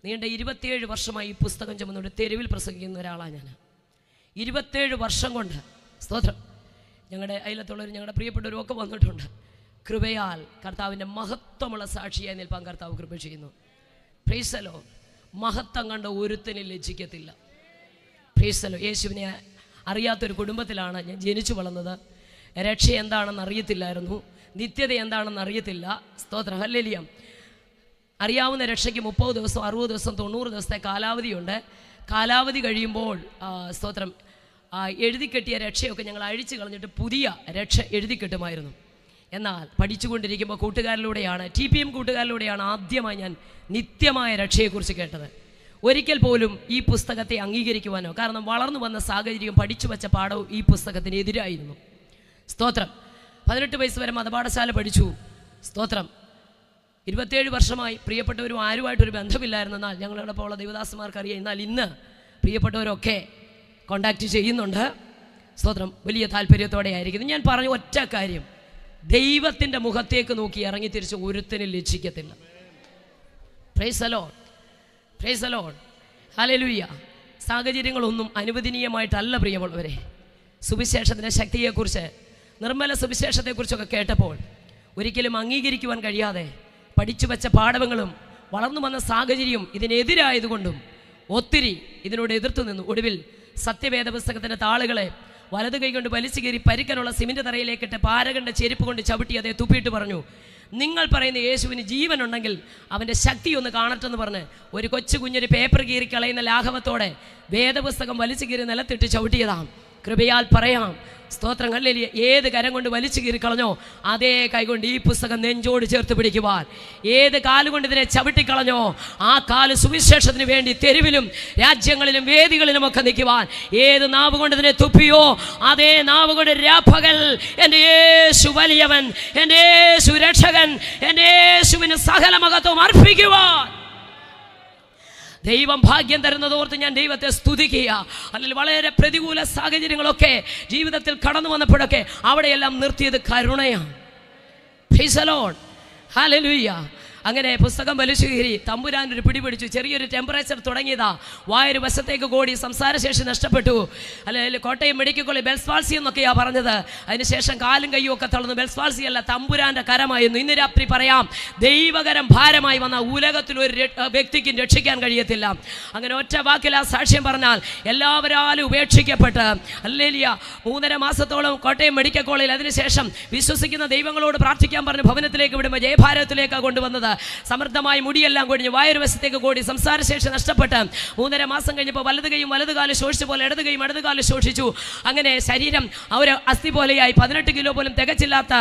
നീണ്ട 27 വർഷമായി ഈ പുസ്തകം ചുമന്നുകൊണ്ട് തെരുവിൽ പ്രസംഗിക്കുന്ന ഒരാളാണ് ഞാൻ. 27 വർഷം കൊണ്ട് സ്തോത്രം. ഞങ്ങളുടെ അയലത്തുള്ളവർ, ഞങ്ങളുടെ പ്രിയപ്പെട്ടവരും ഒക്കെ വന്നിട്ടുണ്ട്. കൃപയാൽ കർത്താവിൻ്റെ മഹത്വമുള്ള സാക്ഷിയായി നിൽപ്പാൻ കർത്താവ് കൃപ ചെയ്യുന്നു. Price the Lord. മഹത്വം കണ്ട ഒരുത്തനും ലജ്ജിക്കത്തില്ല. Praise the Lord. യേശുവിനെ അറിയാത്തൊരു കുടുംബത്തിലാണ് ഞാൻ ജനിച്ചു വളർന്നത്. രക്ഷ എന്താണെന്ന് അറിയത്തില്ലായിരുന്നു, നിത്യത എന്താണെന്ന് അറിയത്തില്ല. സ്തോത്രം, ഹല്ലേലൂയ. അറിയാവുന്ന രക്ഷയ്ക്ക് 30 ദിവസം, 60 ദിവസം, 90 ദിവസത്തെ കാലാവധിയുണ്ട്. കാലാവധി കഴിയുമ്പോൾ സ്തോത്രം എഴുതി കെട്ടിയ രക്ഷയൊക്കെ ഞങ്ങൾ അഴിച്ചു കളഞ്ഞിട്ട് പുതിയ രക്ഷ എഴുതി കെട്ടുമായിരുന്നു. എന്നാൽ പഠിച്ചുകൊണ്ടിരിക്കുമ്പോൾ കൂട്ടുകാരിലൂടെയാണ്, TPM കൂട്ടുകാരിലൂടെയാണ് ആദ്യമായി ഞാൻ നിത്യമായ രക്ഷയെക്കുറിച്ച് കേട്ടത്. ഒരിക്കൽ പോലും ഈ പുസ്തകത്തെ അംഗീകരിക്കുവാനോ, കാരണം വളർന്നു വന്ന സാഹചര്യവും പഠിച്ചു വച്ച പാഠവും ഈ പുസ്തകത്തിന് എതിരായിരുന്നു. സ്തോത്രം. 18 വയസ്സ് വരെ മതപാഠശാല പഠിച്ചു. സ്തോത്രം. 27 വർഷമായി പ്രിയപ്പെട്ടവരും ആരുമായിട്ടൊരു ബന്ധമില്ലായിരുന്നാൽ ഞങ്ങളുടെ പോലുള്ള ദൈവദാസന്മാർക്കറിയാം. എന്നാൽ ഇന്ന് പ്രിയപ്പെട്ടവരൊക്കെ കോണ്ടാക്ട് ചെയ്യുന്നുണ്ട്. സ്തോത്രം. വലിയ താല്പര്യത്തോടെ ആയിരിക്കുന്നു. ഞാൻ പറഞ്ഞ ഒറ്റ കാര്യം, ദൈവത്തിൻ്റെ മുഖത്തേക്ക് നോക്കി ഇറങ്ങി തിരിച്ച് ഒരുത്തനും ലജ്ജിക്കത്തില്ല. Praise the lord. Praise the lord. Hallelujah. സാഹചര്യങ്ങളൊന്നും അനുവദനീയമായിട്ടല്ല പ്രിയമുള്ളവരെ. സുവിശേഷത്തിൻ്റെ ശക്തിയെക്കുറിച്ച്, നിർമ്മല സുവിശേഷത്തെക്കുറിച്ചൊക്കെ കേട്ടപ്പോൾ ഒരിക്കലും അംഗീകരിക്കുവാൻ കഴിയാതെ പഠിച്ചു വെച്ച പാഠങ്ങളും വളർന്നു വന്ന സാഹചര്യം ഇതിനെതിരായതുകൊണ്ടും ഒത്തിരി ഇതിനോട് എതിർത്തു നിന്നു. ഒടുവിൽ സത്യവേദ പുസ്തകത്തിൻ്റെ താളുകളെ വലത് കൈ കൊണ്ട് വലിച്ചു കയറി പരിക്കനുള്ള സിമന്റ് തറയിലേക്കിട്ട് പാരകണ്ട ചെരുപ്പ് കൊണ്ട് ചവിട്ടി അതേ തുപ്പിയിട്ട് പറഞ്ഞു, നിങ്ങൾ പറയുന്ന യേശുവിന് ജീവനുണ്ടെങ്കിൽ അവൻ്റെ ശക്തി ഒന്ന് കാണട്ടെന്ന് പറഞ്ഞ് ഒരു കൊച്ചു കുഞ്ഞൊരു പേപ്പർ കീറി കളയുന്ന ലാഘവത്തോടെ വേദപുസ്തകം വലിച്ചു കീറി നിലത്തിട്ട് ചവിട്ടിയതാം. കൃപയാൽ പറയാം, സ്തോത്രം, ഹല്ലേലൂയ. ഏത് കരം കൊണ്ട് വലിച്ചു കീറി കളഞ്ഞോ അതേ കൈകൊണ്ട് ഈ പുസ്തകം നെഞ്ചോട് ചേർത്ത് പിടിക്കുവാൻ, ഏത് കാലുകൊണ്ട് ഇതിനെ ചവിട്ടിക്കളഞ്ഞോ ആ കാല് സുവിശേഷത്തിന് വേണ്ടി തെരുവിലും രാജ്യങ്ങളിലും വേദികളിലും ഒക്കെ നിൽക്കുവാൻ, ഏത് നാവ് കൊണ്ട് ഇതിനെ തുപ്പിയോ അതേ നാവ് കൊണ്ട് രാപ്പകൽ എൻ്റെ യേശു വലിയവൻ, എൻ്റെ യേശു രക്ഷകൻ, എൻ്റെ യേശുവിന് സകല മഹത്വം അർപ്പിക്കുവാൻ ദൈവം ഭാഗ്യം തരുന്നതോർത്ത് ഞാൻ ദൈവത്തെ സ്തുതിക്കുക. അല്ലെങ്കിൽ വളരെ പ്രതികൂല സാഹചര്യങ്ങളൊക്കെ ജീവിതത്തിൽ കടന്നു വന്നപ്പോഴൊക്കെ അവിടെയെല്ലാം നിർത്തിയത് കരുണയാണ്. Praise the lord. ഹല്ലേലൂയ. അങ്ങനെ പുസ്തകം വലിച്ചു കീറി തമ്പുരാനൊരു പിടിപിടിച്ചു. ചെറിയൊരു ടെമ്പറേച്ചർ തുടങ്ങിയതാ. വായൊരു വശത്തേക്ക് കൂടി, സംസാരശേഷി നഷ്ടപ്പെട്ടു. അല്ലെങ്കിൽ Kottayam medical college Bell's palsy എന്നൊക്കെയാണ് പറഞ്ഞത്. അതിനുശേഷം കാലും കയ്യും ഒക്കെ തളർന്നു. ബെൽസ് പാൾസി അല്ല, തമ്പുരാൻ്റെ കരമായിരുന്നു. ഇന്ന് രാത്രി പറയാം, ദൈവകരം ഭാരമായി വന്ന ഉലകത്തിൽ ഒരു വ്യക്തിക്കും രക്ഷിക്കാൻ കഴിയത്തില്ല. അങ്ങനെ ഒറ്റ വാക്കിൽ ആ സാക്ഷ്യം പറഞ്ഞാൽ എല്ലാവരാലും ഉപേക്ഷിക്കപ്പെട്ട് ഹല്ലേലൂയ 3.5 മാസത്തോളം കോട്ടയം മെഡിക്കൽ കോളേജിൽ, അതിനുശേഷം വിശ്വസിക്കുന്ന ദൈവങ്ങളോട് പ്രാർത്ഥിക്കാൻ പറഞ്ഞ് ഭവനത്തിലേക്ക് വിടുമ്പോൾ ജയഭാരതത്തിലേക്കാണ് കൊണ്ടുവന്നത്. സമൃദ്ധമായി മുടിയെല്ലാം കൊഴിഞ്ഞ് വായൊരു വശത്തേക്ക് കൂടി, സംസാരശേഷി നഷ്ടപ്പെട്ട് 3.5 മാസം കഴിഞ്ഞപ്പോൾ വലത് കൈയും വലത് കാലം ശോഷിച്ച പോലെ ഇടത് കൈയും ഇടത് കാലം ശോഷിച്ചു. അങ്ങനെ ശരീരം ഒരു അസ്ഥി പോലെയായി. 18 കിലോ പോലും തികച്ചില്ലാത്ത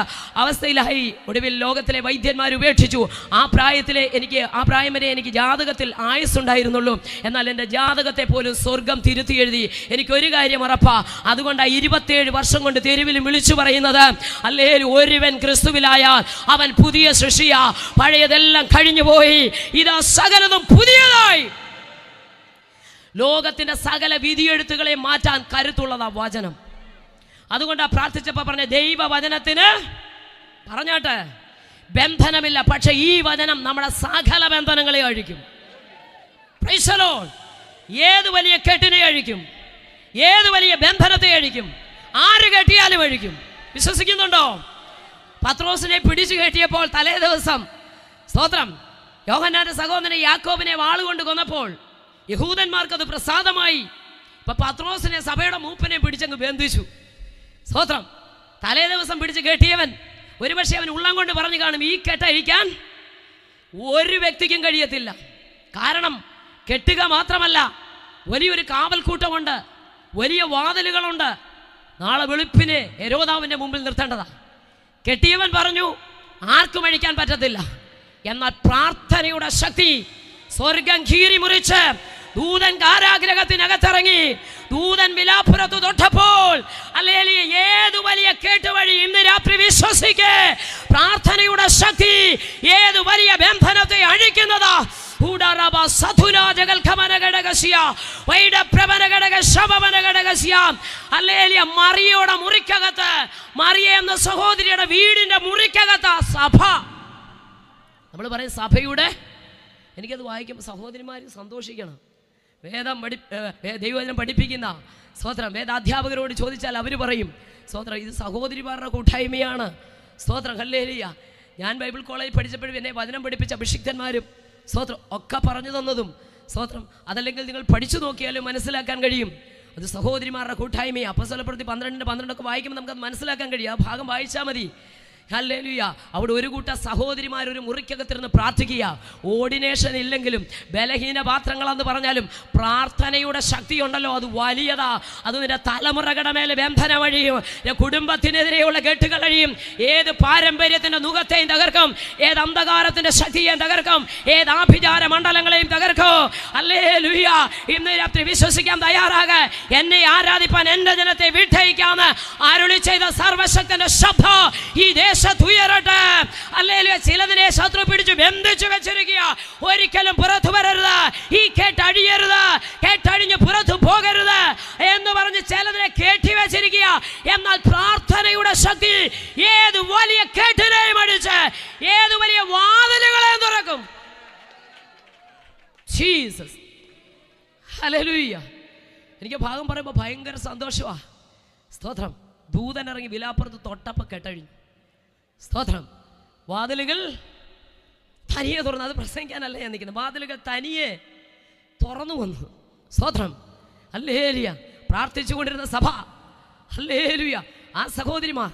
അവസ്ഥയിലായി. ഒടുവിൽ ലോകത്തിലെ വൈദ്യന്മാർ ഉപേക്ഷിച്ചു. ആ പ്രായം വരെ എനിക്ക് ജാതകത്തിൽ ആയുസ്സുണ്ടായിരുന്നുള്ളൂ. എന്നാൽ എൻ്റെ ജാതകത്തെ പോലും സ്വർഗം തിരുത്തി എഴുതി. എനിക്കൊരു കാര്യം ഉറപ്പാ, അതുകൊണ്ടാണ് 27 വർഷം കൊണ്ട് തെരുവിലും വിളിച്ചു പറയുന്നത്, അല്ലെങ്കിൽ ഒരുവൻ ക്രിസ്തുവിലായാൽ അവൻ പുതിയ സൃഷ്ടിയാ, പഴയതെല്ലാം കഴിഞ്ഞുപോയി, ഇതാ സകലതും പുതിയതായി. ലോകത്തിന്റെ സകല വിധിയെഴുത്തുകളെ മാറ്റാൻ കരുത്തുള്ളതാ വചനം. അതുകൊണ്ടാണ് പ്രാർത്ഥിച്ചപ്പോൾ പറഞ്ഞ ദൈവവചനത്തിന് പറഞ്ഞാട്ടെ ബന്ധനമില്ല, പക്ഷെ ഈ വചനം നമ്മുടെ സകല ബന്ധനങ്ങളെ അഴിക്കും. Praise the lord. ഏത് വലിയ കെട്ടിനെ അഴിക്കും, ഏത് വലിയ ബന്ധനത്തെ അഴിക്കും, ആര് കെട്ടിയാലും അഴിക്കും. വിശ്വസിക്കുന്നുണ്ടോ? പത്രോസിനെ പിടിച്ചു കെട്ടിയപ്പോൾ തലേ ദിവസം, സ്തോത്രം, യോഹന്നാന്റെ സഹോദരനെ യാക്കോബിനെ വാളുകൊണ്ട് കൊന്നപ്പോൾ യഹൂദന്മാർക്കത് പ്രസാദമായി. ഇപ്പൊ പത്രോസിനെ സഭയുടെ മൂപ്പനെ പിടിച്ചങ്ങ് ബന്ധിച്ചു. സ്തോത്രം. തലേ ദിവസം പിടിച്ച് കെട്ടിയവൻ ഒരുപക്ഷെ അവൻ ഉള്ളം കൊണ്ട് പറഞ്ഞു കാണും, ഈ കെട്ടഴിക്കാൻ ഒരു വ്യക്തിക്കും കഴിയത്തില്ല. കാരണം കെട്ടുക മാത്രമല്ല, വലിയൊരു കാവൽക്കൂട്ടമുണ്ട്, വലിയ വാതിലുകളുണ്ട്. നാളെ വെളുപ്പിന് ഹെരോദാവിന്റെ മുമ്പിൽ നിർത്തേണ്ടതാ. കെട്ടിയവൻ പറഞ്ഞു ആർക്കും അഴിക്കാൻ പറ്റത്തില്ല. എന്നാൽ പ്രാർത്ഥനയുടെ ശക്തി സ്വർഗം കീറി മുറിച്ച് ദൂതൻ കാരാഗ്രഹത്തിനകത്തിറങ്ങി, ദൂതൻ വിലാപ്പുറത്ത് തൊട്ടപ്പോൾ ഹല്ലേലൂയ ഏത് വലിയ കേട്ടുവഴി ഇന്ന് രാത്രി വിശ്വസിക്കേ, പ്രാർത്ഥനയുടെ ശക്തി ഏത് വലിയ ബന്ധനത്തെ അഴിക്കുന്നതാ. മറിയയുടെ മുറിക്കകത്ത്, മറിയ എന്ന സഹോദരിയുടെ വീടിന്റെ മുറിക്കകത്ത് സഭ. നമ്മൾ പറയും സഭയുടെ എനിക്കത് വായിക്കുമ്പോൾ സഹോദരിമാർ സന്തോഷിക്കണം. ദൈവവചനം പഠിപ്പിക്കുന്ന സ്തോത്രം വേദാധ്യാപകരോട് ചോദിച്ചാൽ അവർ പറയും സ്തോത്രം ഇത് സഹോദരിമാരുടെ കൂട്ടായ്മയാണ്. സ്തോത്രം ഹല്ലേലൂയ. ഞാൻ ബൈബിൾ കോളേജിൽ പഠിച്ചപ്പോഴും എന്നെ വചനം പഠിപ്പിച്ച അഭിഷിക്തന്മാരും സ്തോത്രം ഒക്കെ പറഞ്ഞു തന്നതും സ്തോത്രം അതല്ലെങ്കിൽ നിങ്ങൾ പഠിച്ചു നോക്കിയാലും മനസ്സിലാക്കാൻ കഴിയും. അത് സഹോദരിമാരുടെ കൂട്ടായ്മയാണ്. അപ്പോസ്തലപ്രവൃത്തി 12:12 വായിക്കുമ്പോൾ നമുക്കത് മനസ്സിലാക്കാൻ കഴിയും. ആ ഭാഗം വായിച്ചാൽ മതി. ഹല്ലേലൂയ. അവിടെ ഒരു കൂട്ടം സഹോദരിമാർ ഒരു മുറിക്കകത്തിരുന്ന് പ്രാർത്ഥിക്കുക. ഓർഡിനേഷൻ ഇല്ലെങ്കിലും ബലഹീന പാത്രങ്ങളെന്ന് പറഞ്ഞാലും പ്രാർത്ഥനയുടെ ശക്തിയുണ്ടല്ലോ, അത് വലിയതാ. അത് നിന്റെ തലമുറകളുടെ മേലെ ബന്ധന വഴിയും കുടുംബത്തിനെതിരെയുള്ള കെട്ടുകൾ വഴിയും ഏത് പാരമ്പര്യത്തിൻ്റെ നുഖത്തെയും തകർക്കും, ഏത് അന്ധകാരത്തിൻ്റെ ശക്തിയെയും തകർക്കും, ഏത് ആഭിചാര മണ്ഡലങ്ങളെയും തകർക്കും. ഹല്ലേലൂയ. ഇന്ന് രാത്രി വിശ്വസിക്കാൻ തയ്യാറാക. എന്നെ ആരാധിപ്പാൻ എൻ്റെ ജനത്തെ വിട്ടയക്കാന്ന് അരുളി ചെയ്ത സർവശക്തന്റെ ശബ്ദം ഈ ദേശത്തുയരട്ടെ. ഹല്ലേലൂയ. ചിലതിനെ ശത്രു പിടിച്ചു ബന്ധിച്ചു വെച്ചിരിക്കുക. ഒരിക്കലും പുറത്തു വരരുത്, ഈ കേട്ടഴിയരുത്, കേട്ടഴിഞ്ഞ് പുറത്തു പോകരുത് എന്ന് പറഞ്ഞ് ചിലതിനെ കെട്ടി വെച്ചിരിക്കുക. എന്നാൽ പ്രാർത്ഥനയുടെ ശക്തി ഏത് വലിയ കെട്ടിനെയും അടിച്ച് ഏത് വലിയ വാതിലുകളെയും തുറക്കും. ജീസസ്. ഹല്ലേലൂയ. എനിക്ക് ഭാഗം പറയുമ്പോൾ ഭയങ്കര സന്തോഷമാണ്. സ്തോത്രം. ദൂതൻ ഇറങ്ങി വിലാപ്പുറത്ത് തൊട്ടപ്പം കെട്ടഴിഞ്ഞു. സ്തോത്രം. വാതിലുകൾ തനിയെ തുറന്നു. അത് പ്രസംഗിക്കാനല്ല ഞാൻ നിൽക്കുന്നത്. വാതിലുകൾ തനിയെ തുറന്നു വന്നു. സ്തോത്രം. ഹല്ലേലൂയ. പ്രാർത്ഥിച്ചു കൊണ്ടിരുന്ന സഭ. ഹല്ലേലൂയ. ആ സഹോദരിമാർ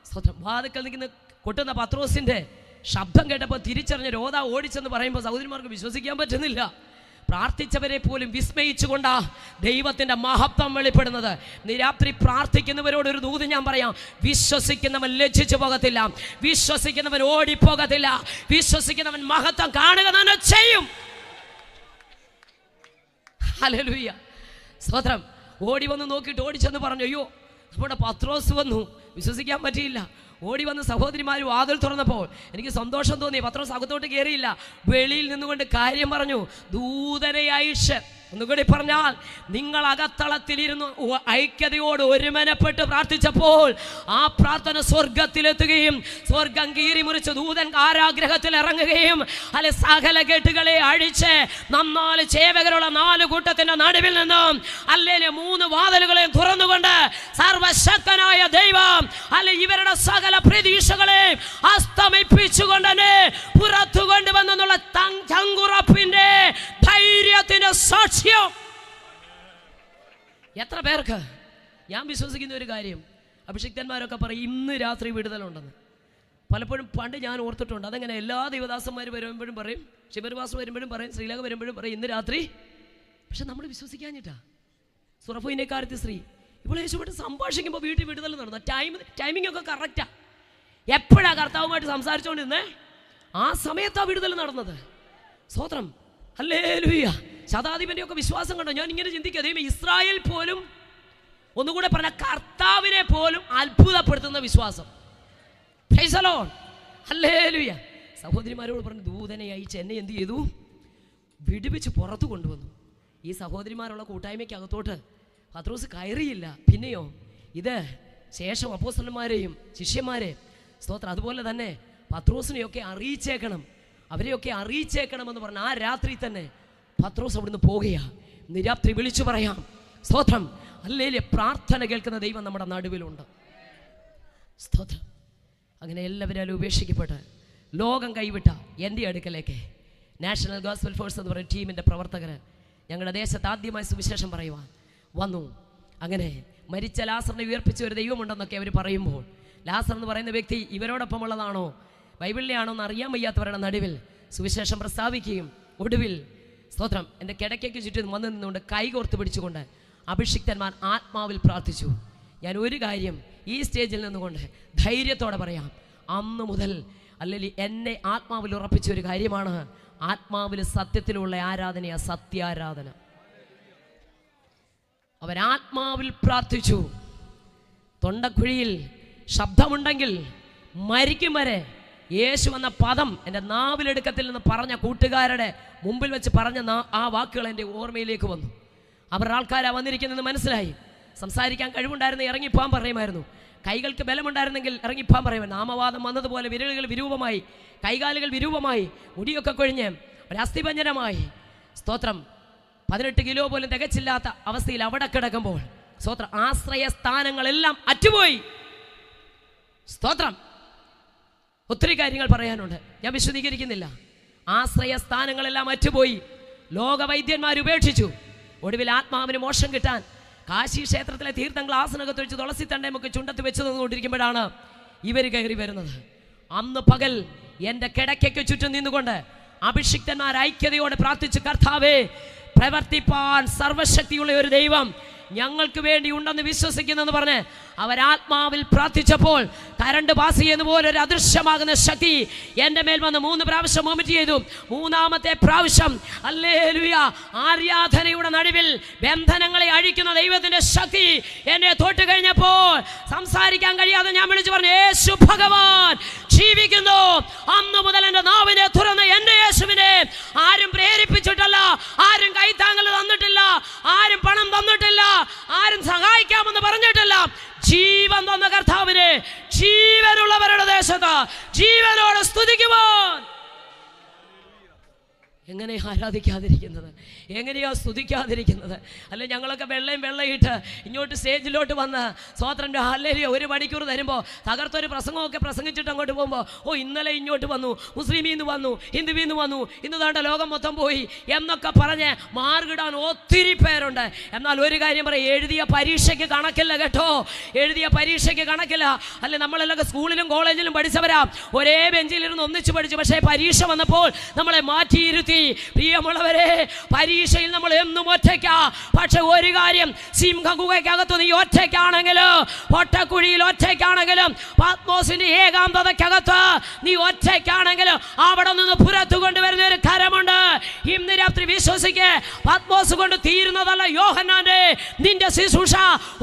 സ്തോത്രം വാതിൽക്കൽ നിൽക്കുന്ന കൊട്ടുന്ന പത്രോസിൻ്റെ ശബ്ദം കേട്ടപ്പോൾ തിരിച്ചറിഞ്ഞ രോധ ഓടിച്ചെന്ന് പറയുമ്പോൾ സഹോദരിമാർക്ക് വിശ്വസിക്കാൻ പറ്റുന്നില്ല. പ്രാർത്ഥിച്ചവരെ പോലും വിസ്മയിച്ചുകൊണ്ടാ ദൈവത്തിൻ്റെ മഹത്വം വെളിപ്പെടുന്നത്. രാത്രി പ്രാർത്ഥിക്കുന്നവരോട് ഒരു ദൂത് ഞാൻ പറയാം. വിശ്വസിക്കുന്നവൻ ലജ്ജിച്ചു പോകത്തില്ല, വിശ്വസിക്കുന്നവൻ ഓടിപ്പോകത്തില്ല, വിശ്വസിക്കുന്നവൻ മഹത്വം കാണുക തന്നെ ചെയ്യും. ഹല്ലേലൂയ. സ്തോത്രം. ഓടി വന്ന് നോക്കിയിട്ട് ഓടിച്ചെന്ന് പറഞ്ഞു, അയ്യോ നമ്മുടെ പത്രോസ് വന്നു. വിശ്വസിക്കാൻ പറ്റിയില്ല. ഓടി വന്ന് സഹോദരിമാർ വാതിൽ തുറന്നപ്പോൾ എനിക്ക് സന്തോഷം തോന്നി. പത്രോസ് അകത്തോട്ട് കയറിയില്ല, വെളിയിൽ നിന്നുകൊണ്ട് കാര്യം പറഞ്ഞു. ദൂതനെ അയച്ച് ഒന്നുകൂടി പറഞ്ഞാൽ നിങ്ങൾ അകത്തളത്തിലിരുന്ന് ഐക്യതയോട് ഒരുമനപ്പെട്ട് പ്രാർത്ഥിച്ചപ്പോൾ ആ പ്രാർത്ഥന സ്വർഗത്തിലെത്തുകയും സ്വർഗം കീറി മുറിച്ച് ദൂതൻ കാരാഗ്രഹത്തിൽ ഇറങ്ങുകയും അല്ലെ സകല കെട്ടുകളെ അഴിച്ച് 4 ചേവകരുള്ള 4 കൂട്ടത്തിന്റെ നടുവിൽ നിന്നും അല്ലെ 3 വാതിലുകളെയും തുറന്നുകൊണ്ട് സർവശക്തനായ ദൈവം അല്ലെ ഇവരുടെ സകല പ്രതീക്ഷകളെ അസ്തമിപ്പിച്ചുകൊണ്ട് തന്നെ പുറത്തു കൊണ്ടുവന്നുള്ള ചങ്കുറപ്പിന്റെ ധൈര്യത്തിന്റെ സാക്ഷ്യം. എത്ര പേർക്ക് ഞാൻ വിശ്വസിക്കുന്ന ഒരു കാര്യം, അഭിഷിക്തന്മാരൊക്കെ പറയും ഇന്ന് രാത്രി വിടുതലുണ്ടെന്ന്. പലപ്പോഴും പണ്ട് ഞാൻ ഓർത്തിട്ടുണ്ട്. അതങ്ങനെ എല്ലാ ദൈവദാസന്മാർ വരുമ്പോഴും പറയും, ശിവർവാസ് വരുമ്പോഴും പറയും, ശ്രീലക വരുമ്പോഴും പറയും ഇന്ന് രാത്രി. പക്ഷെ നമ്മൾ വിശ്വസിക്കാഞ്ഞിട്ടാ. സുറഫീനേക്കാരത്തി സ്ത്രീ ഇപ്പോൾ യേശുവായിട്ട് സംഭാഷിക്കുമ്പോൾ വീട്ടിൽ വിടുതൽ നടന്നു. ടൈമിംഗ് ഒക്കെ കറക്റ്റാ. എപ്പോഴാ കർത്താവുമായിട്ട് സംസാരിച്ചുകൊണ്ടിരുന്നേ ആ സമയത്താണ് വിടുതൽ നടന്നത്. സ്തോത്രം. ഹല്ലേലൂയ. ശതാധിപന്റെ ഒക്കെ വിശ്വാസം കണ്ടോ? ഞാൻ ഇങ്ങനെ ചിന്തിക്കുക, ദൈവമേ ഇസ്രായേൽ പോലും ഒന്നുകൂടെ പറഞ്ഞ കർത്താവിനെ പോലും അത്ഭുതപ്പെടുത്തുന്ന വിശ്വാസം. Price the lord. ഹല്ലേലൂയ. സഹോദരിമാരോട് പറഞ്ഞു ദൂതനെ അയച്ച് എന്നെ എന്ത് ചെയ്തു? വിടുവിച്ച് പുറത്തു കൊണ്ടുവന്നു. ഈ സഹോദരിമാരുള്ള കൂട്ടായ്മയ്ക്ക് അകത്തോട്ട് പത്രോസ് കയറിയില്ല. പിന്നെയോ ഇത് ശേഷം അപ്പോസ്തലന്മാരെയും ശിഷ്യന്മാരെ സ്തോത്രം അതുപോലെ തന്നെ പത്രോസിനെയൊക്കെ അറിയിച്ചേക്കണം, അവരെയൊക്കെ അറിയിച്ചേക്കണമെന്ന് പറഞ്ഞ ആ രാത്രി തന്നെ പത്രോസ് അവിടുന്ന് പോകുകയാണ്. ഇന്ന് രാത്രി വിളിച്ചു പറയാം സ്തോത്രം. ഹല്ലേലൂയ. പ്രാർത്ഥന കേൾക്കുന്ന ദൈവം നമ്മുടെ നടുവിലുണ്ട്. സ്തോത്രം. അങ്ങനെ എല്ലാവരും ഉപേക്ഷിക്കപ്പെട്ട് ലോകം കൈവിട്ട എൻ്റെ അടുക്കലേക്ക് നാഷണൽ ഗോസ്പൽ ഫോഴ്സ് എന്ന് പറയുന്ന ടീമിൻ്റെ പ്രവർത്തകർ ഞങ്ങളുടെ ദേശത്ത് ആദ്യമായി സുവിശേഷം പറയുവാൻ വന്നു. അങ്ങനെ മരിച്ച ലാസറിനെ ഉയർപ്പിച്ച ഒരു ദൈവമുണ്ടെന്നൊക്കെ അവർ പറയുമ്പോൾ ലാസർ എന്ന് പറയുന്ന വ്യക്തി ഇവരോടൊപ്പം ഉള്ളതാണോ ബൈബിളിലെയാണോ എന്ന് അറിയാൻ വയ്യാത്തവരുടെ നടുവിൽ സുവിശേഷം പ്രസ്താവിക്കുകയും ഒടുവിൽ സ്തോത്രം എൻ്റെ കിടക്കയ്ക്ക് ചുറ്റും വന്നു നിന്നുകൊണ്ട് കൈകോർത്ത് പിടിച്ചുകൊണ്ട് അഭിഷിക്തന്മാർ ആത്മാവിൽ പ്രാർത്ഥിച്ചു. ഞാൻ ഒരു കാര്യം ഈ സ്റ്റേജിൽ നിന്നുകൊണ്ട് ധൈര്യത്തോടെ പറയാം, അന്ന് മുതൽ അല്ലെങ്കിൽ എന്നെ ആത്മാവിൽ ഉറപ്പിച്ച ഒരു കാര്യമാണ്, ആത്മാവിൽ സത്യത്തിലുള്ള ആരാധനയാണ് സത്യാരാധന. അവരാത്മാവിൽ പ്രാർത്ഥിച്ചു. തൊണ്ടക്കുഴിയിൽ ശബ്ദമുണ്ടെങ്കിൽ മരിക്കും വരെ യേശു എന്ന പദം എൻ്റെ നാവിലെടുക്കത്തിൽ നിന്ന് പറഞ്ഞ കൂട്ടുകാരുടെ മുമ്പിൽ വെച്ച് പറഞ്ഞ ആ വാക്കുകൾ എൻ്റെ ഓർമ്മയിലേക്ക് വന്നു. അവർ ആൾക്കാരാണ് വന്നിരിക്കുന്നതെന്ന് മനസ്സിലായി. സംസാരിക്കാൻ കഴിവുണ്ടായിരുന്ന ഇറങ്ങിപ്പോകാൻ പറയുമായിരുന്നു. കൈകൾക്ക് ബലമുണ്ടായിരുന്നെങ്കിൽ ഇറങ്ങിപ്പോകാൻ പറയുമായിരുന്നു. നാമവാദം വന്നതുപോലെ വിരലുകൾ വിരൂപമായി, കൈകാലുകൾ വിരൂപമായി, മുടിയൊക്കെ കൊഴിഞ്ഞ് ഒരസ്ഥിഭഞ്ജനമായി. സ്തോത്രം. 18 കിലോ പോലും തികച്ചില്ലാത്ത അവസ്ഥയിൽ അവിടെ കിടക്കുമ്പോൾ സ്തോത്രം ആശ്രയ സ്ഥാനങ്ങളെല്ലാം അറ്റുപോയി. സ്തോത്രം. ഒത്തിരി കാര്യങ്ങൾ പറയാനുണ്ട്, ഞാൻ വിശദീകരിക്കുന്നില്ല. ആശ്രയ സ്ഥാനങ്ങളെല്ലാം അറ്റുപോയി. ലോകവൈദ്യന്മാർ ഉപേക്ഷിച്ചു. ഒടുവിൽ ആത്മാവിന് മോക്ഷം കിട്ടാൻ കാശി ക്ഷേത്രത്തിലെ തീർത്ഥം ഗ്ലാസിനകത്ത് വെച്ച് തുളസി തണ്ടയുമൊക്കെ ചുണ്ടത്ത് വെച്ച് തന്നുകൊണ്ടിരിക്കുമ്പോഴാണ് ഇവർ കയറി വരുന്നത്. അന്ന് പകൽ എൻ്റെ കിടക്കയ്ക്ക് ചുറ്റും നിന്നുകൊണ്ട് അഭിഷിക്തന്മാർ ഐക്യതയോടെ പ്രാർത്ഥിച്ചു, കർത്താവേ, പ്രവർത്തിപ്പാൻ സർവശക്തിയുള്ള ഒരു ദൈവം ഞങ്ങൾക്ക് വേണ്ടി ഉണ്ടെന്ന് വിശ്വസിക്കുന്നെന്ന് പറഞ്ഞ് അവരാത്മാവിൽ പ്രാർത്ഥിച്ചപ്പോൾ കരണ്ട് പാസ് ചെയ്യുന്ന പോലെ ഒരു അദൃശ്യമാകുന്ന ശക്തി എൻ്റെ മേൽ വന്ന് 3 പ്രാവശ്യം വോമിറ്റ് ചെയ്തു. 3ാമത്തെ പ്രാവശ്യം ഹല്ലേലൂയ ആരാധനയുടെ നടുവിൽ ബന്ധനങ്ങളെ അഴിക്കുന്ന ദൈവത്തിൻ്റെ ശക്തി എന്നെ തൊട്ട് കഴിഞ്ഞപ്പോൾ സംസാരിക്കാൻ കഴിയാതെ ഞാൻ വിളിച്ചു പറഞ്ഞു, യേശു ഭഗവാൻ ജീവിക്കുന്നു. അന്ന് മുതൽ എൻ്റെ നാവിനെ തുറന്ന് എൻ്റെ യേശുവിനെ ആരും പ്രേരിപ്പിച്ചിട്ടല്ല, ആരും കൈത്താങ്ങൽ തന്നിട്ടില്ല, ആരും പണം തന്നിട്ടില്ല, ആരും സഹായിക്കാമെന്ന് പറഞ്ഞിട്ടില്ല. ജീവൻ തന്ന കർത്താവിനെ ജീവനുള്ളവരുടെ ദേശത്ത് ജീവനോടെ സ്തുതിക്കുവാൻ എങ്ങനെയാ ആരാധിക്കാതിരിക്കുന്നത്? എങ്ങനെയാ സ്തുതിക്കാതിരിക്കുന്നത്? അല്ലെ ഞങ്ങളൊക്കെ വെള്ളയിട്ട് ഇങ്ങോട്ട് സ്റ്റേജിലോട്ട് വന്ന് സ്തോത്രൻ്റെ ഹല്ലേലൂയ 1 മണിക്കൂർ തരുമ്പോൾ തകർത്തൊരു പ്രസംഗമൊക്കെ പ്രസംഗിച്ചിട്ട് അങ്ങോട്ട് പോകുമ്പോൾ, ഓ ഇന്നലെ ഇങ്ങോട്ട് വന്നു, മുസ്ലിമിൽ നിന്ന് വന്നു, ഹിന്ദുവിൽ നിന്ന് വന്നു, ഇന്ന് താണ്ട ലോകം മൊത്തം പോയി എന്നൊക്കെ പറഞ്ഞ് മാർഗിടാൻ ഒത്തിരി പേരുണ്ട്. എന്നാൽ ഒരു കാര്യം പറയാം, എഴുതിയ പരീക്ഷയ്ക്ക് കണക്കില്ല കേട്ടോ, എഴുതിയ പരീക്ഷയ്ക്ക് കണക്കില്ല. അല്ലെ നമ്മളെല്ലാം സ്കൂളിലും കോളേജിലും പഠിച്ചവരാ, ഒരേ ബെഞ്ചിലിരുന്ന് ഒന്നിച്ച് പഠിച്ചു. പക്ഷേ പരീക്ഷ വന്നപ്പോൾ നമ്മളെ മാറ്റിയിരുത്തി. പ്രിയമുള്ളവരെ, പരീക്ഷയിൽ നമ്മൾ എന്നും ഒറ്റയ്ക്കാ. പക്ഷെ ഒരു കാര്യം, സിംഹഗുഹയ്ക്കകത്ത് നീ ഒറ്റയ്ക്കാണെങ്കിലും, പൊട്ടക്കുഴിയിൽ ഒറ്റയ്ക്കാണെങ്കിലും, പത്മോസിന്റെ ഏകാന്തതയ്ക്കകത്ത് നീ ഒറ്റയ്ക്കാണെങ്കിലും അവിടെ നിന്ന് പുറത്തു കൊണ്ടുവരുന്ന ഒരു കരമുണ്ട്. ഇന്ന് രാത്രി വിശ്വസിക്ക്, പത്മോസ് കൊണ്ട് തീരുന്നതല്ല യോഹന്നാന്റെ നിന്റെ ശുശ്രൂഷ.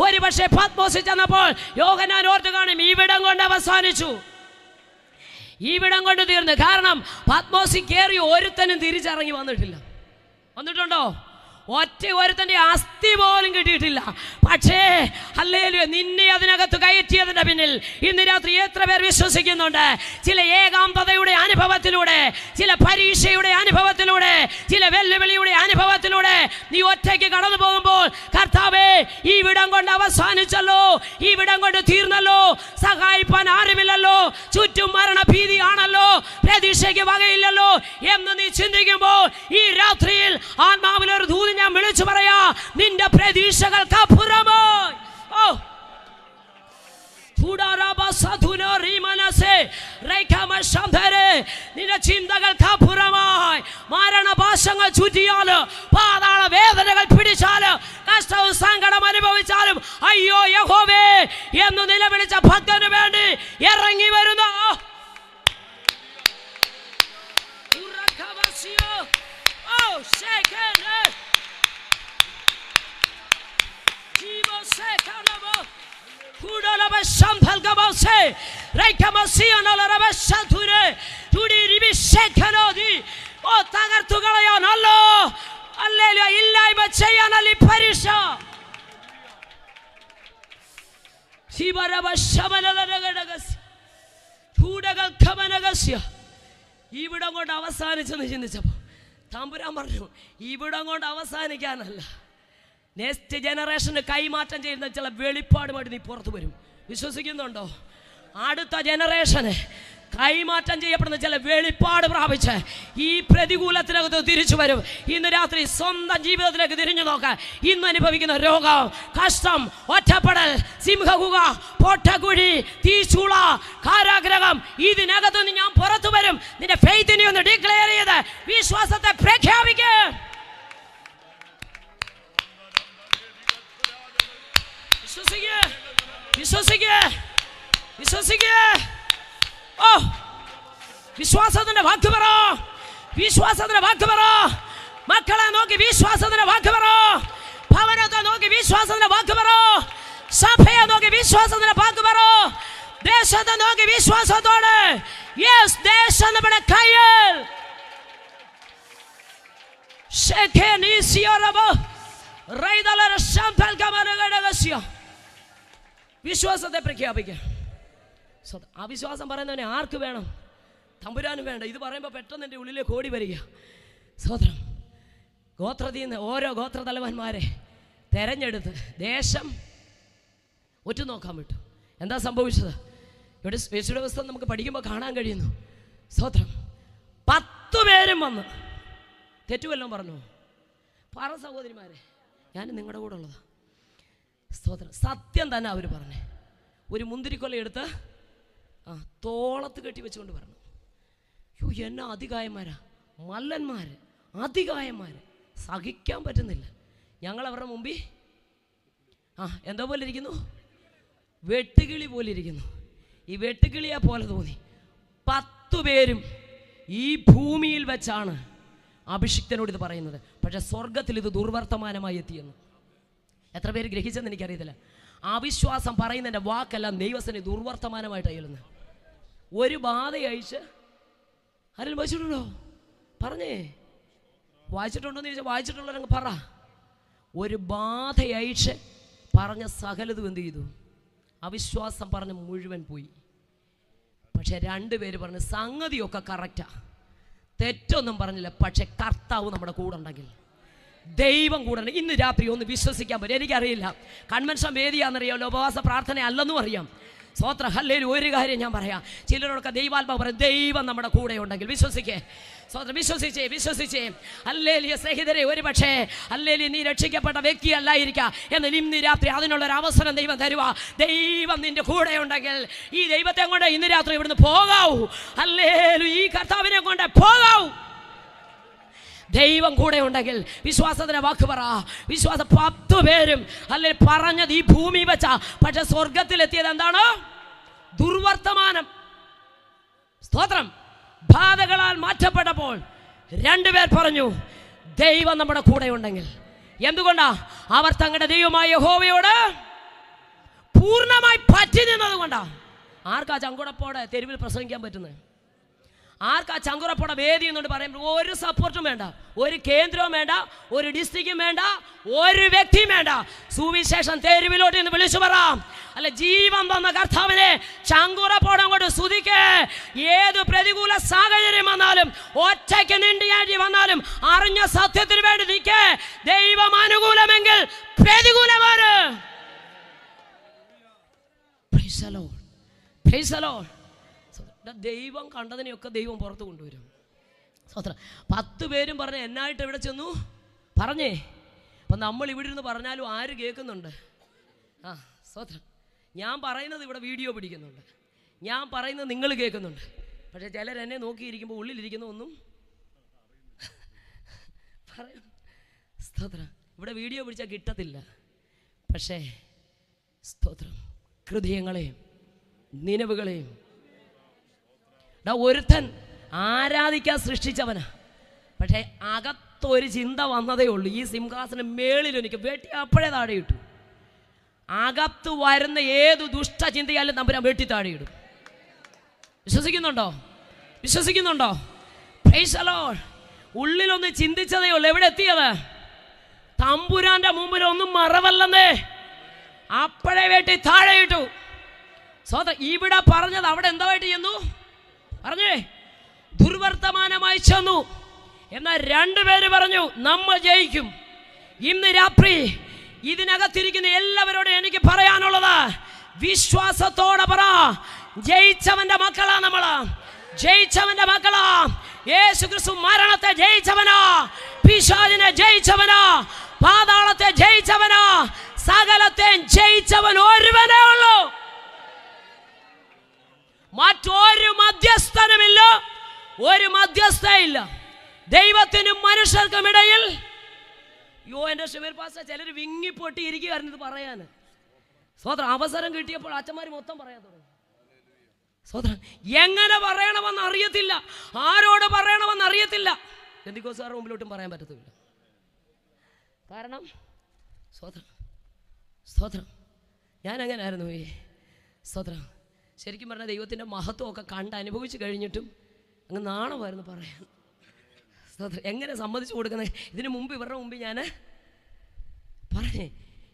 ഒരു പക്ഷേ പത്മോസിൽ ചെന്നപ്പോൾ യോഹന്നാൻ ഓർത്ത് കാണും, ഇവിടം കൊണ്ട് അവസാനിച്ചു, ഇവിടം കൊണ്ട് തീർന്നു. കാരണം പത്മോസിൽ കയറി ഒരുത്തനും തിരിച്ചിറങ്ങി വന്നിട്ടുണ്ടോ? ഒറ്റ ഒരുത്തൻ്റെ അസ്ഥി പോലും കിട്ടിയിട്ടില്ല. പക്ഷേ ഹല്ലേലൂയ, നിന്നെ അതിനകത്ത് കയറ്റിയതിൻ്റെ പിന്നിൽ ഇന്ന് രാത്രി എത്ര പേർ വിശ്വസിക്കുന്നുണ്ട്? ചില ഏകാന്തതയുടെ അനുഭവത്തിലൂടെ, ചില പരീക്ഷയുടെ അനുഭവത്തിലൂടെ, ചില വെല്ലുവിളിയുടെ അനുഭവത്തിലൂടെ നീ ഒറ്റയ്ക്ക് കടന്നു പോകുമ്പോൾ, കർത്താവേ ഈ വിടം കൊണ്ട് അവസാനിച്ചല്ലോ, ഈ വിടം കൊണ്ട് തീർന്നല്ലോ, സഹായിപ്പാൻ ആരുമില്ലല്ലോ, ചുറ്റും മരണഭീതിയാണല്ലോ, പ്രതീക്ഷയ്ക്ക് വകയില്ലല്ലോ എന്ന് നീ ചിന്തിക്കുമ്പോൾ ഈ രാത്രിയിൽ ആത്മാവിലൊരു ദൂതൻ ഞാൻ വിളിച്ചു പറയാ, നിന്റെ പ്രതീക്ഷകൾക്ക് അപ്പുറമായി നിന്റെ ചിന്തകൾക്ക് അപ്പുറമായി മരണപാശങ്ങൾ ചുറ്റിയാല്, പാതാള വേദനകൾ പിടിച്ചാല്, കഷ്ടവും സങ്കടം അനുഭവിച്ചാലും അയ്യോ യഹോവേ എന്ന് നിലവിളിച്ച ഭക്തന് വേണ്ടി ഇറങ്ങി വരുന്ന തകർത്തുകളയാണല്ലോ, ഇല്ലായ്മ ചെയ്യാനല്ല ഈ പരീക്ഷ. ഇവിടം കൊണ്ട് അവസാനിച്ചെന്ന് ചിന്തിച്ചപ്പോ തമ്പുരാൻ പറഞ്ഞു, ഇവിടം കൊണ്ട് അവസാനിക്കാനല്ല, നെക്സ്റ്റ് ജനറേഷന് കൈമാറ്റം ചെയ്യുന്ന ചില വെളിപ്പാടുമായിട്ട് നീ പുറത്തു വരും. വിശ്വസിക്കുന്നുണ്ടോ? അടുത്ത ജനറേഷന് കൈമാറ്റം ചെയ്യപ്പെടുന്ന ചില വെളിപ്പാട് പ്രാപിച്ച് ഈ പ്രതികൂലത്തിനകത്ത് തിരിച്ചു വരും. ഇന്ന് രാത്രി സ്വന്തം ജീവിതത്തിലേക്ക് തിരിഞ്ഞു നോക്കാൻ, ഇന്ന് അനുഭവിക്കുന്ന രോഗം, കഷ്ടം, ഒറ്റപ്പെടൽ, സിംഹഗുഹ, പൊട്ടക്കുഴി, തീച്ചൂള, കാരാഗ്രഹം, ഇതിനകത്ത് നിന്ന് ഞാൻ പുറത്തു വരും. നിന്റെ ഫെയ്ത്തിനെ ഒന്ന് ഡിക്ലെയർ ചെയ്ത് വിശ്വാസത്തെ പ്രഖ്യാപിക്കുക. വിശ്വാസത്തിന്റെ വാക്ക് പറ, വിശ്വാസത്തിന്റെ വാക്ക് പറ. മക്കളെ നോക്കി വിശ്വാസത്തിന്റെ വാക്ക് പറ, ഭവനത്തെ നോക്കി വിശ്വാസത്തിന്റെ വാക്ക് പറ, സഭയെ നോക്കി വിശ്വാസത്തിന്റെ വാക്ക് പറ, ദേശത്തെ നോക്കി വിശ്വാസത്തോടെ. യെസ്, ദേശം നമ്മുടെ കയ്യിൽ. വിശ്വാസത്തെ പ്രഖ്യാപിക്കുക. അവിശ്വാസം പറയുന്നവനെ ആർക്ക് വേണം? തമ്പുരാനും വേണ്ട. ഇത് പറയുമ്പോൾ പെട്ടെന്ന് എൻ്റെ ഉള്ളിലേക്ക് ഓടി വരിക, സ്തോത്രം. ഗോത്രത്തിൽ നിന്ന് ഓരോ ഗോത്രതലവന്മാരെ തെരഞ്ഞെടുത്ത് ദേശം ഒറ്റുനോക്കാൻ വിട്ടു. എന്താ സംഭവിച്ചത്? ഇവിടെ യേശുവിന്റെ പുസ്തകം നമുക്ക് പഠിക്കുമ്പോൾ കാണാൻ കഴിയുന്നു. സ്തോത്രം. 10 പേരും വന്ന് തെറ്റുവല്ലോ പറഞ്ഞു. പറ സഹോദരിമാരെ, ഞാൻ നിങ്ങളുടെ കൂടെ ഉള്ളതാ. സ്തോത്രം. സത്യം തന്നെ അവർ പറഞ്ഞേ. ഒരു മുന്തിരിക്കൊല എടുത്ത് തോളത്ത് കെട്ടി വെച്ചുകൊണ്ട് പറഞ്ഞു, യോ എന്നാ അതികായന്മാരാ, മല്ലന്മാർ, അതികായന്മാർ, സഹിക്കാൻ പറ്റുന്നില്ല. ഞങ്ങൾ അവരുടെ മുമ്പിൽ എന്തോ പോലെ ഇരിക്കുന്നു, വെട്ടുകിളി പോലെ ഇരിക്കുന്നു. ഈ വെട്ടുകിളിയെ പോലെ തോന്നി. 10 പേരും ഈ ഭൂമിയിൽ വെച്ചാണ് അഭിഷിക്തനോട് ഇത് പറയുന്നത്. പക്ഷെ സ്വർഗത്തിൽ ഇത് ദുർവർത്തമാനമായി എത്തിയെന്ന് എത്ര പേര് ഗ്രഹിച്ചെന്ന് എനിക്കറിയത്തില്ല. അവിശ്വാസം പറയുന്നതിൻ്റെ വാക്കെല്ലാം ദൈവത്തിന് ദുർവർത്തമാനമായിട്ട് അയലുന്നത്. ഒരു ബാധ അയച്ച് ആരെങ്കിലും വായിച്ചിട്ടുണ്ടോ? പറഞ്ഞേ, വായിച്ചിട്ടുണ്ടോയെന്ന് ചോദിച്ചാൽ വായിച്ചിട്ടുള്ളവരങ്ങ് പറ. ഒരു ബാധ അയച്ച് പറഞ്ഞ സകലതും എന്ത് ചെയ്തു? അവിശ്വാസം പറഞ്ഞ മുഴുവൻ പോയി. പക്ഷെ 2 പേര് പറഞ്ഞു സംഗതിയൊക്കെ കറക്റ്റാ, തെറ്റൊന്നും പറഞ്ഞില്ല. പക്ഷെ കർത്താവ് നമ്മുടെ കൂടെ ഉണ്ടെങ്കിൽ, ദൈവം കൂടെ ഉണ്ടെങ്കിൽ ഇന്ന് രാത്രി ഒന്ന് വിശ്വസിക്കാൻ പറ്റും. എനിക്കറിയില്ല കൺവെൻഷൻ വേദിയാണെന്നറിയാമല്ലോ, ഉപവാസ പ്രാർത്ഥന അല്ലെന്നും അറിയാം. സ്തോത്ര. ഹല്ലേലൂയ. ഒരു കാര്യം ഞാൻ പറയാം, ചിലരോടൊക്കെ ദൈവാത്മാവ് പറയും ദൈവം നമ്മുടെ കൂടെ ഉണ്ടെങ്കിൽ വിശ്വസിക്കേ. സ്തോത്രം. വിശ്വസിച്ചേ. ഹല്ലേലൂയ. സ്നേഹിതരെ, ഒരു പക്ഷേ ഹല്ലേലൂയ നീ രക്ഷിക്കപ്പെട്ട വ്യക്തിയല്ലായിരിക്കാം, എന്നാൽ ഇന്ന് രാത്രി അതിനുള്ളൊരു അവസരം ദൈവം തരുക. ദൈവം നിന്റെ കൂടെ ഉണ്ടെങ്കിൽ ഈ ദൈവത്തെ കൊണ്ട് ഇന്ന് രാത്രി ഇവിടുന്ന് പോകാവൂ. ഹല്ലേലൂയ. ഈ കർത്താവിനെ കൊണ്ട് പോകാവൂ. ദൈവം കൂടെ ഉണ്ടെങ്കിൽ വിശ്വാസത്തിന് വാക്ക് പറ. വിശ്വാസം 10 പേരും അല്ലെ പറഞ്ഞത് ഈ ഭൂമി വെച്ചാ, പക്ഷെ സ്വർഗത്തിലെത്തിയത് എന്താണ്? ദുർവർത്തമാനം. സ്തോത്രം. ബാധകളാൽ മാറ്റപ്പെട്ടപ്പോൾ 2 പേർ പറഞ്ഞു ദൈവം നമ്മുടെ കൂടെ ഉണ്ടെങ്കിൽ. എന്തുകൊണ്ടാ? അവർ തങ്ങളുടെ ദൈവമായ യഹോവയോട് പൂർണ്ണമായി പറ്റി നിന്നത് കൊണ്ടാ. ആർക്കാ ചങ്കുടപ്പോടെ തെരുവിൽ പ്രസംഗിക്കാൻ പറ്റുന്നത്? ആർക്കാ ചങ്കുറപ്പോടെ വേദി എന്നുകൊണ്ട് പറയുമ്പോൾ ഒരു സപ്പോർട്ടും വേണ്ട, ഒരു കേന്ദ്രവും വേണ്ട, ഒരു ഡിസ്ട്രിക്റ്റും വേണ്ട, ഒരു വ്യക്തിയും വേണ്ട. സുവിശേഷം തെരുവിലോട്ട് എന്ന് വിളിച്ചു പറയാം. അല്ല, ജീവൻ തന്ന കർത്താവിനെ ചങ്കുറപ്പോടെ കൊണ്ട് സ്തുതിക്ക്. ഏത് പ്രതികൂല സാഹചര്യം വന്നാലും, ഒറ്റയ്ക്ക് നിണ്ടിയാറ്റി വന്നാലും അറിഞ്ഞ സത്യത്തിന് വേണ്ടി നിൽക്കേ. ദൈവം അനുകൂലമെങ്കിൽ പ്രതികൂലമാണ്. Praise the lord. Praise the lord. ദൈവം കണ്ടതിനെയൊക്കെ ദൈവം പുറത്ത് കൊണ്ടുവരും. സ്വത്രം. 10 പേരും പറഞ്ഞ് എന്നായിട്ട് എവിടെ ചെന്നു പറഞ്ഞേ. അപ്പം നമ്മൾ ഇവിടെ ഇരുന്ന് പറഞ്ഞാലും ആര് കേൾക്കുന്നുണ്ട്? സ്വത്രം. ഞാൻ പറയുന്നത് ഇവിടെ വീഡിയോ പിടിക്കുന്നുണ്ട്, ഞാൻ പറയുന്നത് നിങ്ങൾ കേൾക്കുന്നുണ്ട്. പക്ഷേ ചിലരെന്നെ നോക്കിയിരിക്കുമ്പോൾ ഉള്ളിലിരിക്കുന്ന ഒന്നും പറയും. സ്തോത്രം. ഇവിടെ വീഡിയോ പിടിച്ചാൽ കിട്ടത്തില്ല. പക്ഷേ സ്തോത്രം, ഹൃദയങ്ങളെയും നിലവുകളെയും ഒരുത്തൻ ആരാധിക്കാൻ സൃഷ്ടിച്ചവനാ. പക്ഷേ അകത്തൊരു ചിന്ത വന്നതേ ഉള്ളൂ, ഈ സിംഹാസനം മേളിൽ എനിക്ക് വെട്ടി അപ്പോഴേ താഴെ ഇട്ടു. അകത്ത് വരുന്ന ഏത് ദുഷ്ടചിന്തയാലും തമ്പുരാൻ വെട്ടി താഴെ ഇടും. വിശ്വസിക്കുന്നുണ്ടോ? വിശ്വസിക്കുന്നുണ്ടോ? Praise the lord. ഉള്ളിലൊന്ന് ചിന്തിച്ചതേ ഉള്ളൂ. എവിടെ എത്തിയത്? തമ്പുരാന്റെ മുമ്പിൽ ഒന്നും മറവല്ലെന്നേ, അപ്പോഴേ വെട്ടി താഴെ ഇട്ടു. ഇവിടെ പറഞ്ഞത് അവിടെ എന്തായിട്ട് ചെന്നു പറഞ്ഞേ? ദുർവർത്തമാനമായി ചെന്നു. എന്നാൽ 2 പേര് പറഞ്ഞു നമ്മൾ ജയിക്കും. ഇന്ന് രാത്രി ഇതിനകത്തിരിക്കുന്ന എല്ലാവരോടും എനിക്ക് പറയാനുള്ളത്, വിശ്വാസത്തോടെ പറ, ജയിച്ചവന്റെ മക്കളാ നമ്മള്. ജയിച്ചവന്റെ മക്കളാ. യേശുക്രിസ്തു മരണത്തെ ജയിച്ചവനാ, പിശാചിനെ ജയിച്ചവനാ, പാതാളത്തെ ജയിച്ചവനാ, സകലത്തെ ജയിച്ചവൻ ഒരുവനേ ഉള്ളൂ. മറ്റൊരു മധ്യസ്ഥനുമില്ല, ഒരു മധ്യസ്ഥയില്ല ദൈവത്തിനും മനുഷ്യർക്കും ഇടയിൽ. എൻ്റെ ഷിമീർ പാസ്റ്റർ ചിലർ വിങ്ങിപ്പൊട്ടി ഇരിക്കുകയായിരുന്നു ഇത് പറയാൻ. സ്വതന്ത്രം. അവസരം കിട്ടിയപ്പോൾ അച്ഛന്മാർ മൊത്തം പറയാൻ തുടങ്ങി. സ്വതന്ത്രം. എങ്ങനെ പറയണമെന്ന് അറിയത്തില്ല, ആരോട് പറയണമെന്ന് അറിയത്തില്ല. പെന്തിക്കോസ്തുകാരുടെ മുമ്പിലോട്ടും പറയാൻ പറ്റത്തില്ല. കാരണം സ്വതന്ത്രം. സ്തോത്രം. ഞാൻ അങ്ങനെ ആയിരുന്നു. സ്തോത്രം. ശരിക്കും പറഞ്ഞാൽ ദൈവത്തിൻ്റെ മഹത്വമൊക്കെ കണ്ട് അനുഭവിച്ച് കഴിഞ്ഞിട്ടും അങ്ങ് നാണമായിരുന്നു പറയാൻ. സ്തോത്രം. എങ്ങനെ സമ്മതിച്ചു കൊടുക്കുന്നത്? ഇതിനു മുമ്പ് ഇവരുടെ മുമ്പ് ഞാൻ പറഞ്ഞേ,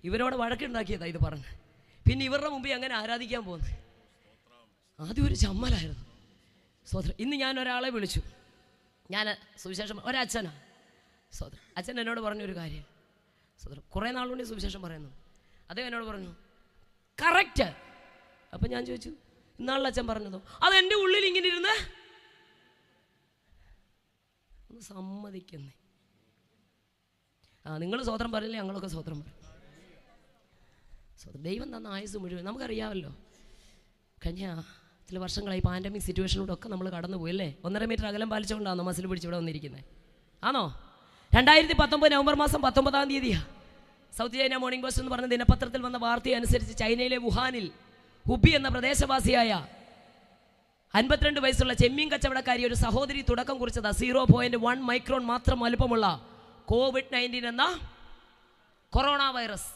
ഇവരോട് വഴക്കുണ്ടാക്കിയതാ ഇത് പറഞ്ഞ്. പിന്നെ ഇവരുടെ മുമ്പിൽ അങ്ങനെ ആരാധിക്കാൻ പോകുന്നത് ആദ്യം ഒരു ചമ്മലായിരുന്നു. സ്തോത്രം. ഇന്ന് ഞാൻ ഒരാളെ വിളിച്ചു. ഞാൻ സുവിശേഷം ഒരച്ഛനാണ്, സ്വതന്ത്രം. അച്ഛൻ എന്നോട് പറഞ്ഞൊരു കാര്യം, സ്വതന്ത്രം കുറേ നാളുകൊണ്ട് സുവിശേഷം പറയുന്നു. അദ്ദേഹം എന്നോട് പറഞ്ഞു കറക്റ്റ്. അപ്പം ഞാൻ ചോദിച്ചു, ഇന്നാളിൽ അച്ഛൻ പറഞ്ഞതോ? അതെൻ്റെ ഉള്ളിൽ ഇങ്ങനെ ഇരുന്ന് ഒന്ന് സമ്മതിക്കുന്നേ. നിങ്ങൾ സ്വതന്ത്രം പറഞ്ഞില്ലേ, ഞങ്ങളൊക്കെ സ്വതന്ത്രം പറയും. ദൈവം തന്ന ആയുസ് മുഴുവൻ നമുക്കറിയാമല്ലോ. കഴിഞ്ഞ ചില വർഷങ്ങളായി പാൻഡമിക് സിറ്റുവേഷനിലൂടെ ഒക്കെ നമ്മൾ കടന്നുപോയി അല്ലേ. 1.5 മീറ്റർ അകലം പാലിച്ചുകൊണ്ടാണോ മസിൽ പിടിച്ച് ഇവിടെ വന്നിരിക്കുന്നത്? ആണോ? 2019 നവംബർ മാസം 19-ാം തീയതിയാണ് സൗത്ത് ചൈന മോർണിംഗ് പോസ്റ്റ് എന്ന് പറഞ്ഞ ദിനപത്രത്തിൽ വന്ന വാർത്ത അനുസരിച്ച് ചൈനയിലെ വുഹാനിൽ ഹുബി എന്ന പ്രദേശവാസിയായ 52 വയസ്സുള്ള ചെമ്മീൻ കച്ചവടക്കാരി ഒരു സഹോദരി തുടക്കം കുറിച്ചത് 0.1 മൈക്രോൺ മാത്രം വലുപ്പമുള്ള COVID-19 എന്ന കൊറോണ വൈറസ്.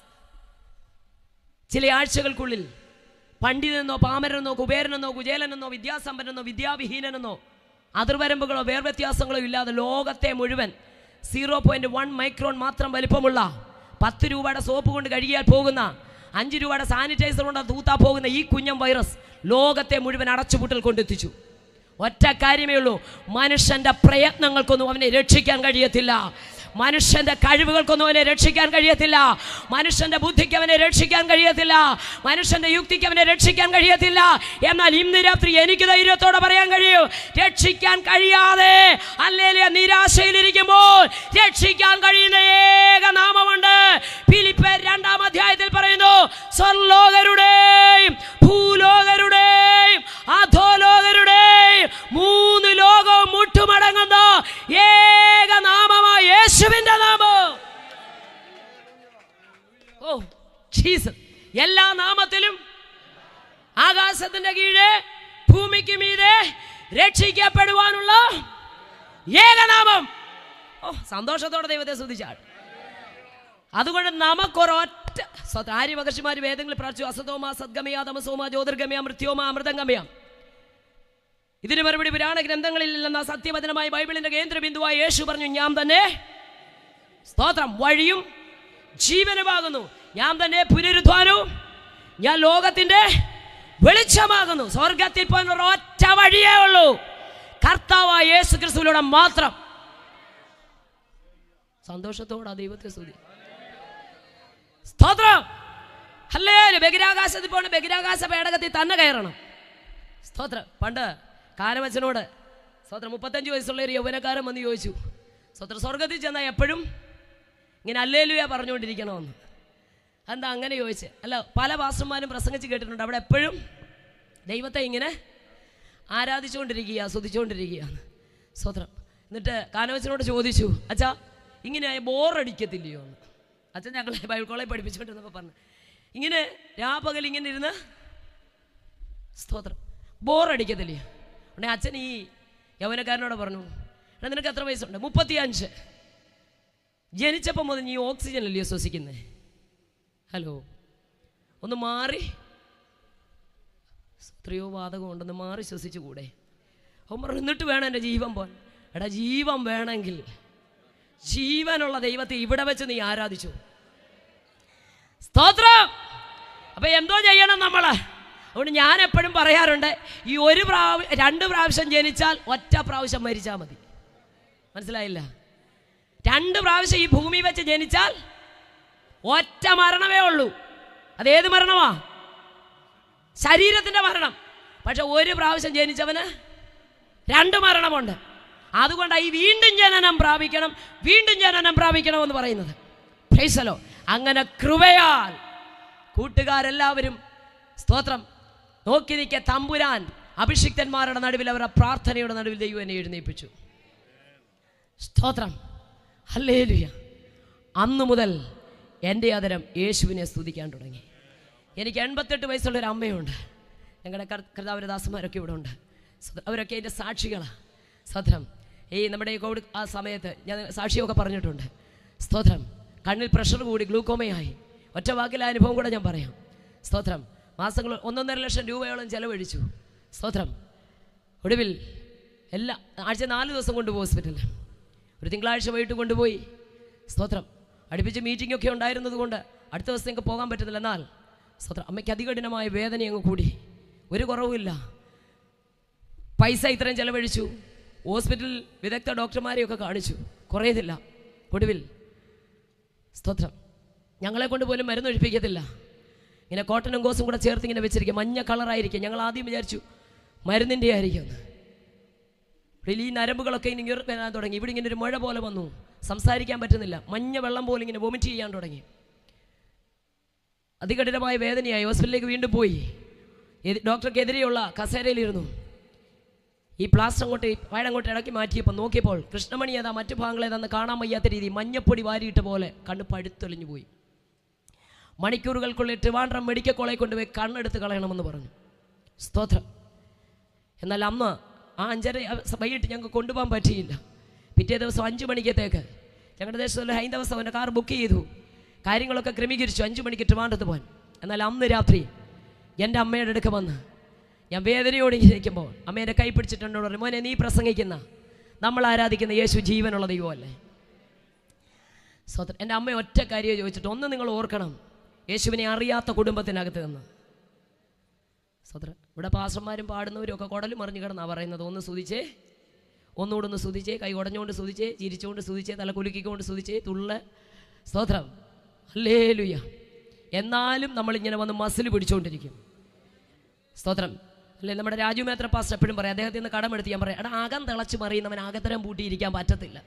ചില ആഴ്ചകൾക്കുള്ളിൽ പണ്ഡിതനെന്നോ പാമരനെന്നോ കുബേരനെന്നോ കുചേലനെന്നോ വിദ്യാസമ്പന്നനെന്നോ വിദ്യാവിഹീനനെന്നോ അതിർവരമ്പുകളോ വേർവ്യത്യാസങ്ങളോ ഇല്ലാതെ ലോകത്തെ മുഴുവൻ 0.1 മൈക്രോൺ മാത്രം വലിപ്പമുള്ള 10 രൂപയുടെ സോപ്പ് കൊണ്ട് കഴുകിയാൽ പോകുന്ന 5 രൂപയുടെ സാനിറ്റൈസർ കൊണ്ട് തൂത്താ പോകുന്ന ഈ കുഞ്ഞൻ വൈറസ് ലോകത്തെ മുഴുവൻ അടച്ചുപൂട്ടൽ കൊണ്ടെത്തിച്ചു. ഒറ്റ കാര്യമേ ഉള്ളൂ, മനുഷ്യൻ്റെ പ്രയത്നങ്ങൾക്കൊന്നും അവനെ രക്ഷിക്കാൻ കഴിയത്തില്ല. മനുഷ്യൻ്റെ കഴിവുകൾക്കൊന്നും അവനെ രക്ഷിക്കാൻ കഴിയത്തില്ല. മനുഷ്യൻ്റെ ബുദ്ധിക്ക് അവനെ രക്ഷിക്കാൻ കഴിയത്തില്ല. മനുഷ്യൻ്റെ യുക്തിക്ക് അവനെ രക്ഷിക്കാൻ കഴിയത്തില്ല. എന്നാൽ ഇന്ന് രാത്രി എനിക്ക് ധൈര്യത്തോടെ പറയാൻ കഴിയും, രക്ഷിക്കാൻ കഴിയാതെ ഹല്ലേലൂയ നിരാശയിലിരിക്കുമ്പോൾ രക്ഷിക്കാൻ കഴിയുന്ന ഏക നാമമുണ്ട്. ഫിലിപ്പിയർ 2-ാം അധ്യായത്തിൽ പറയുന്നു, സ്വർലോകരുടെയും ഭൂലോകരുടെയും അധോലോകരുടെയും 3 ലോകവും മുട്ടുമടങ്ങുന്ന ഏക നാമമായ യേശുവിന്റെ നാമം. Oh Jesus. എല്ലാ നാമത്തിലും ആകാശത്തിന്റെ കീഴെ ഭൂമിക്ക് മീതെ രക്ഷിക്കപ്പെടുവാനുള്ള ഏകനാമം. ഓ സന്തോഷത്തോടെ ദൈവത്തെ സ്തുതിച്ചാൽ. അതുകൊണ്ട് നമുക്കൊരൊറ്റ ആര്യമഹർഷിമാർ വേദങ്ങളിൽ പ്രാർത്ഥിച്ചു, അസതോമ സദ്ഗമയ തമസോമ ജ്യോതിർഗമയ മൃത്യോമ അമൃതംഗമയ. ഇതിന് മറുപടി പുരാണ ഗ്രന്ഥങ്ങളിൽ എന്ന സത്യവചനമായ ബൈബിളിന്റെ കേന്ദ്രബിന്ദുവായ യേശു പറഞ്ഞു, ഞാൻ തന്നെ സ്തോത്രം വഴിയും ജീവനുമാകുന്നു, ഞാൻ തന്നെ പുനരുദ്ധാനവും, ഞാൻ ലോകത്തിന്റെ വെളിച്ചമാകുന്നു. സ്വർഗത്തിൽ പോകാൻ ഒറ്റ വഴിയേ ഉള്ളൂ, കർത്താവായ യേശു ക്രിസ്തുവിലൂടെ മാത്രം. സന്തോഷത്തോടെ ദൈവത്തെ സ്തുതി. സ്തോത്രം. ഹല്ലേലൂയ. ബഹിരാകാശത്തിൽ പോകണം, ബഹിരാകാശ പേടകത്തിൽ തന്നെ കയറണം. സ്തോത്രം. പണ്ട് കാരമച്ചനോട് സ്തോത്രം 35 വയസ്സുള്ള ഒരു യൗവനക്കാരൻ വന്ന് ചോദിച്ചു, സ്തോത്രം സ്വർഗത്തിൽ ചെന്നാൽ എപ്പോഴും ഇങ്ങനെ ഹല്ലേലൂയ പറഞ്ഞുകൊണ്ടിരിക്കണമെന്ന്. എന്താ അങ്ങനെ ചോദിച്ച്? അല്ല, പല പാസ്റ്റർമാരും പ്രസംഗിച്ച് കേട്ടിട്ടുണ്ട്, അവിടെ എപ്പോഴും ദൈവത്തെ ഇങ്ങനെ ആരാധിച്ചുകൊണ്ടിരിക്കുക, സ്തുതിച്ചുകൊണ്ടിരിക്കുകയാണ്. സ്തോത്രം. എന്നിട്ട് കാനവച്ചനോട് ചോദിച്ചു, അച്ഛാ ഇങ്ങനെ ബോറടിക്കത്തില്ലയോ എന്ന്. അച്ഛൻ ഞങ്ങളെ ബൈബിൾ കോളേജ് പഠിപ്പിച്ചുകൊണ്ടിരുന്നപ്പോൾ പറഞ്ഞു, ഇങ്ങനെ രാപകൽ ഇങ്ങനെ ഇരുന്ന് സ്തോത്രം ബോറടിക്കത്തില്ലയോ? ഉടനെ അച്ഛൻ ഈ യൗവനക്കാരനോട് പറഞ്ഞു, എടാ നിനക്ക് എത്ര വയസ്സുണ്ട്? 35. ജനിച്ചപ്പോൾ മുതൽ നീ ഓക്സിജൻ അല്ലയോ ശ്വസിക്കുന്നത്? ഹലോ, ഒന്ന് മാറി, എത്രയോ വാതകം ഉണ്ടെന്ന് മാറി ശ്വസിച്ചു കൂടെ? അവൻ പറഞ്ഞു, എന്നിട്ട് വേണം എൻ്റെ ജീവൻ പോൻ. എടാ ജീവൻ വേണമെങ്കിൽ ജീവനുള്ള ദൈവത്തെ ഇവിടെ വെച്ച് നീ ആരാധിച്ചു. സ്തോത്രം. അപ്പൊ എന്തോ ചെയ്യണം നമ്മള്? അതുകൊണ്ട് ഞാൻ എപ്പോഴും പറയാറുണ്ട്, ഈ 2 പ്രാവശ്യം ജനിച്ചാൽ ഒറ്റ പ്രാവശ്യം മരിച്ചാൽ മതി. മനസ്സിലായില്ല? 2 പ്രാവശ്യം ഈ ഭൂമി വെച്ച് ജനിച്ചാൽ ഒറ്റ മരണമേ ഉള്ളൂ. അതേത് മരണമാ? ശരീരത്തിന്റെ മരണം. പക്ഷെ 1 പ്രാവശ്യം ജനിച്ചവന് 2 മരണമുണ്ട്. അതുകൊണ്ടാണ് ഈ വീണ്ടും ജനനം പ്രാപിക്കണം, വീണ്ടും ജനനം പ്രാപിക്കണം എന്ന് പറയുന്നത്. Price the Lord. അങ്ങനെ കൃപയാൽ കൂട്ടുകാരെല്ലാവരും സ്തോത്രം നോക്കി നിൽക്കെ തമ്പുരാൻ അഭിഷിക്തന്മാരുടെ നടുവിൽ, അവരുടെ പ്രാർത്ഥനയുടെ നടുവിൽ ദൈവം എന്നെ എഴുന്നേൽപ്പിച്ചു. സ്തോത്രം. ഹല്ലേലൂയ. അന്നു മുതൽ എൻ്റെ ആദരം യേശുവിനെ സ്തുതിക്കാൻ തുടങ്ങി. എനിക്ക് 88 വയസ്സുള്ളൊരു അമ്മയുണ്ട്. ഞങ്ങളുടെ കർത്താവരദാസന്മാരൊക്കെ ഇവിടെ ഉണ്ട്. അവരൊക്കെ എൻ്റെ സാക്ഷികളാണ്. സ്തോത്രം. ഈ നമ്മുടെ കോവിഡ് ആ സമയത്ത് ഞാൻ സാക്ഷിയൊക്കെ പറഞ്ഞിട്ടുണ്ട്. സ്തോത്രം. കണ്ണിൽ പ്രഷർ കൂടി ഗ്ലൂക്കോമയായി. ഒറ്റ വാക്കിലെ അനുഭവം കൂടെ ഞാൻ പറയാം. സ്തോത്രം. മാസങ്ങൾ 1.5 ലക്ഷം രൂപയോളം ചെലവഴിച്ചു. സ്തോത്രം. ഒടുവിൽ ആഴ്ച 4 ദിവസം കൊണ്ടുപോയി ഹോസ്പിറ്റലിൽ. ഒരു തിങ്കളാഴ്ച വൈകിട്ട് കൊണ്ടുപോയി. സ്തോത്രം. അടുപ്പിച്ച് മീറ്റിംഗ് ഒക്കെ ഉണ്ടായിരുന്നത് കൊണ്ട് അടുത്ത ദിവസം എനിക്ക് പോകാൻ പറ്റുന്നില്ല. എന്നാൽ സ്തോത്രം അമ്മയ്ക്ക് അതികഠിനമായ വേദന അങ്ങ് കൂടി. ഒരു കുറവുമില്ല. പൈസ ഇത്രയും ചെലവഴിച്ചു. ഹോസ്പിറ്റലിൽ വിദഗ്ധ ഡോക്ടർമാരെയൊക്കെ കാണിച്ചു, കുറയുന്നില്ല. ഒടുവിൽ സ്തോത്രം ഞങ്ങളെ കൊണ്ട് പോലും മരുന്നൊഴിപ്പിക്കത്തില്ല. ഇങ്ങനെ കോട്ടനും ഗോസും കൂടെ ചേർത്ത് ഇങ്ങനെ വെച്ചിരിക്കുക, മഞ്ഞ കളറായിരിക്കും. ഞങ്ങൾ ആദ്യം വിചാരിച്ചു മരുന്നിൻ്റെ ആയിരിക്കും. ഈ നരമ്പുകളൊക്കെ ഇനി വരാൻ തുടങ്ങി. ഇവിടെ ഇങ്ങനെ ഒരു മഴ പോലെ വന്നു, സംസാരിക്കാൻ പറ്റുന്നില്ല, മഞ്ഞ വെള്ളം പോലെ ഇങ്ങനെ വൊമിറ്റ് ചെയ്യാൻ തുടങ്ങി. അതികഠിനമായ വേദനയായി. ഹോസ്പിറ്റലിലേക്ക് വീണ്ടും പോയി. ഡോക്ടർക്കെതിരെയുള്ള കസേരയിലിരുന്നു. ഈ പ്ലാസ്റ്റർ അങ്ങോട്ട് വയറങ്ങോട്ട് ഇടയ്ക്ക് മാറ്റിയപ്പോൾ നോക്കിയപ്പോൾ കൃഷ്ണമണി ഏതാ മറ്റു ഭാഗങ്ങൾ ഏതാന്ന് കാണാൻ വയ്യാത്ത രീതി മഞ്ഞപ്പൊടി വാരിയിട്ട പോലെ കണ്ണ് പഴുത്തൊലിഞ്ഞു പോയി. മണിക്കൂറുകൾക്കുള്ളിൽ ട്രിവാൻഡ്രം മെഡിക്കൽ കോളേജിൽ കൊണ്ടുപോയി കണ്ണെടുത്ത് കളയണമെന്ന് പറഞ്ഞു. സ്തോത്രം. എന്നാൽ അന്ന് ആ 5:30 വൈകിട്ട് ഞങ്ങൾക്ക് കൊണ്ടുപോകാൻ പറ്റിയില്ല. പിറ്റേ ദിവസം 5 മണിക്കത്തേക്ക് ഞങ്ങളുടെ ദേശത്തുള്ള ഹൈന്ദവ സഭയുടെ കാർ ബുക്ക് ചെയ്തു. കാര്യങ്ങളൊക്കെ ക്രമീകരിച്ചു 5 മണിക്ക് ട്രിവാൻഡ്രത്ത് പോകാൻ. എന്നാൽ അന്ന് രാത്രി എൻ്റെ അമ്മയുടെ അടുക്ക വന്ന് ഞാൻ വേദനയോടെ ഇരിക്കുമ്പോൾ അമ്മേൻ്റെ കൈ പിടിച്ചിട്ടുണ്ടോ പറഞ്ഞു, മോനെ നീ പ്രസംഗിക്കുന്ന നമ്മൾ ആരാധിക്കുന്ന യേശു ജീവനുള്ള ദൈവമല്ലേ. സ്വതന്ത്രം. എൻ്റെ അമ്മ ഒറ്റ കാര്യം ചോദിച്ചിട്ട്, ഒന്ന് നിങ്ങൾ ഓർക്കണം, യേശുവിനെ അറിയാത്ത കുടുംബത്തിനകത്ത് നിന്ന്. സ്വതന്ത്രം. ഇവിടെ പാസ്റ്റർമാരും പാടുന്നവരും ഒക്കെ കുടലും മറിഞ്ഞു കിടന്നാണ് പറയുന്നത്. ഒന്ന് സ്തുതിച്ചേ, ഒന്നുകൂടെ ഒന്ന് സ്തുതിച്ചേ, കൈ ഉടഞ്ഞുകൊണ്ട് സ്തുതിച്ചേ, ചിരിച്ചുകൊണ്ട് സ്തുതിച്ചേ, തല കുലുക്കിക്കൊണ്ട് സ്തുതിച്ചേ, തുള്ള. സ്തോത്രം. ഹല്ലേലൂയ. എന്നാലും നമ്മളിങ്ങനെ വന്ന് മസിൽ പിടിച്ചുകൊണ്ടിരിക്കും. സ്തോത്രം. അല്ലേ, നമ്മുടെ രാജു മേത്ര പാസ്റ്റർ എപ്പോഴും പറയാം, അദ്ദേഹത്തിൽ നിന്ന് കടമെടുത്ത് ഞാൻ പറയാം, എടാ അകം തിളച്ച് മറിയുന്നവൻ അകത്തരം പൂട്ടിയിരിക്കാൻ പറ്റത്തില്ല.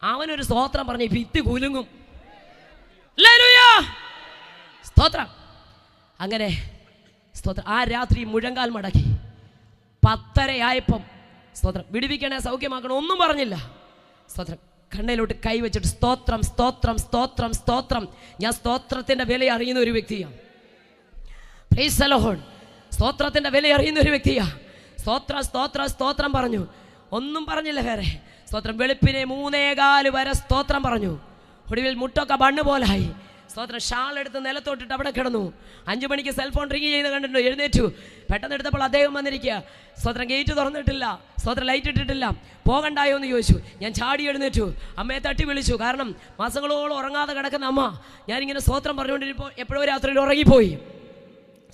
അവനൊരു സ്തോത്രം പറഞ്ഞ് ഭിത്തി കുലുങ്ങും. സ്തോത്രം. അങ്ങനെ സ്തോത്രം. ആ രാത്രി മുഴങ്കാൽ മടക്കി 10:30 സ്തോത്രം വിടുവിക്കണേ, സൗഖ്യമാക്കണം, ഒന്നും പറഞ്ഞില്ല. സ്തോത്രം. കണ്ണയിലോട്ട് കൈവച്ചിട്ട് സ്തോത്രം സ്തോത്രം സ്തോത്രം സ്തോത്രം. ഞാൻ സ്തോത്രത്തിൻ്റെ വില അറിയുന്ന ഒരു വ്യക്തിയാണ്. Price the Lord. സ്തോത്രത്തിൻ്റെ വില അറിയുന്ന ഒരു വ്യക്തിയാണ്. സ്തോത്രം സ്തോത്രം സ്തോത്രം പറഞ്ഞു, ഒന്നും പറഞ്ഞില്ല വേറെ. സ്തോത്രം. വെളുപ്പിനെ 3:15 വരെ സ്തോത്രം പറഞ്ഞു. ഒടുവിൽ മുട്ടൊക്കെ ബണ്ണ് പോലായി. സ്തോത്രം. ഷാൾ എടുത്ത് നിലത്തോട്ടിട്ട് അവിടെ കിടന്നു. 5 മണിക്ക് സെൽഫോൺ റിങ് ചെയ്യുന്ന കണ്ടിട്ടുണ്ട്. എഴുന്നേറ്റു. പെട്ടെന്ന് എടുത്തപ്പോൾ അദ്ദേഹം വന്നിരിക്കുക. സ്തോത്രം. ഗേറ്റ് തുറന്നിട്ടില്ല. സ്തോത്രം. ലൈറ്റ് ഇട്ടിട്ടില്ല. പോകണ്ടായോ എന്ന് ചോദിച്ചു. ഞാൻ ചാടി എഴുന്നേറ്റു. അമ്മയെ തട്ടി വിളിച്ചു. കാരണം മാസങ്ങളോളം ഉറങ്ങാതെ കിടക്കുന്ന അമ്മ ഞാനിങ്ങനെ സ്തോത്രം പറഞ്ഞുകൊണ്ടിരിപ്പോൾ എപ്പോഴോ രാത്രിയിൽ ഉറങ്ങിപ്പോയി.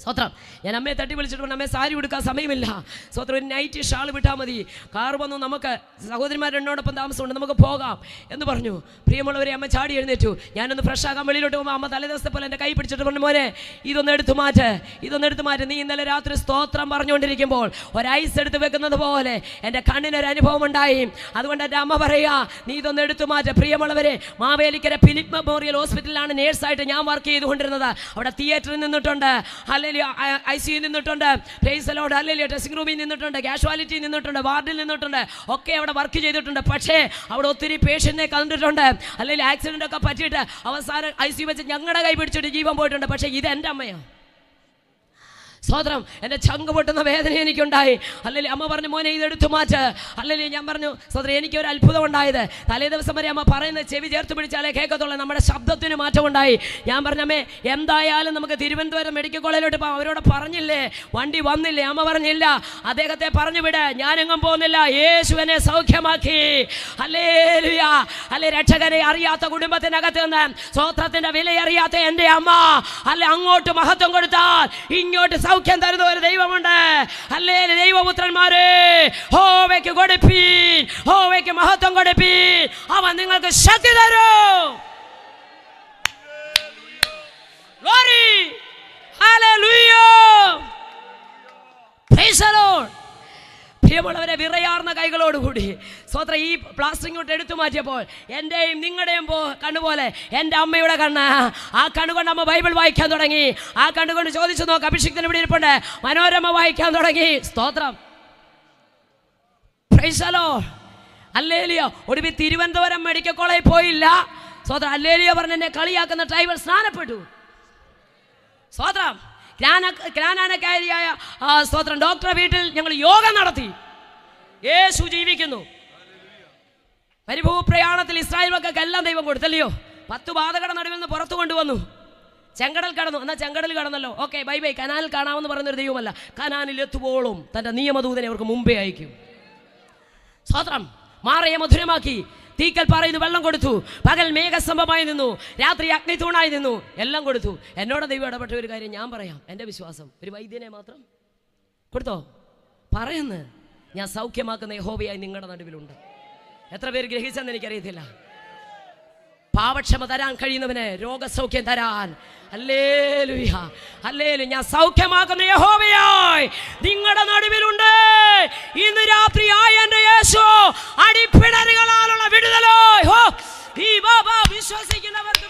സ്തോത്രം. ഞാൻ അമ്മയെ തട്ടി വിളിച്ചിട്ട് പറഞ്ഞു, അമ്മയെ സാരി എടുക്കാൻ സമയമില്ല. സ്തോത്രം. ഒരു നൈറ്റ് ഷാൾ വിട്ടാൽ മതി, കാർ വന്നു, നമുക്ക് സഹോദരിമാർ എന്നോടൊപ്പം താമസമുണ്ട്, നമുക്ക് പോകാം എന്ന് പറഞ്ഞു. പ്രിയമുള്ളവരെ, അമ്മ ചാടി എഴുന്നേറ്റു. ഞാനൊന്ന് ഫ്രഷ് ആകാൻ വെളിയിലോട്ട് പോകുമ്പോൾ അമ്മ തലേദിവസത്തെ പോലെ എൻ്റെ കൈ പിടിച്ചിട്ട് പറഞ്ഞു, മോനെ ഇതൊന്ന് എടുത്തു മാറ്റ്. നീ ഇന്നലെ രാത്രി സ്തോത്രം പറഞ്ഞുകൊണ്ടിരിക്കുമ്പോൾ ഒരു ഐസ് എടുത്ത് വെക്കുന്നത് പോലെ എൻ്റെ കണ്ണിനൊരു അനുഭവം ഉണ്ടായി. അതുകൊണ്ട് എൻ്റെ അമ്മ പറയുക, നീ ഇതൊന്ന് എടുത്തു മാറ്റ്. പ്രിയമുള്ളവരെ, മാവേലിക്കര ഫിലിപ്പ് മെമ്മോറിയൽ ഹോസ്പിറ്റലിലാണ് നേഴ്സായിട്ട് ഞാൻ വർക്ക് ചെയ്തുകൊണ്ടിരുന്നത്. അവിടെ തിയേറ്ററിൽ നിന്നിട്ടുണ്ട്, ICU നിന്നിട്ടുണ്ട്, price the lord, hallelujah, dressing റൂമിൽ നിന്നിട്ടുണ്ട്, കാഷ്വാലിറ്റി നിന്നിട്ടുണ്ട്, വാർഡിൽ നിന്നിട്ടുണ്ട്, ഒക്കെ അവിടെ വർക്ക് ചെയ്തിട്ടുണ്ട്. പക്ഷേ അവിടെ ഒത്തിരി പേഷ്യന്റിനെ കണ്ടിട്ടുണ്ട്. അല്ലെങ്കിൽ ആക്സിഡൻ്റ് ഒക്കെ പറ്റിയിട്ട് അവസാനം ICU വെച്ച് ഞങ്ങളുടെ കൈ പിടിച്ചിട്ട് ജീവൻ പോയിട്ടുണ്ട്. പക്ഷേ ഇത് എൻ്റെ അമ്മയാണ്. സ്തോത്രം. എൻ്റെ ചങ്ക് പൊട്ടുന്ന വേദന എനിക്കുണ്ടായി. അല്ലെങ്കിൽ അമ്മ പറഞ്ഞു, മോനെ ഇതെടുത്തു മാറ്റ്. അല്ലെങ്കിൽ ഞാൻ പറഞ്ഞു, സ്തോത്രം, എനിക്കൊരു അത്ഭുതം ഉണ്ടായത്. തലേ ദിവസം വരെ അമ്മ പറയുന്നത് ചെവി ചേർത്ത് പിടിച്ചാലേ കേൾക്കത്തുള്ളൂ. നമ്മുടെ ശബ്ദത്തിന് മാറ്റം ഉണ്ടായി. ഞാൻ പറഞ്ഞു, അമ്മേ എന്തായാലും നമുക്ക് തിരുവനന്തപുരം മെഡിക്കൽ കോളേജിലോട്ട് പോകാം. അവരോട് പറഞ്ഞില്ലേ, വണ്ടി വന്നില്ലേ? അമ്മ പറഞ്ഞില്ല, അദ്ദേഹത്തെ പറഞ്ഞു വിട്, ഞാനെങ്ങും പോകുന്നില്ല, യേശു എന്നെ സൗഖ്യമാക്കി. ഹല്ലേലൂയ. അല്ലെ, രക്ഷകനെ അറിയാത്ത കുടുംബത്തിനകത്ത് നിന്ന് സ്തോത്രത്തിന്റെ വില അറിയാത്ത എൻ്റെ അമ്മ അല്ലെ അങ്ങോട്ട് മഹത്വം കൊടുത്താൽ ഇങ്ങോട്ട് സൗഖ്യം തരുന്ന ഒരു ദൈവമുണ്ട്. ഹല്ലേലൂയ. ദൈവപുത്രന്മാരെ, യഹോവയ്ക്ക് കൊടുപ്പീൻ, യഹോവയ്ക്ക് മഹത്വം കൊടുപ്പീൻ, അവൻ നിങ്ങൾക്ക് ശക്തി തരും. Glory. Hallelujah. Price the Lord. പ്രിയമുള്ളവരെ, വിറയാർന്ന കൈകളോടുകൂടി സ്തോത്രം ഈ പ്ലാസ്റ്ററിങ്ങോട്ട് എടുത്തു മാറ്റിയപ്പോൾ എൻ്റെയും നിങ്ങളുടെയും കണ്ണുപോലെ എൻ്റെ അമ്മയുടെ കണ്ണ്, ആ കണ്ണുകൊണ്ട് അമ്മ ബൈബിൾ വായിക്കാൻ തുടങ്ങി. ആ കണ്ണുകൊണ്ട് ചോദിച്ചു നോക്ക്, അഭിഷിക്തൻ ഇവിടെ ഇരിപ്പുണ്ട്, മനോരമ വായിക്കാൻ തുടങ്ങി. സ്തോത്രം. Price the lord. ഹല്ലേലൂയ. ഒടുവിൽ തിരുവനന്തപുരം മെഡിക്കൽ കോളേജിൽ പോയില്ല. സ്തോത്രം. ഹല്ലേലൂയ പറഞ്ഞ് എന്നെ കളിയാക്കുന്ന ഡ്രൈവർ സ്നാനപ്പെട്ടു. സ്തോത്രം. ജ്ഞാനാനക്കാരിയായ സ്തോത്രം ഡോക്ടറെ വീട്ടിൽ ഞങ്ങൾ യോഗം നടത്തി. യേശു ജീവിക്കുന്നു. പരിഭൂപ്രയാണത്തിൽ ഇസ്രായേൽ മക്കൾക്ക് എല്ലാം ദൈവം കൊടുത്തല്ലയോ. 10 ബാധകളുടെ നടുവിൽ നിന്ന് പുറത്തു കൊണ്ടുവന്നു. ചെങ്കടൽ കടന്നു. എന്നാൽ ചെങ്കടൽ കടന്നല്ലോ, ഓക്കെ, ബൈ ബൈ. കനാലിൽ കാണാമെന്ന് പറയുന്നൊരു ദൈവമല്ല. കനാനിൽ എത്തുവോളും തൻ്റെ നിയമദൂതനെ അവർക്ക് മുമ്പേ അയക്കും. സ്തോത്രം. മാറയെ മധുരമാക്കി, തീക്കൽ പാറയിന്ന് വെള്ളം കൊടുത്തു, പകൽ മേഘസ്തംഭമായി നിന്നു, രാത്രി അഗ്നിത്തൂണായി നിന്നു, എല്ലാം കൊടുത്തു. എന്നോട് ദൈവം ഇടപെട്ട ഒരു കാര്യം ഞാൻ പറയാം. എൻ്റെ വിശ്വാസം ഒരു വൈദ്യനെ മാത്രം കൊടുത്തോ പറയുന്നു, ഞാൻ സൗഖ്യമാക്കുന്ന യഹോവയായി നിങ്ങളുടെ നടുവിലുണ്ട്. എത്ര പേര് ഗ്രഹിച്ചെന്ന് എനിക്കറിയത്തില്ല. പാപക്ഷമ തരാൻ കഴിയുന്നവന് രോഗസൗഖ്യം തരാൻ. Hallelujah, hallelujah. ഞാൻ സൗഖ്യമാക്കുന്ന യഹോവയായി നിങ്ങളുടെ നടുവിലുണ്ട്. ഇന്ന് രാത്രിയായ എൻ്റെ യേശു അടിപ്പിണരുകളാലുള്ള വിടുതലോ ഈ ബാബ വിശ്വസിക്കുന്നവർക്ക്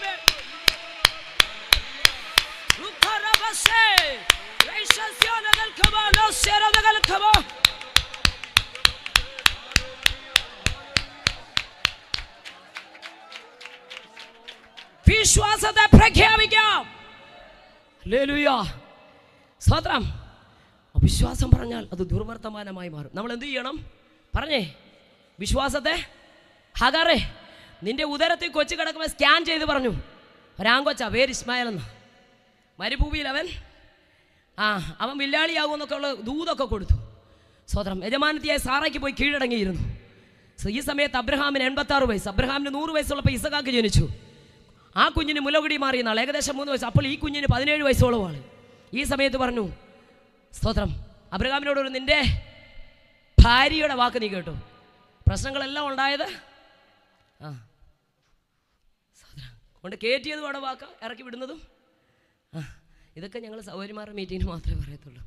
വിശ്വാസത്തെ പ്രഖ്യാപിക്കാം. ഹല്ലേലൂയ, സ്തോത്രം. വിശ്വാസം പറഞ്ഞാൽ അത് ദുർവർത്തമാനമായി മാറും. നമ്മൾ എന്ത് ചെയ്യണം പറഞ്ഞേ? വിശ്വാസത്തെ ഹഗറേ, നിന്റെ ഉദരത്തിൽ കൊച്ചു കിടക്കുമ്പോൾ സ്കാൻ ചെയ്ത് പറഞ്ഞു. ഒരാങ്കൊച്ച പേര് ഇസ്മായിൽ എന്ന്, മരുഭൂമിയിൽ അവൻ വില്ലാളിയാകുമെന്നൊക്കെ ഉള്ള ദൂതൊക്കെ കൊടുത്തു. സ്വതന്ത്രം യജമാനത്തിയായ സാറയ്ക്ക് പോയി കീഴടങ്ങിയിരുന്നു. ഈ സമയത്ത് അബ്രഹാമിന് 86 വയസ്സ്, അബ്രഹാമിന് 100 വയസ്സുള്ളപ്പോൾ ഇസഹാക്ക് ജനിച്ചു. ആ കുഞ്ഞിന് മുലകുടി മാറിയ നാൾ ഏകദേശം 3 വയസ്സ്. അപ്പോൾ ഈ കുഞ്ഞിന് 17 വയസ്സോളമാണ്. ഈ സമയത്ത് പറഞ്ഞു, സ്തോത്രം, അബ്രഹാമിനോട് ഒരു നിൻ്റെ ഭാര്യയുടെ വാക്ക് നീ കേട്ടു. പ്രശ്നങ്ങളെല്ലാം ഉണ്ടായത് സ്തോത്രം കൊണ്ട് കയറ്റിയതും അവിടെ വാക്ക് ഇറക്കി വിടുന്നതും ഇതൊക്കെ ഞങ്ങൾ സഹോദരിമാരുടെ മീറ്റിങ്ങിന് മാത്രമേ പറയത്തുള്ളൂ.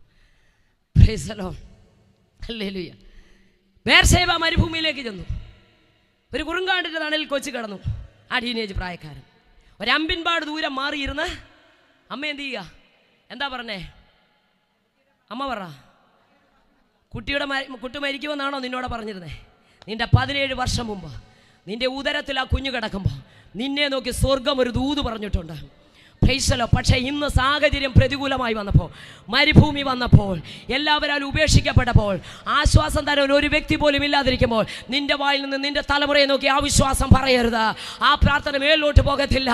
Praise the lord, hallelujah. Beersheba മരുഭൂമിയിലേക്ക് ചെന്നു. ഒരു കുറുങ്കാണ്ടിൻ്റെ തണലിൽ കൊച്ചു കിടന്നു. ആ ടീനേജ് പ്രായക്കാരൻ ഒരമ്പിൻപാട് ദൂരം മാറിയിരുന്ന് അമ്മ എന്ത് ചെയ്യുക? എന്താ പറഞ്ഞേ? അമ്മ പറ. കുട്ടി മരിക്കുമെന്നാണോ നിന്നോട് പറഞ്ഞിരുന്നേ? നിന്റെ 17 വർഷം മുമ്പ് നിന്റെ ഉദരത്തിൽ ആ കുഞ്ഞു കിടക്കുമ്പോൾ നിന്നെ നോക്കി സ്വർഗം ഒരു ദൂത് പറഞ്ഞിട്ടുണ്ട്. പ്രൈസലോ. പക്ഷേ ഇന്ന് സാഹചര്യം പ്രതികൂലമായി വന്നപ്പോൾ, മരുഭൂമി വന്നപ്പോൾ, എല്ലാവരും ഉപേക്ഷിക്കപ്പെട്ടപ്പോൾ, ആശ്വാസം തരാൻ ഒരു വ്യക്തി പോലും ഇല്ലാതിരിക്കുമ്പോൾ നിന്റെ വായിൽ നിന്ന് നിന്റെ തലമുറയെ നോക്കി ആ വിശ്വാസം പറയരുത്. ആ പ്രാർത്ഥന മേലോട്ട് പോകത്തില്ല.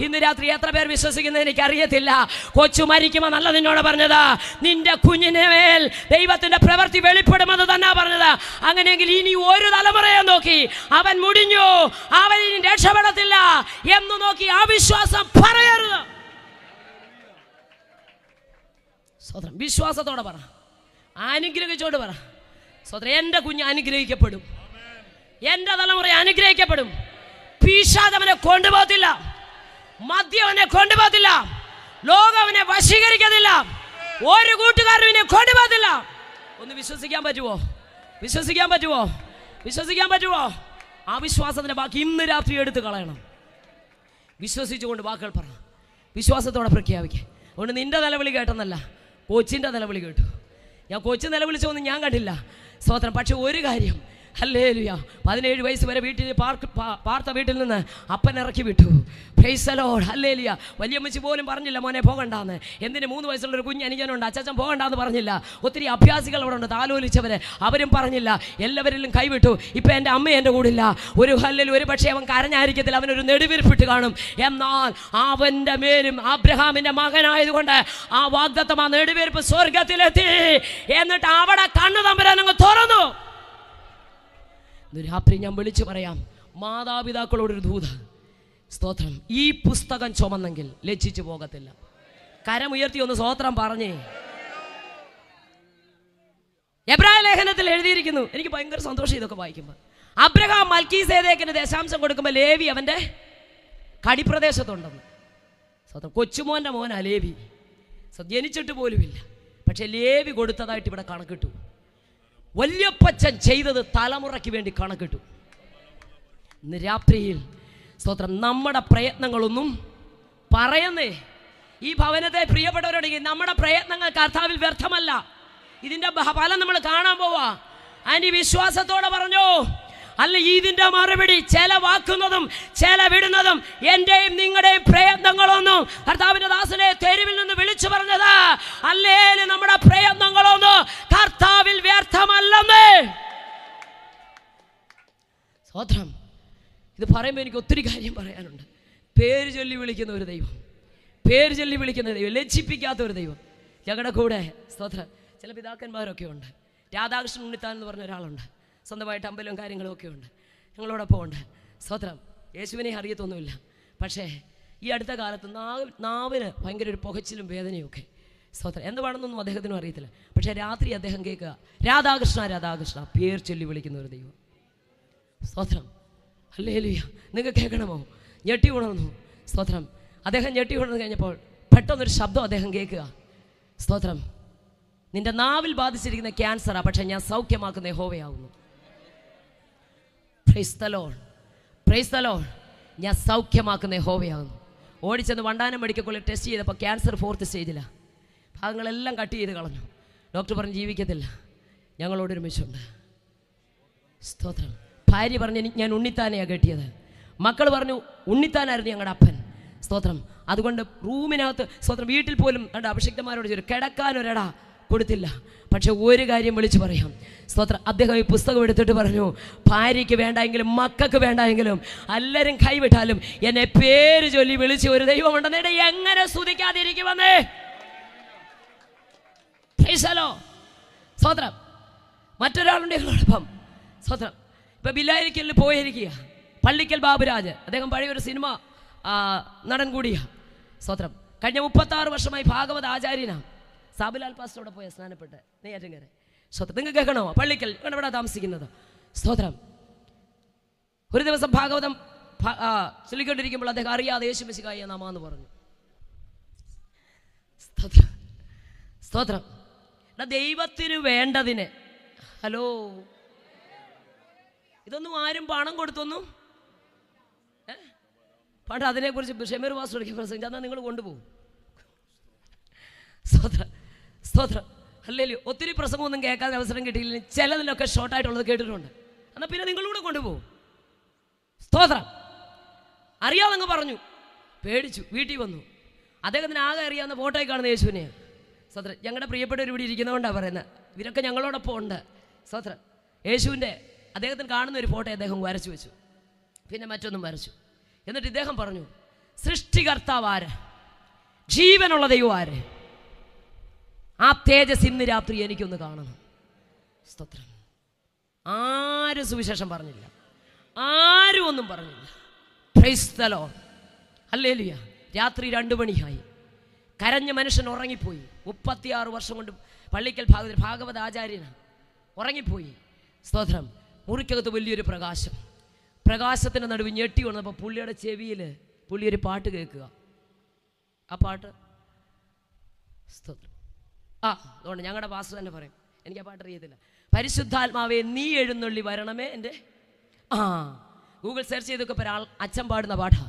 ഇന്ന് രാത്രി എത്ര പേർ വിശ്വസിക്കുന്നത് എനിക്കറിയത്തില്ല. കൊച്ചു മരിക്കുമെന്നല്ല നിന്നോട് പറഞ്ഞത്, നിന്റെ കുഞ്ഞിനെ മേൽ ദൈവത്തിന്റെ പ്രവൃത്തി വെളിപ്പെടുമെന്ന് തന്നെ പറഞ്ഞത്. അങ്ങനെയെങ്കിൽ ഇനി ഒരു തലമുറയെ നോക്കി അവൻ മുടിഞ്ഞു, അവൻ ഇനി രക്ഷപ്പെടത്തില്ല എന്ന് നോക്കി ആ വിശ്വാസം പറയരുത്. സ്വതന്ത്രം വിശ്വാസത്തോടെ പറ, അനുഗ്രഹിച്ചോട് പറ. സ്വതന്ത്രം എൻ്റെ കുഞ്ഞ് അനുഗ്രഹിക്കപ്പെടും, എൻ്റെ തലമുറ അനുഗ്രഹിക്കപ്പെടും. പിശാചവനെ കൊണ്ടുപോകത്തില്ല, മദ്യവനെ കൊണ്ടുപോകത്തില്ല, ലോകവനെ വശീകരിക്കത്തില്ല, ഒരു കൂട്ടുകാരനെ കൊണ്ടുപോകത്തില്ല. ഒന്ന് വിശ്വസിക്കാൻ പറ്റുമോ? വിശ്വസിക്കാൻ പറ്റുമോ? വിശ്വസിക്കാൻ പറ്റുമോ? ആ വിശ്വാസത്തിൻ്റെ ബാക്കി ഇന്ന് രാത്രി എടുത്ത് കളയണം. വിശ്വസിച്ചുകൊണ്ട് വാക്കുകൾ പറ, വിശ്വാസത്തോടെ പ്രഖ്യാപിക്കുക. അതുകൊണ്ട് നിന്റെ നിലവിളി കേട്ടെന്നല്ല, കൊച്ചിൻ്റെ നിലവിളി കേട്ടു. ഞാൻ കൊച്ചു നിലവിളിച്ചൊന്നും ഞാൻ കണ്ടില്ല. സ്തോത്രം. പക്ഷെ ഒരു കാര്യം, ഹല്ലേലൂയ, 17 വയസ്സ് വരെ വീട്ടിൽ പാർത്ത വീട്ടിൽ നിന്ന് അപ്പൻ ഇറക്കി വിട്ടു. Praise the lord, hallelujah. വലിയമ്മച്ചി പോലും പറഞ്ഞില്ല മോനെ പോകണ്ടാന്ന്. എന്തിന് 3 വയസ്സുള്ളൊരു കുഞ്ഞ് അനുജനുണ്ട്, അച്ചാച്ചൻ പോകണ്ടാന്ന് പറഞ്ഞില്ല. ഒത്തിരി അഭ്യാസികൾ അവിടെ ഉണ്ട്, താലോലിച്ചവർ, അവരും പറഞ്ഞില്ല. എല്ലാവരിലും കൈവിട്ടു. ഇപ്പം എൻ്റെ അമ്മ എൻ്റെ കൂടില്ല. ഒരു ഹല്ലേലൂയ, ഒരു പക്ഷേ അവൻ കരഞ്ഞായിരിക്കത്തില്ല, അവനൊരു നെടുവീർപ്പിട്ട് കാണും. എന്നാൽ അവൻ്റെ മേലും അബ്രഹാമിൻ്റെ മകനായതുകൊണ്ട് ആ വാഗ്ദത്തം, ആ നെടുവീർപ്പ് സ്വർഗത്തിലെത്തി. എന്നിട്ട് അവിടെ കണ്ണു തമ്പുരാൻ അങ്ങ് തുറന്നു. രാത്രി ഞാൻ വിളിച്ചു പറയാം, മാതാപിതാക്കളോടൊരു ദൂത്. സ്തോത്രം. ഈ പുസ്തകം ചുമന്നെങ്കിൽ ലജ്ജിച്ചു പോകത്തില്ല. കരമുയർത്തി ഒന്ന് സ്തോത്രം പറഞ്ഞേ. എബ്രായ ലേഖനത്തിൽ എഴുതിയിരിക്കുന്നു, എനിക്ക് ഭയങ്കര സന്തോഷം ഇതൊക്കെ വായിക്കുമ്പോൾ. അബ്രഹാം മൽക്കീസേദേക്കിന് ദശാംശം കൊടുക്കുമ്പോൾ ലേവി അവൻ്റെ കടിപ്രദേശത്തുണ്ടെന്ന്. സ്വന്തം കൊച്ചുമോൻ്റെ മോനാ ലേവി. ജനിച്ചിട്ട് പോലുമില്ല, പക്ഷെ ലേവി കൊടുത്തതായിട്ട് ഇവിടെ കണക്കിട്ടു. വല്യപ്പച്ചൻ ചെയ്തത് തലമുറയ്ക്ക് വേണ്ടി കണക്കിട്ടു. ഇന്ന് രാത്രിയിൽ സ്തോത്രം, നമ്മുടെ പ്രയത്നങ്ങളൊന്നും പറയുന്നേ. ഈ ഭവനത്തെ പ്രിയപ്പെട്ടവരോടെങ്കിൽ നമ്മുടെ പ്രയത്നങ്ങൾ കർത്താവിൽ വ്യർത്ഥമല്ല. ഇതിൻ്റെ ഫലം നമ്മൾ കാണാൻ പോവാ. അതിന് വിശ്വാസത്തോടെ പറഞ്ഞു, അല്ല ഇതിൻ്റെ മറുപടി ചെലവാക്കുന്നതും ചെലവിടുന്നതും എൻ്റെയും നിങ്ങളുടെയും പ്രയത്നങ്ങളൊന്നും. കർത്താവിൻ്റെ ദാസനെ തെരുവിൽ നിന്ന് വിളിച്ചു പറഞ്ഞത്, അല്ലേലും നമ്മുടെ പ്രയത്നങ്ങളൊന്നും കർത്താവിൽ വ്യർത്ഥമല്ലെന്ന്. സ്തോത്രം. ഇത് പറയുമ്പോൾ എനിക്ക് ഒത്തിരി കാര്യം പറയാനുണ്ട്. പേര് ചൊല്ലി വിളിക്കുന്ന ഒരു ദൈവം, പേര് ചൊല്ലി വിളിക്കുന്ന ദൈവം, ലജ്ജിപ്പിക്കാത്ത ഒരു ദൈവം ഞങ്ങളുടെ കൂടെ. സ്തോത്രം. ചില പിതാക്കന്മാരൊക്കെ ഉണ്ട്. രാധാകൃഷ്ണൻ ഉണ്ണിത്താൻ എന്ന് പറഞ്ഞ ഒരാളുണ്ട്. സ്വന്തമായിട്ട് അമ്പലവും കാര്യങ്ങളും ഒക്കെ ഉണ്ട്, ഞങ്ങളോടൊപ്പം ഉണ്ട്. സ്തോത്രം. യേശുവിനെ അറിയത്തൊന്നുമില്ല, പക്ഷേ ഈ അടുത്ത കാലത്ത് നാവിന് ഭയങ്കര ഒരു പുകച്ചിലും വേദനയൊക്കെ. സ്തോത്രം. എന്ത് വേണമെന്നൊന്നും അദ്ദേഹത്തിനും അറിയത്തില്ല, പക്ഷേ രാത്രി അദ്ദേഹം കേൾക്കുക, രാധാകൃഷ്ണ രാധാകൃഷ്ണ, പേർ ചൊല്ലി വിളിക്കുന്ന ഒരു ദൈവം. സ്തോത്രം. ഹല്ലേലൂയ. നിങ്ങൾക്ക് കേൾക്കണമോ? ഞെട്ടി ഉണർന്നു. സ്തോത്രം. അദ്ദേഹം ഞെട്ടി ഉണർന്നു കഴിഞ്ഞപ്പോൾ പെട്ടെന്നൊരു ശബ്ദം അദ്ദേഹം കേൾക്കുക. സ്തോത്രം. നിന്റെ നാവിൽ ബാധിച്ചിരിക്കുന്ന ക്യാൻസറാ, പക്ഷെ ഞാൻ സൗഖ്യമാക്കുന്ന യഹോവയാവുന്നു. Praise the lord, praise the lord. ഞാൻ സൗഖ്യമാക്കുന്ന യഹോവയാവുന്നു. ഓടിച്ചെന്ന് വണ്ടാനം മെഡിക്കൽ കോളേജിൽ ടെസ്റ്റ് ചെയ്തപ്പോൾ ക്യാൻസർ 4th സ്റ്റേജിലാണ്. ഭാഗങ്ങളെല്ലാം കട്ട് ചെയ്ത് കളഞ്ഞു. ഡോക്ടർ പറഞ്ഞ് ജീവിക്കത്തില്ല. ഞങ്ങളോടൊരുമിച്ചുണ്ട്. സ്തോത്രം. ഭാര്യ പറഞ്ഞു ഞാൻ ഉണ്ണിത്താനെയാണ് കെട്ടിയത്. മക്കൾ പറഞ്ഞു ഉണ്ണിത്താനായിരുന്നു ഞങ്ങളുടെ അപ്പൻ. സ്തോത്രം. അതുകൊണ്ട് റൂമിനകത്ത് സ്തോത്രം വീട്ടിൽ പോലും കണ്ട അഭിഷിക്തന്മാരോട് ചോദിച്ചു കിടക്കാനൊരിട കൊടുത്തില്ല. പക്ഷെ ഒരു കാര്യം വിളിച്ചു പറയാം. സ്തോത്രം. അദ്ദേഹം ഈ പുസ്തകം എടുത്തിട്ട് പറഞ്ഞു ഭാര്യയ്ക്ക് വേണ്ടെങ്കിലും മക്കൾക്ക് വേണ്ടെങ്കിലും എല്ലാവരും കൈവിട്ടാലും എന്നെ പേര് ചൊല്ലി വിളിച്ച് ഒരു ദൈവമുണ്ടെന്നേ എങ്ങനെ സ്തുതിക്കാതിരിക്കുമെന്നേ. സ്തോത്രം. മറ്റൊരാളുണ്ട് ഞങ്ങളോടൊപ്പം. സ്തോത്രം. ഇപ്പം ബില്ലായിരിക്കലിൽ പോയിരിക്കുക പള്ളിക്കൽ ബാബുരാജ്. അദ്ദേഹം പഴയൊരു സിനിമ നടൻ കൂടിയാണ്. സ്തോത്രം. കഴിഞ്ഞ 36 വർഷമായി ഭാഗവത ആചാര്യനാണ്. സാബുലാൽ പാസ്റ്ററോടെ പോയ സ്നാനപ്പെട്ട് നെയ്യാറ്റിൻകര. സ്തോത്രം. നിങ്ങൾക്ക് കേൾക്കണോ? പള്ളിക്കൽ ഇവിടെ താമസിക്കുന്നത്. സ്തോത്രം. ഒരു ദിവസം ഭാഗവതം ചൊല്ലിക്കൊണ്ടിരിക്കുമ്പോൾ അദ്ദേഹം അറിയാതെ യേശു മിശിഹായ നാമാന്ന് പറഞ്ഞു. സ്തോത്രം. സ്തോത്രം. ദൈവത്തിന് വേണ്ടതിന് ഹലോ ഇതൊന്നും ആരും പണം കൊടുത്തൊന്നും പണ്ട് അതിനെക്കുറിച്ച് ഷമീർ പാസ്റ്റർ പ്രസംഗിച്ചു. എന്നാൽ നിങ്ങൾ കൊണ്ടുപോകും. സ്തോത്രം. സ്തോത്രം. അല്ലേലും ഒത്തിരി പ്രസംഗമൊന്നും കേൾക്കാൻ അവസരം കിട്ടിയില്ല. ചിലതിലൊക്കെ ഷോർട്ടായിട്ടുള്ളത് കേട്ടിട്ടുണ്ട്. എന്നാൽ പിന്നെ നിങ്ങളൂടെ കൊണ്ടുപോകും. സ്തോത്രം. അറിയാതങ്ങ് പറഞ്ഞു. പേടിച്ചു. വീട്ടിൽ വന്നു. അദ്ദേഹത്തിന് ആകെ അറിയാവുന്ന ഫോട്ടോയിൽ കാണുന്ന യേശുവിനെയാണ്. സ്തോത്രം. ഞങ്ങളുടെ പ്രിയപ്പെട്ടവർ ഇവിടെ ഇരിക്കുന്നതുകൊണ്ടാണ് പറയുന്നത്. ഇവരൊക്കെ ഞങ്ങളോടൊപ്പം ഉണ്ട്. സ്തോത്രം. യേശുവിൻ്റെ അദ്ദേഹത്തിന് കാണുന്ന ഒരു ഫോട്ടോ അദ്ദേഹം വരച്ചു വെച്ചു. പിന്നെ മറ്റൊന്നും വരച്ചു. എന്നിട്ട് ഇദ്ദേഹം പറഞ്ഞു സൃഷ്ടികർത്താവ് ആര്, ജീവനുള്ള ദൈവം ആര്, ആ തേജസ് ഇന്ന് രാത്രി എനിക്കൊന്ന് കാണണം. സ്തോത്രം. ആരും സുവിശേഷം പറഞ്ഞില്ല. ആരും ഒന്നും പറഞ്ഞില്ല. Price the lord. ഹല്ലേലൂയ. രാത്രി 2 മണിയായി. കരഞ്ഞ മനുഷ്യൻ ഉറങ്ങിപ്പോയി. 36 വർഷം കൊണ്ട് പള്ളിക്കൽ ഭാഗവത ആചാര്യനാണ്. ഉറങ്ങിപ്പോയി. സ്തോത്രം. മുറിക്കകത്ത് വലിയൊരു പ്രകാശം. പ്രകാശത്തിൻ്റെ നടുവ് ഞെട്ടി വന്നപ്പോൾ പുള്ളിയുടെ ചെവിയിൽ പുള്ളിയൊരു പാട്ട് കേൾക്കുക. ആ പാട്ട് സ്തോത്രം. അതുകൊണ്ട് ഞങ്ങളുടെ പാസ്റ്റർ തന്നെ പറയും. എനിക്ക് ആ പാട്ട് അറിയത്തില്ല. പരിശുദ്ധാത്മാവേ നീ എഴുന്നള്ളി വരണമേ എൻ്റെ ഗൂഗിൾ സെർച്ച് ചെയ്തൊക്കെ ഒരാൾ അച്ഛൻ പാടുന്ന പാട്ടാ.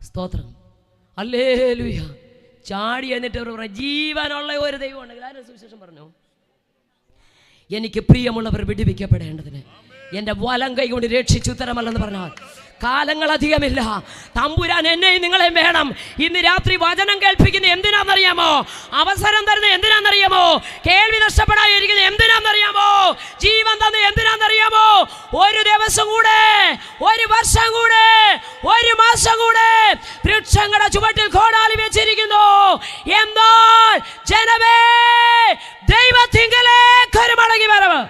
സ്തോത്രം. ഹല്ലേലൂയ. ചാടി എന്നിട്ട് ജീവനുള്ള ഒരു ദൈവം ഉണ്ടെങ്കിൽ ആരും സുവിശേഷം പറഞ്ഞു. എനിക്ക് പ്രിയമുള്ളവർ വിടുവിക്കപ്പെടേണ്ടതിന് എൻ്റെ വലം കൈ കൊണ്ട് രക്ഷിച്ചു തരമല്ലെന്ന് പറഞ്ഞാൽ കാലങ്ങൾ അധികമില്ല. തമ്പുരാൻ എന്നെയും നിങ്ങളെയും വേണം. ഇന്ന് രാത്രി വചനം കേൾപ്പിക്കുന്ന എന്തിനാണെന്നറിയാമോ? അവസരം തരുന്നത് എന്തിനാണെന്നറിയാമോ? കേൾവി നഷ്ടപ്പെടാതിരിക്കുന്നത് എന്തിനാണെന്നറിയാമോ? ജീവൻ തന്നെ എന്തിനാണെന്നറിയാമോ? ഒരു ദിവസം കൂടെ, ഒരു വർഷം കൂടെ, ഒരു മാസം കൂടെ വൃക്ഷങ്ങളുടെ ചുവട്ടിൽ കോടാലി വെച്ചിരിക്കുന്നു. എന്നാൽ ജനമേ ദൈവത്തിങ്കലേക്ക് ഒരു മടങ്ങി വരവ്.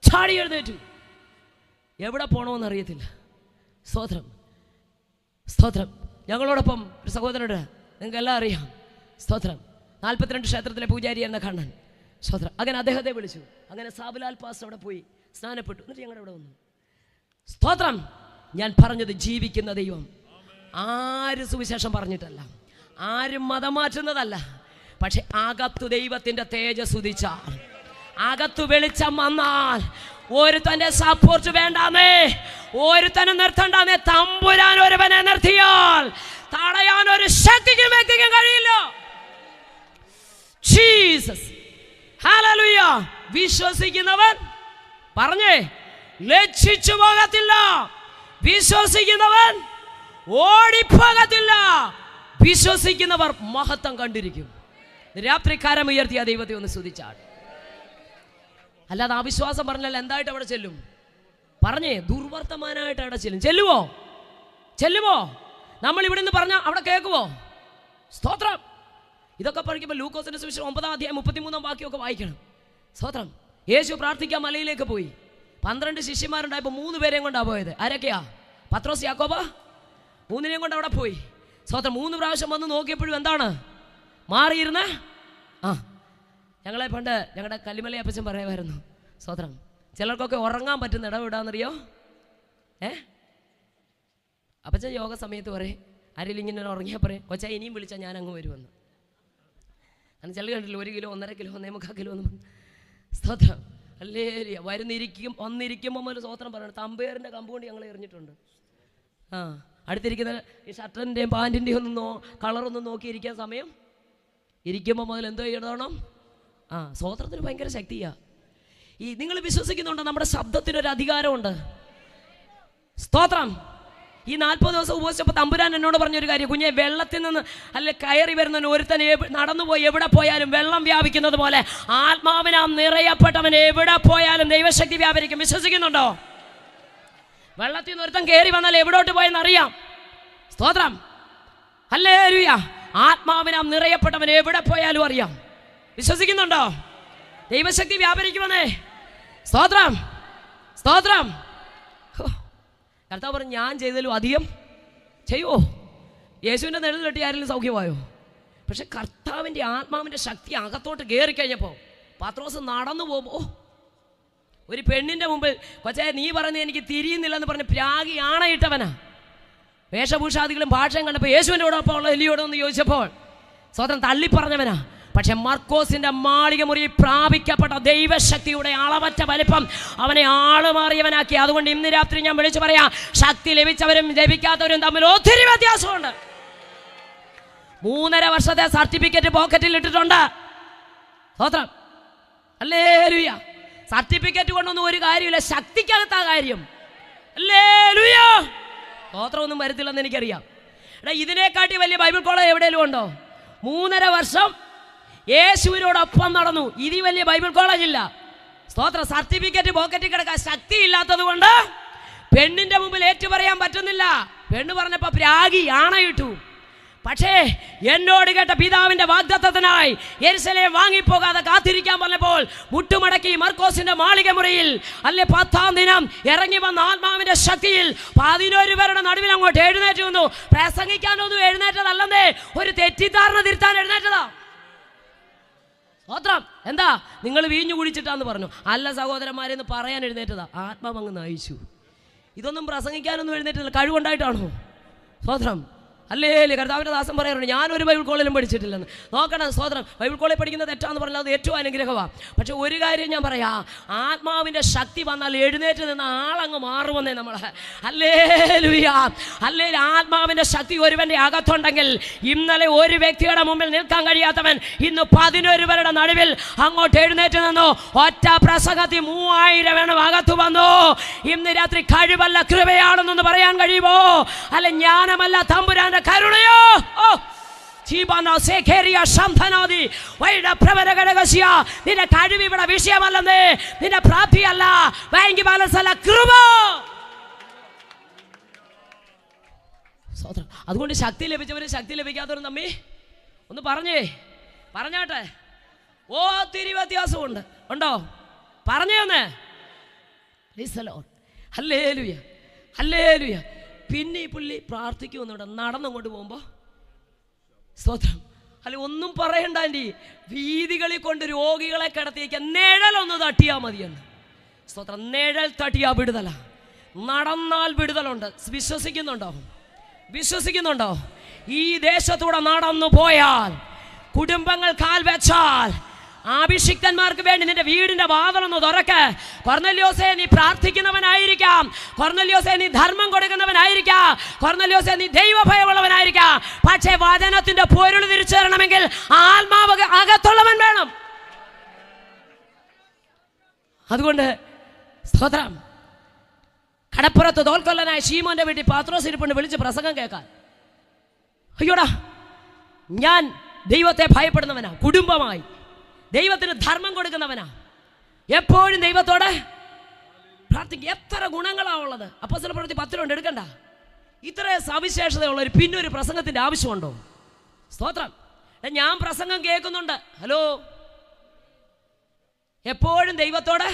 ചാടി എഴുന്നേറ്റു. എവിടെ പോകണമെന്ന് അറിയത്തില്ല. സ്തോത്രം. സ്തോത്രം. ഞങ്ങളോടൊപ്പം ഒരു സഹോദരനുണ്ട്, നിങ്ങൾക്ക് എല്ലാം അറിയാം. സ്തോത്രം. 42 ക്ഷേത്രത്തിലെ പൂജാരി എന്ന കണ്ണൻ. സ്തോത്രം. അങ്ങനെ അദ്ദേഹത്തെ വിളിച്ചു. അങ്ങനെ സാബുലാൽ പാസ് അവിടെ പോയി സ്നാനപ്പെട്ടു. എന്നിട്ട് ഞങ്ങളുടെ അവിടെ വന്നു. സ്തോത്രം. ഞാൻ പറഞ്ഞത് ജീവിക്കുന്ന ദൈവം. ആരും സുവിശേഷം പറഞ്ഞിട്ടല്ല, ആരും മതം മാറ്റുന്നതല്ല. പക്ഷെ അകത്തു ദൈവത്തിൻ്റെ തേജസ് ഉദിച്ചാൽ, അകത്തു വെളിച്ചം വന്നാൽ ഒരു തന്റെ സപ്പോർട്ട് വേണ്ടാന്നേ, ഒരു തന്നെ നിർത്തണ്ടാന്നേ. തമ്പുരാൻ ഒരുവനെ നിർത്തിയാൽ തടയാൻ ഒരു ശക്തിക്കും വ്യക്തിക്കും കഴിയില്ല. ജീസസ്. ഹല്ലേലൂയ. വിശ്വസിക്കുന്നവൻ പറഞ്ഞേ ലജ്ജിച്ചു പോകത്തില്ല. വിശ്വസിക്കുന്നവൻ ഓടിപ്പോകത്തില്ല. വിശ്വസിക്കുന്നവർ മഹത്വം കണ്ടിരിക്കും. രാത്രി കരം ഉയർത്തിയ ദൈവത്തെ ഒന്ന് സ്തുതിച്ചാണ്. അല്ലാതെ അവിശ്വാസം പറഞ്ഞാൽ എന്തായിട്ട് അവിടെ ചെല്ലും? പറഞ്ഞേ ദുർവർത്തമാനായിട്ട് അവിടെ ചെല്ലും. ചെല്ലുവോ? ചെല്ലുമോ? നമ്മൾ ഇവിടെ നിന്ന് പറഞ്ഞാൽ അവിടെ കേൾക്കുവോ? സ്തോത്രം. ഇതൊക്കെ പഠിക്കുമ്പോൾ ലൂക്കോസിന്റെ സുവിശേഷം 9-ാം അധ്യായം 33-ാം വാക്യമൊക്കെ വായിക്കണം. സ്തോത്രം. യേശു പ്രാർത്ഥിക്കാൻ മലയിലേക്ക് പോയി. 12 ശിഷ്യന്മാരുണ്ടായപ്പോൾ 3 പേരെയും കൊണ്ടാണ് പോയത്. ആരൊക്കെയാ? പത്രോസ്, യാക്കോബ്, 3-നെയും കൊണ്ട് അവിടെ പോയി. സ്തോത്രം. 3 പ്രാവശ്യം വന്ന് നോക്കിയപ്പോഴും എന്താണ് മാറിയിരുന്ന ഞങ്ങളെ പണ്ട് ഞങ്ങളുടെ കല്ലിമല അപ്പച്ചൻ പറയുമായിരുന്നു. സ്തോത്രം. ചിലർക്കൊക്കെ ഉറങ്ങാൻ പറ്റുന്ന ഇടവിടാന്നറിയോ? അപ്പച്ച യോഗ സമയത്ത് പറയും, ആരെങ്കിലും ഇങ്ങനെ ഉറങ്ങിയാൽ പറയും, കൊച്ചാ ഇനിയും വിളിച്ചാൽ ഞാൻ അങ്ങ് വരുമെന്ന്. കാരണം ചില കണ്ടില്ല 1 കിലോ 1.5 കിലോ 1.25 കിലോ എന്ന് പറഞ്ഞു. സ്തോത്രം. ഹല്ലേലൂയ. വന്നിരിക്കുമ്പോൾ ഒരു സ്തോത്രം പറയണം. തമ്പേറിൻ്റെ കമ്പ് കൊണ്ട് ഞങ്ങൾ എറിഞ്ഞിട്ടുണ്ട്. അടുത്തിരിക്കുന്ന ഈ ഷർട്ടിൻ്റെയും പാൻറ്റിൻ്റെയും കളറൊന്നും നോക്കിയിരിക്കാൻ സമയം ഇരിക്കുമ്പോൾ മുതൽ എന്തോ ചെയ്യണം? സ്തോത്രത്തിന് ഭയങ്കര ശക്തിയാണ്. ഈ നിങ്ങൾ വിശ്വസിക്കുന്നുണ്ടോ നമ്മുടെ ശബ്ദത്തിനൊരു അധികാരമുണ്ട്? സ്തോത്രം. ഈ 40 ദിവസം ഉപവസിച്ചപ്പോൾ തമ്പുരാൻ എന്നോട് പറഞ്ഞൊരു കാര്യം, കുഞ്ഞെ, വെള്ളത്തിൽ നിന്ന് അല്ലെ കയറി വരുന്നവൻ ഒരുത്തൻ നടന്നുപോയി എവിടെ പോയാലും വെള്ളം വ്യാപിക്കുന്നത് പോലെ ആത്മാവിനാം നിറയപ്പെട്ടവൻ എവിടെ പോയാലും ദൈവശക്തി വ്യാപരിക്കും. വിശ്വസിക്കുന്നുണ്ടോ? വെള്ളത്തിൽ നിന്ന് ഒരുത്തൻ കയറി വന്നാൽ എവിടോട്ട് പോയെന്നറിയാം. സ്തോത്രം. ഹല്ലേലൂയ. ആത്മാവിനാം നിറയപ്പെട്ടവൻ എവിടെ പോയാലും അറിയാം. വിശ്വസിക്കുന്നുണ്ടോ? ദൈവശക്തി വ്യാപരിക്കുമെന്നേ. സ്തോത്രം. സ്തോത്രം. കർത്താവ് പറഞ്ഞു, ഞാൻ ചെയ്തതിലും അധികം ചെയ്യുമോ? യേശുവിൻ്റെ നെഴൽ തട്ടി ആരെങ്കിലും സൗഖ്യമായോ? പക്ഷെ കർത്താവിൻ്റെ ആത്മാവിൻ്റെ ശക്തി അകത്തോട്ട് കയറി കഴിഞ്ഞപ്പോൾ പത്രോസ് നടന്നു പോകുമ്പോൾ ഒരു പെണ്ണിൻ്റെ മുമ്പിൽ, കൊച്ചേ നീ പറഞ്ഞ് എനിക്ക് തിരിയുന്നില്ലെന്ന് പറഞ്ഞ് പ്രാഗി ആണയിട്ടവനാ. വേഷഭൂഷാദികളും ഭാഷയും കണ്ടപ്പോൾ യേശുവിൻ്റെ കൂടെ ഉള്ള എലിയോടൊന്ന് ചോദിച്ചപ്പോൾ സ്വതന്ത്രം തള്ളിപ്പറഞ്ഞവനാ. പക്ഷെ മർക്കോസിന്റെ മാളിക മുറി പ്രാപിക്കപ്പെട്ട ദൈവശക്തിയുടെ അളവറ്റ വലിപ്പം അവനെ ആളുമാറിയവനാക്കി. അതുകൊണ്ട് ഇന്ന് രാത്രി ഞാൻ വിളിച്ചു പറയാം, ശക്തി ലഭിച്ചവരും ലഭിക്കാത്തവരും തമ്മിൽ ഒത്തിരി വ്യത്യാസമുണ്ട്. 3.5 വർഷത്തെ സർട്ടിഫിക്കറ്റ് പോക്കറ്റിൽ ഇട്ടിട്ടുണ്ട്. സ്തോത്രം. ഹല്ലേലൂയ. സർട്ടിഫിക്കറ്റ് കൊണ്ടൊന്നും ഒരു കാര്യമില്ല, ശക്തിക്കകത്താ കാര്യം. ഹല്ലേലൂയ. സ്തോത്രം ഒന്നും വരത്തില്ലെന്ന് എനിക്കറിയാം. ഇതിനെക്കാട്ടി വലിയ ബൈബിൾ കോളേജ് എവിടെയെങ്കിലും ഉണ്ടോ? 3.5 വർഷം യേശുവിനോടൊപ്പം നടന്നു. ഇതിൽ വലിയ ബൈബിൾ കോളേജ് ഇല്ല. സ്തോത്ര. സർട്ടിഫിക്കറ്റ് പോക്കറ്റിൽ കിടക്കാൻ ശക്തി ഇല്ലാത്തത് കൊണ്ട് പെണ്ണിന്റെ മുമ്പിൽ ഏറ്റു പറയാൻ പറ്റുന്നില്ല. പെണ്ണ് പറഞ്ഞപ്പോൾ പ്രാഗി ആണയിട്ടു. പക്ഷേ എന്നോട് കേട്ട പിതാവിന്റെ വാഗ്ദത്തത്തിനായി യെരുശലേം വാങ്ങിപ്പോകാതെ കാത്തിരിക്കാൻ പറഞ്ഞപ്പോൾ മുട്ടുമടക്കി മർക്കോസിന്റെ മാളിക മുറിയിൽ 10-ാം ദിനം ഇറങ്ങി വന്ന ആത്മാവിന്റെ ശക്തിയിൽ 11 പേരുടെ നടുവിൽ അങ്ങോട്ട് എഴുന്നേറ്റ് വന്നു. പ്രസംഗിക്കാനൊന്നും എഴുന്നേറ്റതല്ലെന്നേ, ഒരു തെറ്റിദ്ധാരണ തിരുത്താൻ എഴുന്നേറ്റതാ. സ്തോത്രം. എന്താ നിങ്ങൾ വീഞ്ഞു കുടിച്ചിട്ടാന്ന് പറഞ്ഞു? അല്ല സഹോദരന്മാരെന്ന് പറയാൻ എഴുന്നേറ്റതാ. ആത്മാവ് അങ്ങ് നയിച്ചു. ഇതൊന്നും പ്രസംഗിക്കാനൊന്നും എഴുന്നേറ്റല്ല, കഴിവുണ്ടായിട്ടാണോ? സ്തോത്രം. അല്ലേ? കർത്താവിൻ്റെ ദാസൻ പറയാറുണ്ട്, ഞാനൊരു ബൈബിൾ കോളേജിലും പഠിച്ചിട്ടില്ലെന്ന്. നോക്കണം. സ്തോത്രം. ബൈബിൾ കോളേജ് പഠിക്കുന്നത് തെറ്റാന്ന് പറഞ്ഞാൽ അത് ഏറ്റവും അനുഗ്രഹമാണ്. പക്ഷെ ഒരു കാര്യം ഞാൻ പറയാം, ആത്മാവിൻ്റെ ശക്തി വന്നാൽ എഴുന്നേറ്റ് നിന്ന് ആളങ്ങ് മാറുമെന്നേ നമ്മൾ. ഹല്ലേലൂയ. ഹല്ലേലൂയ. ആത്മാവിൻ്റെ ശക്തി ഒരുവൻ്റെ അകത്തുണ്ടെങ്കിൽ ഇന്നലെ ഒരു വ്യക്തിയുടെ മുമ്പിൽ നിൽക്കാൻ കഴിയാത്തവൻ ഇന്ന് 11 പേരുടെ നടുവിൽ അങ്ങോട്ട് എഴുന്നേറ്റ് നിന്നു. ഒറ്റ പ്രസംഗത്തിൽ 3000 എണ്ണം അകത്തു വന്നു. ഇന്ന് രാത്രി കഴിവല്ല കൃപയാണെന്നൊന്ന് പറയാൻ കഴിയുമോ? അല്ല ജ്ഞാനമല്ല തമ്പുരാന്റെ കരുണയോ? നിന്റെ കഴിവ് ഇവിടെ വിഷയമല്ലെന്നേ, നിന്റെ പ്രാപ്തിയല്ല, ബാങ്ക് ബാലൻസ് അല്ല, കൃപ. അതുകൊണ്ട് ശക്തി ലഭിച്ചവരും ശക്തി ലഭിക്കാത്തവരും തമ്മി ഒന്ന് പറഞ്ഞാട്ടെ. ഒത്തിരി വ്യത്യാസമുണ്ട്. ഉണ്ടോ? പറഞ്ഞേ. ഹല്ലേലൂയ. ഹല്ലേലൂയ. പിന്നെ ഈ പുള്ളി പ്രാർത്ഥിക്കുമെന്നുണ്ട് നടന്നങ്ങോട്ട് പോകുമ്പോൾ. സ്തോത്രം. അല്ല ഒന്നും പറയണ്ട ആൻറ്റി, വീതികളിൽ കൊണ്ട് രോഗികളെ കിടത്തിയേക്കാൻ നിഴലൊന്ന് തട്ടിയാൽ മതിയെന്ന്. സ്തോത്രം. നിഴൽ തട്ടിയാ വിടുതല, നടന്നാൽ വിടുതലുണ്ട്. വിശ്വസിക്കുന്നുണ്ടോ? ഈ ദേശത്തൂടെ നടന്നു പോയാൽ, കുടുംബങ്ങൾ കാൽ വെച്ചാൽ, അഭിഷിക്തന്മാർക്ക് വേണ്ടി നിന്റെ വീടിന്റെ വാതിലൊന്ന് തുറക്ക്. കൊർന്നല്യോസേ, നീ പ്രാർത്ഥിക്കുന്നവനായിരിക്കാം. കൊർന്നല്യോസേ, നീ ധർമ്മം കൊടുക്കുന്നവനായിരിക്കാം. കൊർന്നല്യോസേ, നീ ദൈവഭയമുള്ളവനായിരിക്കാം. പക്ഷേ വചനത്തിന്റെ പൊരുൾ തിരിച്ചറിയണമെങ്കിൽ ആത്മാവ് അകത്തുള്ളവൻ വേണം. അതുകൊണ്ട് സ്തോത്രം. കടപ്പുറത്ത് തോൽക്കൊല്ലനായ ശീമോന്റെ വീട്ടിൽ പത്രോസ് ഇരിപ്പുണ്ട്, വിളിച്ച് പ്രസംഗം കേൾക്കാൻ. അയ്യോടാ, ഞാൻ ദൈവത്തെ ഭയപ്പെടുന്നവനാ, കുടുംബമായി ദൈവത്തിന് ധർമ്മം കൊടുക്കുന്നവനാ, എപ്പോഴും ദൈവത്തോട് പ്രാർത്ഥിക്കും. എത്ര ഗുണങ്ങളാണ് ഉള്ളത്. അപ്പോസ്തലപ്രവൃത്തി 10 എടുക്കണ്ട. ഇത്ര സവിശേഷതയുള്ളൊരു പിന്നൊരു പ്രസംഗത്തിൻ്റെ ആവശ്യമുണ്ടോ? സ്തോത്രം. ഞാൻ പ്രസംഗം കേൾക്കുന്നുണ്ട്. ഹലോ, എപ്പോഴും ദൈവത്തോട്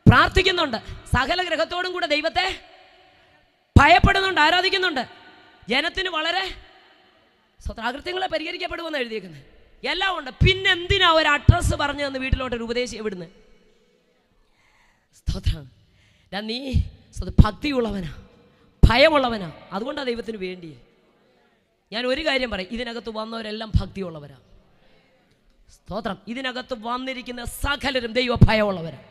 പ്രാർത്ഥിക്കുന്നുണ്ട്, സകല ഗ്രഹത്തോടും കൂടെ ദൈവത്തെ ഭയപ്പെടുന്നുണ്ട്, ആരാധിക്കുന്നുണ്ട്. ജനത്തിന് വളരെ അകൃത്യങ്ങളെ പരിഹരിക്കപ്പെടുമെന്ന് എഴുതിയേക്കുന്നത്. എല്ലാം ഉണ്ട്. പിന്നെന്തിനാ ഒരു അഡ്രസ്സ് പറഞ്ഞു തന്ന് വീട്ടിലോട്ടൊരു ഉപദേശം എവിടുന്ന്? സ്തോത്രം. നീ ഭക്തിയുള്ളവനാ, ഭയമുള്ളവനാ. അതുകൊണ്ടാണ് ദൈവത്തിന് വേണ്ടി. ഞാൻ ഒരു കാര്യം പറയും, ഇതിനകത്ത് വന്നവരെല്ലാം ഭക്തിയുള്ളവരാണ്. സ്തോത്രം. ഇതിനകത്ത് വന്നിരിക്കുന്ന സകലരും ദൈവ ഭയമുള്ളവരാണ്.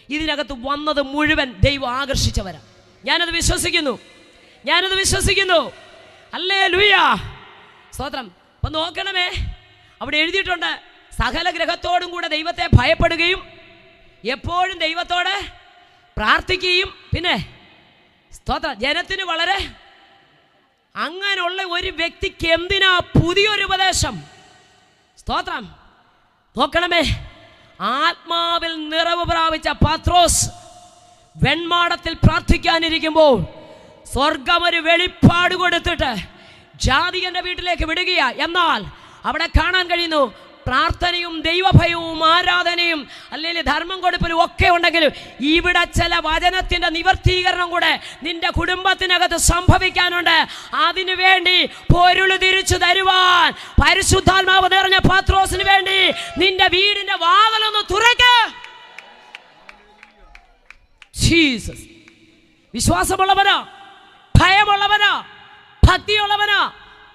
ഇതിനകത്ത് വന്നത് മുഴുവൻ ദൈവം ആകർഷിച്ചവരാ. ഞാനത് വിശ്വസിക്കുന്നു. ഹല്ലേലൂയ. സ്തോത്രം. അപ്പം നോക്കണമേ, അവിടെ എഴുതിയിട്ടുണ്ട്, സകല ഗ്രഹത്തോടും കൂടെ ദൈവത്തെ ഭയപ്പെടുകയും എപ്പോഴും ദൈവത്തോട് പ്രാർത്ഥിക്കുകയും, പിന്നെ സ്തോത്രം, ജനത്തിന് വളരെ. അങ്ങനെയുള്ള ഒരു വ്യക്തിക്ക് എന്തിനാ പുതിയൊരു ഉപദേശം? സ്തോത്രം. നോക്കണമേ, ആത്മാവിൽ നിറവ് പ്രാപിച്ച പത്രോസ് വെൺമാടത്തിൽ പ്രാർത്ഥിക്കാനിരിക്കുമ്പോൾ സ്വർഗം ഒരു വെളിപ്പാട് കൊടുത്തിട്ട് ജാതികന്റെ വീട്ടിലേക്ക് വിടുകയാ. എന്നാൽ അവിടെ കാണാൻ കഴിയുന്നു, പ്രാർത്ഥനയും ദൈവഭയവും ആരാധനയും അല്ലെങ്കിൽ ധർമ്മം കൊടുപ്പലും ഒക്കെ ഉണ്ടെങ്കിലും ഇവിടെ ചില വചനത്തിന്റെ നിവർത്തീകരണം കൂടെ നിന്റെ കുടുംബത്തിനകത്ത് സംഭവിക്കാനുണ്ട്. അതിനുവേണ്ടി പൊരുൾ തിരിച്ചു തരുവാൻ പരിശുദ്ധാത്മാവ് നിറഞ്ഞ പത്രോസിന് വേണ്ടി നിന്റെ വീടിന്റെ വാതിലൊന്ന് തുറക്ക്. ജീസസ്. വിശ്വാസമുള്ളവനാ, ഭയമുള്ളവനാ, ഭക്തിയുള്ളവനാ,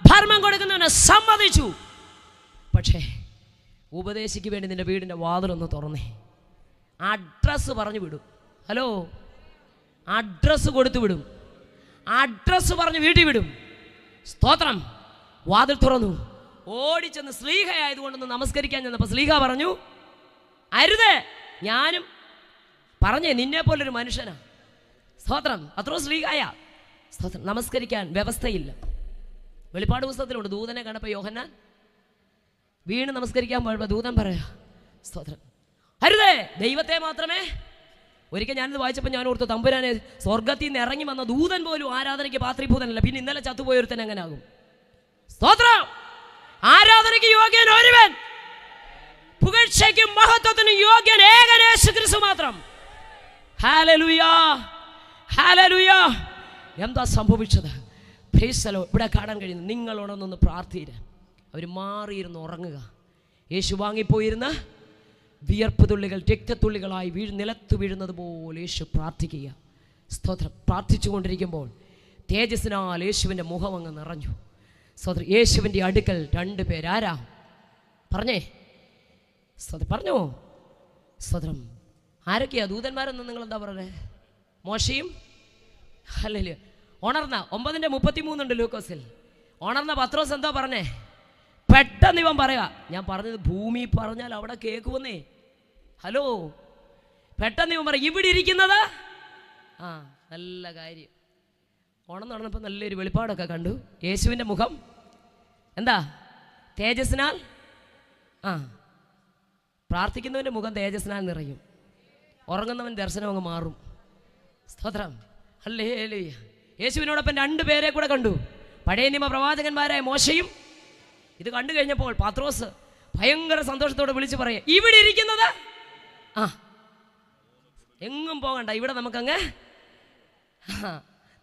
ധർമ്മം കൊടുക്കുന്നവനെ സമ്മതിച്ചു. പക്ഷേ ഉപദേശിക്ക് വേണ്ടി നിന്റെ വീടിൻ്റെ വാതിലൊന്ന് തുറന്നേ. അഡ്രസ്സ് പറഞ്ഞു വിടും. ഹലോ, അഡ്രസ്സ് കൊടുത്തു വിടും. അഡ്രസ്സ് പറഞ്ഞ് വീട്ടിൽ വിടും. സ്തോത്രം. വാതിൽ തുറന്നു. ഓടിച്ചെന്ന് സ്ലീഹയായതുകൊണ്ടൊന്ന് നമസ്കരിക്കാൻ ചെന്നപ്പോൾ സ്ലീഹ പറഞ്ഞു, അരുത്. ഞാനും പറഞ്ഞേ, നിന്നെ പോലൊരു മനുഷ്യനാ. സ്തോത്രം. അത്രോ സ്ലീഹായ. സ്തോത്രം. നമസ്കരിക്കാൻ വ്യവസ്ഥയില്ല. വെളിപ്പാട് പുസ്തകത്തിലുണ്ട്, ദൂതനെ കണ്ടപ്പോൾ യോഹന്നാൻ വീണ് നമസ്കരിക്കാൻ പോയപ്പോൾ ദൂതൻ പറയാ, സ്തോത്രം, അരുതേ, ദൈവത്തെ മാത്രമേ. ഒരിക്കൽ ഞാനിത് വായിച്ചപ്പോൾ ഞാൻ ഓർത്തു, തമ്പുരാനെ, സ്വർഗത്തിൽ നിന്ന് ഇറങ്ങി വന്ന ദൂതൻ പോലും ആരാധനയ്ക്ക് പാത്രീഭൂതനല്ല, പിന്നെ ഇന്നലെ ചത്തുപോയൊരുത്തൻ എങ്ങനെ ആകും? സ്തോത്രം. ആരാധനയ്ക്ക് യോഗ്യൻ ഒരുവൻ, പുകഴ്ചയ്ക്കും മഹത്വത്തിനും യോഗ്യൻ ഏകൻ യേശുക്രിസ്തു മാത്രം. Hallelujah, hallelujah. എന്താ സംഭവിച്ചത്? Price the Lord. ഇവിടെ കാണാൻ കഴിയുന്നു, നിങ്ങളോടൊന്നൊന്ന് പ്രാർത്ഥിക്കുക. അവർ മാറിയിരുന്ന് ഉറങ്ങുക. യേശു വാങ്ങിപ്പോയിരുന്ന വിയർപ്പ് തുള്ളികൾ രക്തത്തുള്ളികളായി നിലത്ത് വീഴുന്നത് പോലെ യേശു പ്രാർത്ഥിക്കുക. സ്തോത്രം. പ്രാർത്ഥിച്ചു കൊണ്ടിരിക്കുമ്പോൾ തേജസ്സിനാൽ യേശുവിൻ്റെ മുഖം അങ്ങ് നിറഞ്ഞു. സ്തോത്രം. യേശുവിൻ്റെ അടുക്കൽ 2 പേരാരാ? പറഞ്ഞേ. സ്തോത്രം. പറഞ്ഞോ. സ്തോത്രം. ആരൊക്കെയാ ദൂതന്മാരെന്ന് നിങ്ങളെന്താ പറഞ്ഞേ? മോശയും. ഹല്ലേലൂയ. ഉണർന്ന 9:33 ലൂക്കോസിൽ ഉണർന്ന പത്രോസ് എന്താ പറഞ്ഞേ? പെട്ടെന്ന് ഇവൻ പറയാ, ഞാൻ പറഞ്ഞത് ഭൂമി പറഞ്ഞാൽ അവിടെ കേൾക്കുമെന്നേ. ഹലോ. പെട്ടെന്ന് ഇവൻ പറയാം, ഇവിടെ ഇരിക്കുന്നത്. നല്ല കാര്യം. ഉണർന്നപ്പോൾ നല്ലൊരു വെളിപ്പാടൊക്കെ കണ്ടു. യേശുവിൻ്റെ മുഖം എന്താ? തേജസ്സിനാൽ. പ്രാർത്ഥിക്കുന്നവൻ്റെ മുഖം തേജസ്സിനാൽ നിറയും. ഉറങ്ങുന്നവൻ ദർശനം അങ്ങ് മാറും. സ്തോത്രം. ഹല്ലേലൂയ. യേശുവിനോടൊപ്പം 2 പേരെ കൂടെ കണ്ടു, പഴയ നിയമ പ്രവാചകന്മാരായ മോശയും. ഇത് കണ്ടു കഴിഞ്ഞപ്പോൾ പത്രോസ് ഭയങ്കര സന്തോഷത്തോടെ വിളിച്ചു പറയാം, ഇവിടെ ഇരിക്കുന്നത്. എങ്ങും പോകണ്ട, ഇവിടെ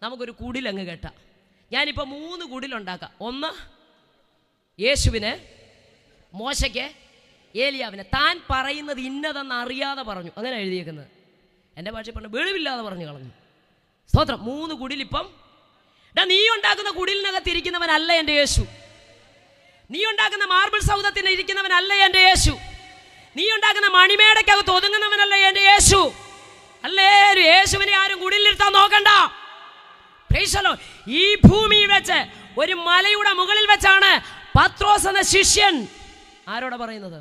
നമുക്കൊരു കുടിലങ്ങ് കെട്ടാം. ഞാനിപ്പോൾ 3 കുടിലുണ്ടാക്കാം. ഒന്ന് യേശുവിന്, മോശയ്ക്ക്, ഏലിയാവിന്. താൻ പറയുന്നത് ഇന്നതെന്ന് അറിയാതെ പറഞ്ഞു. അങ്ങനെ എഴുതിയേക്കുന്നത്. എൻ്റെ ഭാഷയിൽ പറഞ്ഞു, വെളിവില്ലാതെ പറഞ്ഞു കളഞ്ഞു. സ്തോത്രം. 3 കുടിലിപ്പം. നീ ഉണ്ടാക്കുന്ന കുടിലിനകത്തിരിക്കുന്നവനല്ല എൻ്റെ യേശു. നീ ഉണ്ടാക്കുന്ന മാർബിൾ സൗധത്തിൽ ഇരിക്കുന്നവനല്ല എൻ്റെ യേശു. നീ ഉണ്ടാക്കുന്ന മണിമേടയ്ക്കകത്ത് ഒതുങ്ങുന്നവനല്ല എൻ്റെ യേശു. അല്ലേ, യേശുവിനെ ആരും കുടിലിരുത്താൻ നോക്കണ്ട. Price the Lord. ഈ ഭൂമിയിൽ വെച്ച് ഒരു മലയുടെ മുകളിൽ വെച്ചാണ് പത്രോസ് എന്ന ശിഷ്യൻ ആരോടാ പറയുന്നത്?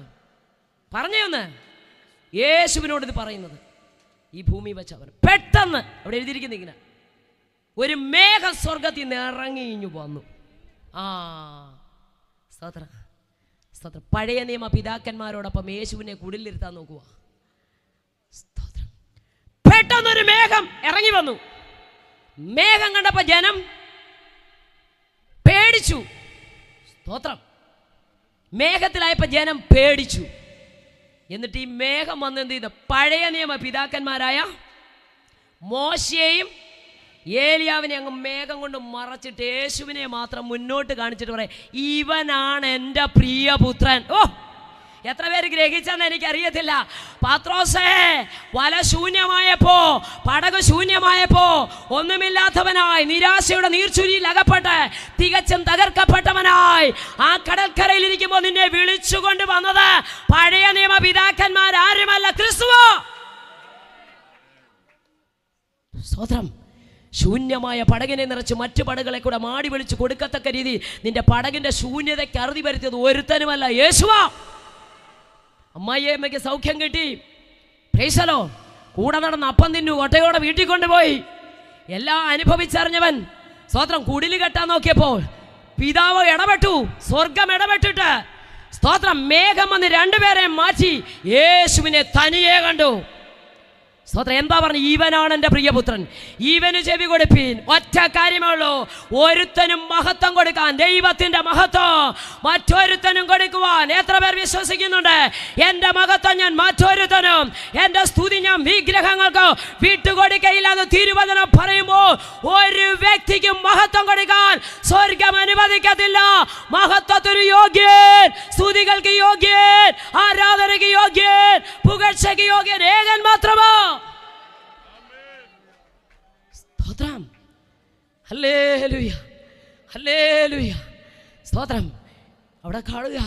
പറഞ്ഞേ ഒന്ന്. യേശുവിനോട് ഇത് പറയുന്നത്. ഈ ഭൂമി വെച്ച് അവൻ പെട്ടെന്ന് അവിടെ എഴുതിയിരിക്കുന്ന ഇങ്ങനെ ഒരു മേഘം സ്വർഗത്തിൽ നിന്ന് ഇറങ്ങിഞ്ഞു വന്നു. സ്തോത്രം. സ്തോത്രം. പഴയ നിയമ പിതാക്കന്മാരോടൊപ്പം യേശുവിനെ കുടിലിരുത്താൻ നോക്കുക. സ്തോത്രം. പെട്ടെന്നൊരു മേഘം ഇറങ്ങി വന്നു. മേഘം കണ്ടപ്പോൾ ജനം പേടിച്ചു. സ്തോത്രം. മേഘത്തിലായപ്പോൾ ജനം പേടിച്ചു. എന്നിട്ട് ഈ മേഘം വന്ന് എന്ത് ചെയ്തു? പഴയ നിയമ പിതാക്കന്മാരായ മോശയെയും ഏലിയാവിനെ അങ്ങ് മേഘം കൊണ്ട് മറച്ചിട്ട് യേശുവിനെ മാത്രം മുന്നോട്ട് കാണിച്ചിട്ട് പറയാം, ഇവനാണ് എൻ്റെ പ്രിയപുത്രൻ. എത്ര പേര് ഗ്രഹിച്ചെന്ന് എനിക്കറിയത്തില്ല. പത്രോസേ, വല ശൂന്യമായപ്പോ, പടക് ശൂന്യമായപ്പോ, ഒന്നുമില്ലാത്തവനായി നിരാശയുടെ നീർച്ചുരിയിൽ അകപ്പെട്ട് തികച്ചും തകർക്കപ്പെട്ടവനായി ആ കടൽക്കരയിൽ ഇരിക്കുമ്പോൾ നിന്നെ വിളിച്ചുകൊണ്ട് വന്നത് പഴയ നിയമ പിതാക്കന്മാരാരുമല്ല, ക്രിസ്തുവോ. സ്തോത്രം. ശൂന്യമായ പടകിനെ നിറച്ച് മറ്റു പടകളെ കൂടെ മാടി വിളിച്ച് കൊടുക്കത്തക്ക രീതി നിന്റെ പടകിന്റെ ശൂന്യതയ്ക്ക് അറുതി വരുത്തിയത് ഒരുത്തനുമല്ല, യേശുവാ. അമ്മായിയമ്മയ്ക്ക് സൗഖ്യം കിട്ടി, പ്രൈസ് ദി ലോർഡ്. കൂടെ നടന്ന് അപ്പം തിന്നു, ഒട്ടയോടെ വീട്ടിൽ കൊണ്ടുപോയി. എല്ലാം അനുഭവിച്ചറിഞ്ഞവൻ സ്തോത്രം കുടില് കെട്ടാൻ നോക്കിയപ്പോൾ പിതാവ് ഇടപെട്ടു, സ്വർഗം ഇടപെട്ടിട്ട് സ്തോത്രം മേഘം വന്ന് രണ്ടുപേരെ മാറ്റി യേശുവിനെ തനിയെ കണ്ടു. സ്തോത്രം. എന്താ പറഞ്ഞു? ഇവനാണ് എൻ്റെ പ്രിയപുത്രൻ, ഇവന് ചെവി കൊടുപ്പീൻ. ഒറ്റ കാര്യമേ ഉള്ളൂ, ഒരുത്തനും മഹത്വം കൊടുക്കാൻ, ദൈവത്തിന്റെ മഹത്വം മറ്റൊരുത്തനും കൊടുക്കുവാൻ എത്ര പേർ വിശ്വസിക്കുന്നുണ്ട്? എൻ്റെ മഹത്വം ഞാൻ മറ്റൊരുത്തനും, എൻ്റെ സ്തുതി ഞാൻ വിഗ്രഹങ്ങൾക്ക് വിട്ടുകൊടുക്കയില്ല എന്ന് തിരുവചനം പറയുമ്പോൾ ഒരു വ്യക്തിക്കും മഹത്വം കൊടുക്കാൻ സ്വർഗം അനുവദിക്കത്തില്ല. മഹത്വത്തിന് യോഗ്യൻ, സ്തുതികൾക്ക് യോഗ്യൻ, ആരാധനയ്ക്ക് യോഗ്യൻ, പുകഴ്ചയ്ക്ക് യോഗ്യൻ ഏകൻ മാത്രമോ. സ്തോത്രം. Hallelujah, hallelujah. സ്തോത്രം. അവിടെ കാണുക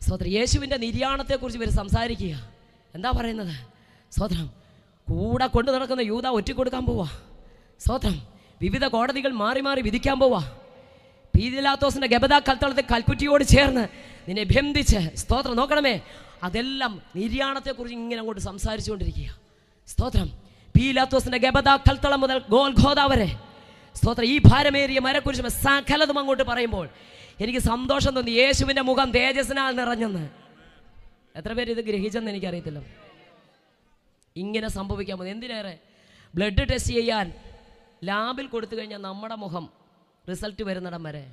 സ്തോത്രം, യേശുവിൻ്റെ നിര്യാണത്തെക്കുറിച്ച് ഇവർ സംസാരിക്കുക. എന്താ പറയുന്നത്? സ്തോത്രം. കൂടെ കൊണ്ടു നടക്കുന്ന യൂദ ഒറ്റിക്കൊടുക്കാൻ പോവാ. സ്തോത്രം. വിവിധ കോടതികൾ മാറി മാറി വിധിക്കാൻ പോവാ. പീലാത്തോസിന്റെ ഗബദാ കൽത്തളത്തിൽ കൽക്കുറ്റിയോട് ചേർന്ന് നിന്നെ ബന്ധിച്ച് സ്തോത്രം നോക്കണമേ, അതെല്ലാം നിര്യാണത്തെക്കുറിച്ച് ഇങ്ങനെ അങ്ങോട്ട് സംസാരിച്ചുകൊണ്ടിരിക്കുക. സ്തോത്രം. പീലാത്തോസിന്റെ ഗബദാ കൽത്തളം മുതൽ ഗോൽഗോഥ വരെ സ്തോത്രം ഈ ഭാരമേറിയ മരക്കുരിശ് സകലതും അങ്ങോട്ട് പറയുമ്പോൾ എനിക്ക് സന്തോഷം തോന്നി. യേശുവിൻ്റെ മുഖം തേജസ്സിനാൽ നിറഞ്ഞെന്ന്. എത്ര പേര് ഇത് ഗ്രഹിച്ചെന്ന് എനിക്കറിയത്തില്ല. ഇങ്ങനെ സംഭവിക്കാൻ പോകുന്നത് എന്തിനേറെ, ബ്ലഡ് ടെസ്റ്റ് ചെയ്യാൻ ലാബിൽ കൊടുത്തു കഴിഞ്ഞാൽ നമ്മുടെ മുഖം റിസൾട്ട് വരുന്നിടം വരെ.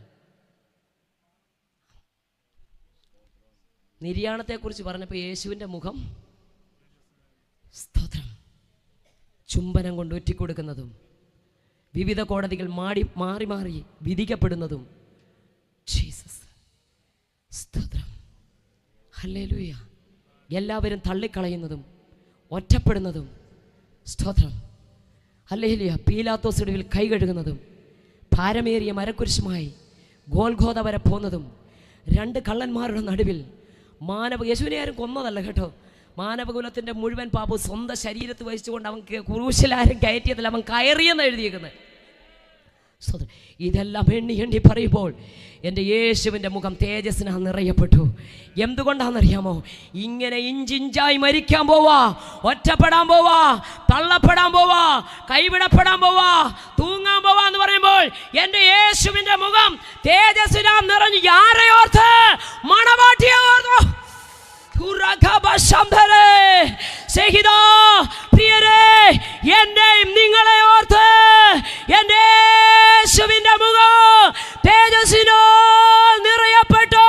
നിര്യാണത്തെക്കുറിച്ച് പറഞ്ഞപ്പോൾ യേശുവിൻ്റെ മുഖം സ്തോത്രം ചുംബനം കൊണ്ട് ഒറ്റിക്കൊടുക്കുന്നതും വിവിധ കോടതികൾ മാറി മാറി വിധിക്കപ്പെടുന്നതും ജീസസ്. സ്തോത്രം. ഹല്ലേലൂയ. എല്ലാവരും തള്ളിക്കളയുന്നതും ഒറ്റപ്പെടുന്നതും സ്തോത്രം. ഹല്ലേലൂയ. പീലാത്തോസ് ഇടവിൽ കൈ കഴുകുന്നതും ഭാരമേറിയ മരക്കുരിശുമായി ഗോൽഗോഥ വരെ പോകുന്നതും രണ്ട് കള്ളന്മാരുടെ നടുവിൽ യേശുവിനെ ആരും കൊന്നതല്ല കേട്ടോ, മാനവകുലത്തിൻ്റെ മുഴുവൻ പാപവും സ്വന്തം ശരീരത്ത് വഹിച്ചുകൊണ്ട് അവൻ ക്രൂശിലാരും കയറ്റിയതിൽ അവൻ കയറിയെന്ന് എഴുതിയേക്കുന്നത്. ഇതെല്ലാം എണ്ണി എണ്ണി പറയുമ്പോൾ എൻ്റെ യേശുവിൻ്റെ മുഖം തേജസ്സിനാൽ നിറയപ്പെട്ടു. എന്തുകൊണ്ടാണെന്നറിയാമോ? ഇങ്ങനെ ഇഞ്ചിഞ്ചായി മരിക്കാൻ പോവാ, ഒറ്റപ്പെടാൻ പോവാ, തള്ളപ്പെടാൻ പോവാ, കൈവിടപ്പെടാൻ പോവാ, തൂങ്ങാൻ പോവാ എന്ന് പറയുമ്പോൾ എൻ്റെ യേശുവിൻ്റെ മുഖം തേജസ്സിനാൽ നിറഞ്ഞു. ആരെ ഓർത്ത്? മണവാട്ടിയെ ഓർത്തോ? പ്രിയരേ, എന്നെയും നിങ്ങളെ ഓർത്ത് എൻ്റെ യേശുവിൻ്റെ മുഖം തേജസ്സിനാൽ നിറയപ്പെട്ടു.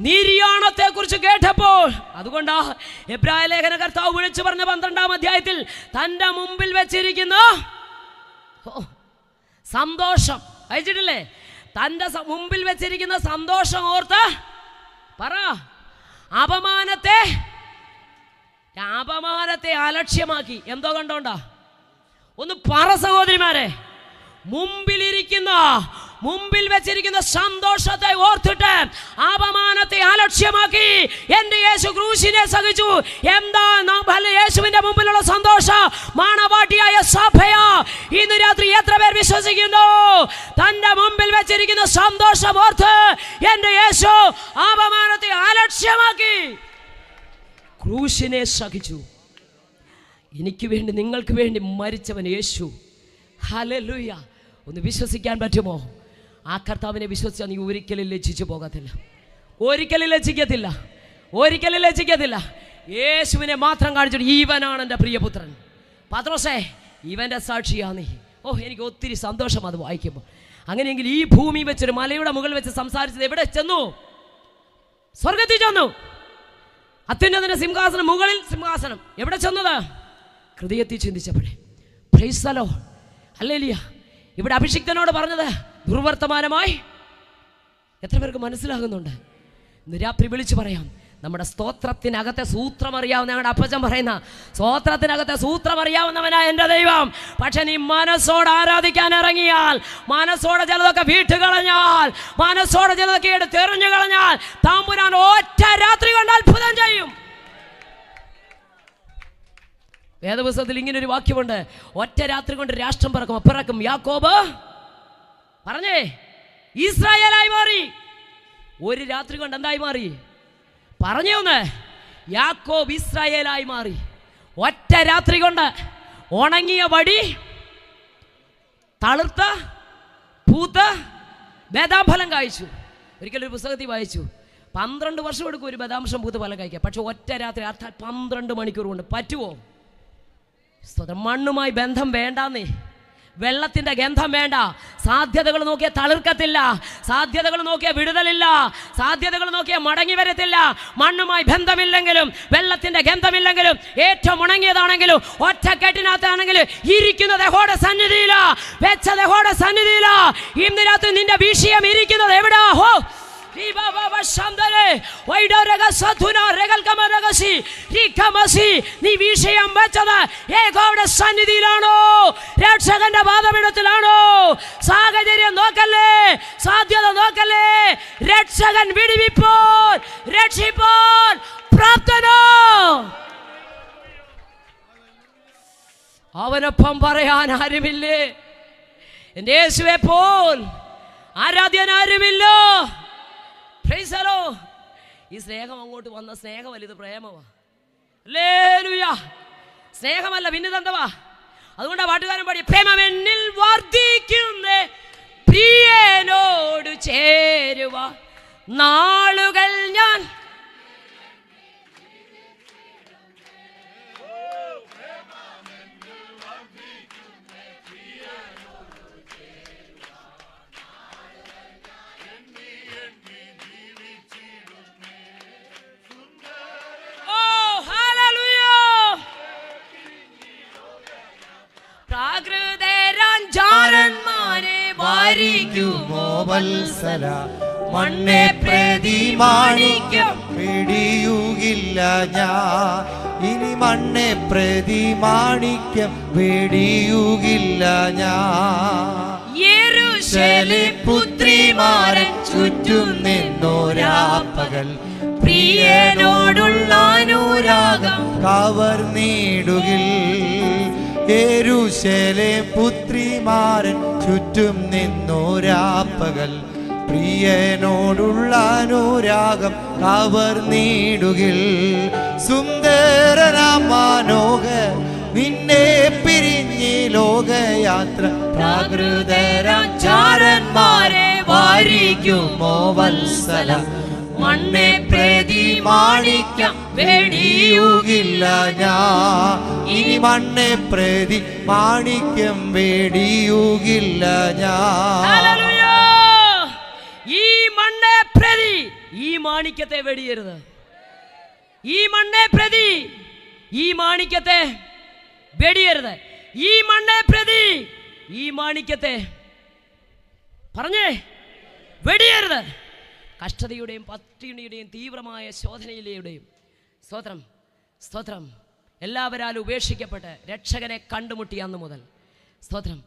നിര്യാണത്തെ കുറിച്ച് കേട്ടപ്പോൾ, അതുകൊണ്ടാ എബ്രായ ലേഖന കർത്താവ് വിളിച്ചു പറഞ്ഞ 12-ാം അധ്യായത്തിൽ തൻ്റെ മുമ്പിൽ വെച്ചിരിക്കുന്ന സന്തോഷം അയച്ചിട്ടില്ലേ? തൻ്റെ മുമ്പിൽ വെച്ചിരിക്കുന്ന സന്തോഷം ഓർത്ത് പറ. അപമാനത്തെ അലക്ഷ്യമാക്കി. എന്തോ കണ്ടോണ്ടാ? ഒന്ന് പറ സഹോദരിമാരെ. മുമ്പിൽ വെച്ചിരിക്കുന്ന സന്തോഷത്തെ ഓർത്തിട്ട് അപമാനത്തെ അലക്ഷ്യമാക്കി എൻ്റെ യേശു ക്രൂശിനെ സഹിച്ചു. എന്താ യേശുവിന്റെ മുമ്പിലുള്ള സന്തോഷം? മാണവാട്ടിയായ സഭയാ. ഇന്ന് രാത്രി എത്ര പേർ വിശ്വസിക്കുന്നു? തന്റെ മുമ്പിൽ വെച്ചിരിക്കുന്ന സന്തോഷം ഓർത്ത് എൻ്റെ യേശു അപമാനത്തെ അലക്ഷ്യമാക്കി ക്രൂശിനെ സഹിച്ചു. എനിക്ക് വേണ്ടി നിങ്ങൾക്ക് വേണ്ടി മരിച്ചവൻ യേശു. ഹല്ലേലൂയ. ഒന്ന് വിശ്വസിക്കാൻ പറ്റുമോ? ആ കർത്താവിനെ വിശ്വസിച്ചാൽ നീ ഒരിക്കലും ലജ്ജിച്ചു പോകത്തില്ല, ഒരിക്കലും ലജ്ജിക്കത്തില്ല. യേശുവിനെ മാത്രം കാണിച്ചിട്ട് ഇവനാണ് എൻ്റെ പ്രിയപുത്രൻ. പത്രോസേ, ഇവൻ്റെ സാക്ഷിയാ നീ. എനിക്ക് ഒത്തിരി സന്തോഷം അത് വായിക്കുമ്പോൾ. അങ്ങനെയെങ്കിൽ ഈ ഭൂമി വെച്ചൊരു മലയുടെ മുകളിൽ വെച്ച് സംസാരിച്ചത് എവിടെ ചെന്നു? സ്വർഗത്തിൽ ചെന്നു. അത്യുന്നതന്റെ സിംഹാസനം, മുകളിൽ സിംഹാസനം. എവിടെ ചെന്നത്? ഹൃദയത്തിൽ ചിന്തിച്ചപ്പോഴേ. Praise the lord. ഹല്ലേലൂയ. ഇവിടെ അഭിഷിക്തനോട് പറഞ്ഞത് ദുർവർത്തമാനമായി. എത്ര പേർക്ക് മനസ്സിലാകുന്നുണ്ട്? ഇന്ന് രാത്രി വിളിച്ചു പറയാം, നമ്മുടെ സ്തോത്രത്തിനകത്തെ സൂത്രം അറിയാവുന്ന, ഞങ്ങളുടെ അപ്പച്ചൻ പറയുന്ന സ്തോത്രത്തിനകത്തെ സൂത്രം അറിയാവുന്നവനാ എൻ്റെ ദൈവം. പക്ഷെ നീ മനസ്സോടെ ആരാധിക്കാൻ ഇറങ്ങിയാൽ, മനസ്സോടെ ചിലതൊക്കെ വീട്ടുകളഞ്ഞാൽ, മനസ്സോടെ ചിലതൊക്കെ എടുത്തെറിഞ്ഞു കളഞ്ഞാൽ, തമ്പുരാൻ ഒറ്റ രാത്രി കൊണ്ട് അത്ഭുതം ചെയ്യും. വേദപുസ്തകത്തിൽ ഇങ്ങനൊരു വാക്യമുണ്ട്, ഒറ്റ രാത്രി കൊണ്ട് രാഷ്ട്രം പിറക്കും. യാക്കോബ് പറഞ്ഞേ ഇസ്രായേലായി മാറി. ഒരു രാത്രി കൊണ്ട് എന്തായി മാറി? പറഞ്ഞേ ഒന്ന്. യാക്കോബ് ഇസ്രായേലായി മാറി. ഒറ്റ രാത്രി കൊണ്ട് ഉണങ്ങിയ വടി തളിർത്ത പൂത്ത് ബദാംഫലം കായ്ച്ചു. ഒരിക്കലൊരു പുസ്തകത്തിൽ വായിച്ചു, 12 വർഷം എടുക്കും ഒരു ബദാംശം പൂത്ത് ഫലം കായ്ക്കുക. പക്ഷെ ഒറ്റ രാത്രി, അർത്ഥം 12 മണിക്കൂർ കൊണ്ട് പറ്റുമോ? മണ്ണുമായി ബന്ധം വേണ്ടാന്നേ, വെള്ളത്തിന്റെ ഗന്ധം വേണ്ട. സാധ്യതകൾ നോക്കിയാൽ തളിർക്കത്തില്ല, സാധ്യതകൾ നോക്കിയാൽ വിടുതലില്ല, സാധ്യതകൾ നോക്കിയാൽ മടങ്ങി വരത്തില്ല. മണ്ണുമായി ബന്ധമില്ലെങ്കിലും, വെള്ളത്തിന്റെ ഗന്ധമില്ലെങ്കിലും, ഏറ്റവും ഉണങ്ങിയതാണെങ്കിലും, ഒറ്റക്കെട്ടിനകത്താണെങ്കിലും, ഇരിക്കുന്നത് യഹോവയുടെ സന്നിധിയിലാ, വെച്ചത് യഹോവയുടെ സന്നിധിയിലാ. ഇന്ന് രാത്രി നിന്റെ വിഷയം ഇരിക്കുന്നത് എവിടാ? ഹോ നീ വിഷയം വെച്ചത് യഹോവയുടെ സന്നിധിയിലാണോ? രക്ഷകന്റെ പാദപീഠത്തിലാണോ? സാഹചര്യം നോക്കല്ലേ, സാധ്യത നോക്കല്ലേ. രക്ഷകൻ വിടുവിപ്പോൾ, രക്ഷിപ്പോൾ പ്രാപ്തനോ? അവനൊപ്പം പറയാൻ ആരുമില്ലേ? എൻ്റെ യേശുവെ പോൽ ആരാധ്യൻ ആരുമില്ലോ. ഈ സ്നേഹം അങ്ങോട്ട് വന്ന സ്നേഹമല്ല, ഇത് പ്രേമമാ. ഹല്ലേലൂയ. സ്നേഹമല്ല പിന്നെന്തുവാ? അതുകൊണ്ടാ പാട്ടുകാരൻ പാടി, പ്രേമമെന്നിൽ വർദ്ധിക്കുന്നേ പ്രിയനോട് ചേരുവ നാളുകൾ ഞാൻ. വത്സല മണ്ണെ പ്രതി മാണിക്യം വെടിയുകില്ല ഞാൻ, ഇനി മണ്ണെ പ്രതി മാണിക്യം വെടിയുകില്ല ഞാൻ. യെരൂശലേം പുത്രിമാരൻ ചുറ്റും നിന്നോരാപ്പകൽ പ്രിയനോടുള്ള അനുരാഗം കവർന്നിടുകിൽ. യെരൂശലേം പുത്രിമാരൻ ചുറ്റും നിന്നോരാപ്പകൽ പ്രിയനോടുള്ള അനുരാഗം കവർന്നിടുകിൽ. സുന്ദരനാം മനോഹർ നിന്നെ പിരിഞ്ഞ് ലോകയാത്ര പ്രാകൃതരാചാരന്മാരെ വാരിക്കുമോ വത്സല മണ്ണെ പ്രതി മാണിക്യം വെടിയുകില്ല ഞാൻ, ഇനി മണ്ണെ പ്രതി മാണിക്യം വെടിയുകില്ല ഞാൻ. ഈ മണ്ണെ പ്രതി ഈ മാണിക്യത്തെ വെടിയരുത്. ഈ മണ്ണെ പ്രതി ഈ മാണിക്യത്തെ വെടിയരുത്. ഈ മണ്ണെ പ്രതി ഈ മാണിക്യത്തെ പറഞ്ഞേ വെടിയരുത്. കഷ്ടതയുടെയും പട്ടിണിയുടെയും തീവ്രമായ ശോധനയിലെയും സ്തോത്രം സ്തോത്രം എല്ലാവരാലും ഉപേക്ഷിക്കപ്പെട്ട് രക്ഷകനെ കണ്ടുമുട്ടിയ അന്ന് മുതൽ സ്തോത്രം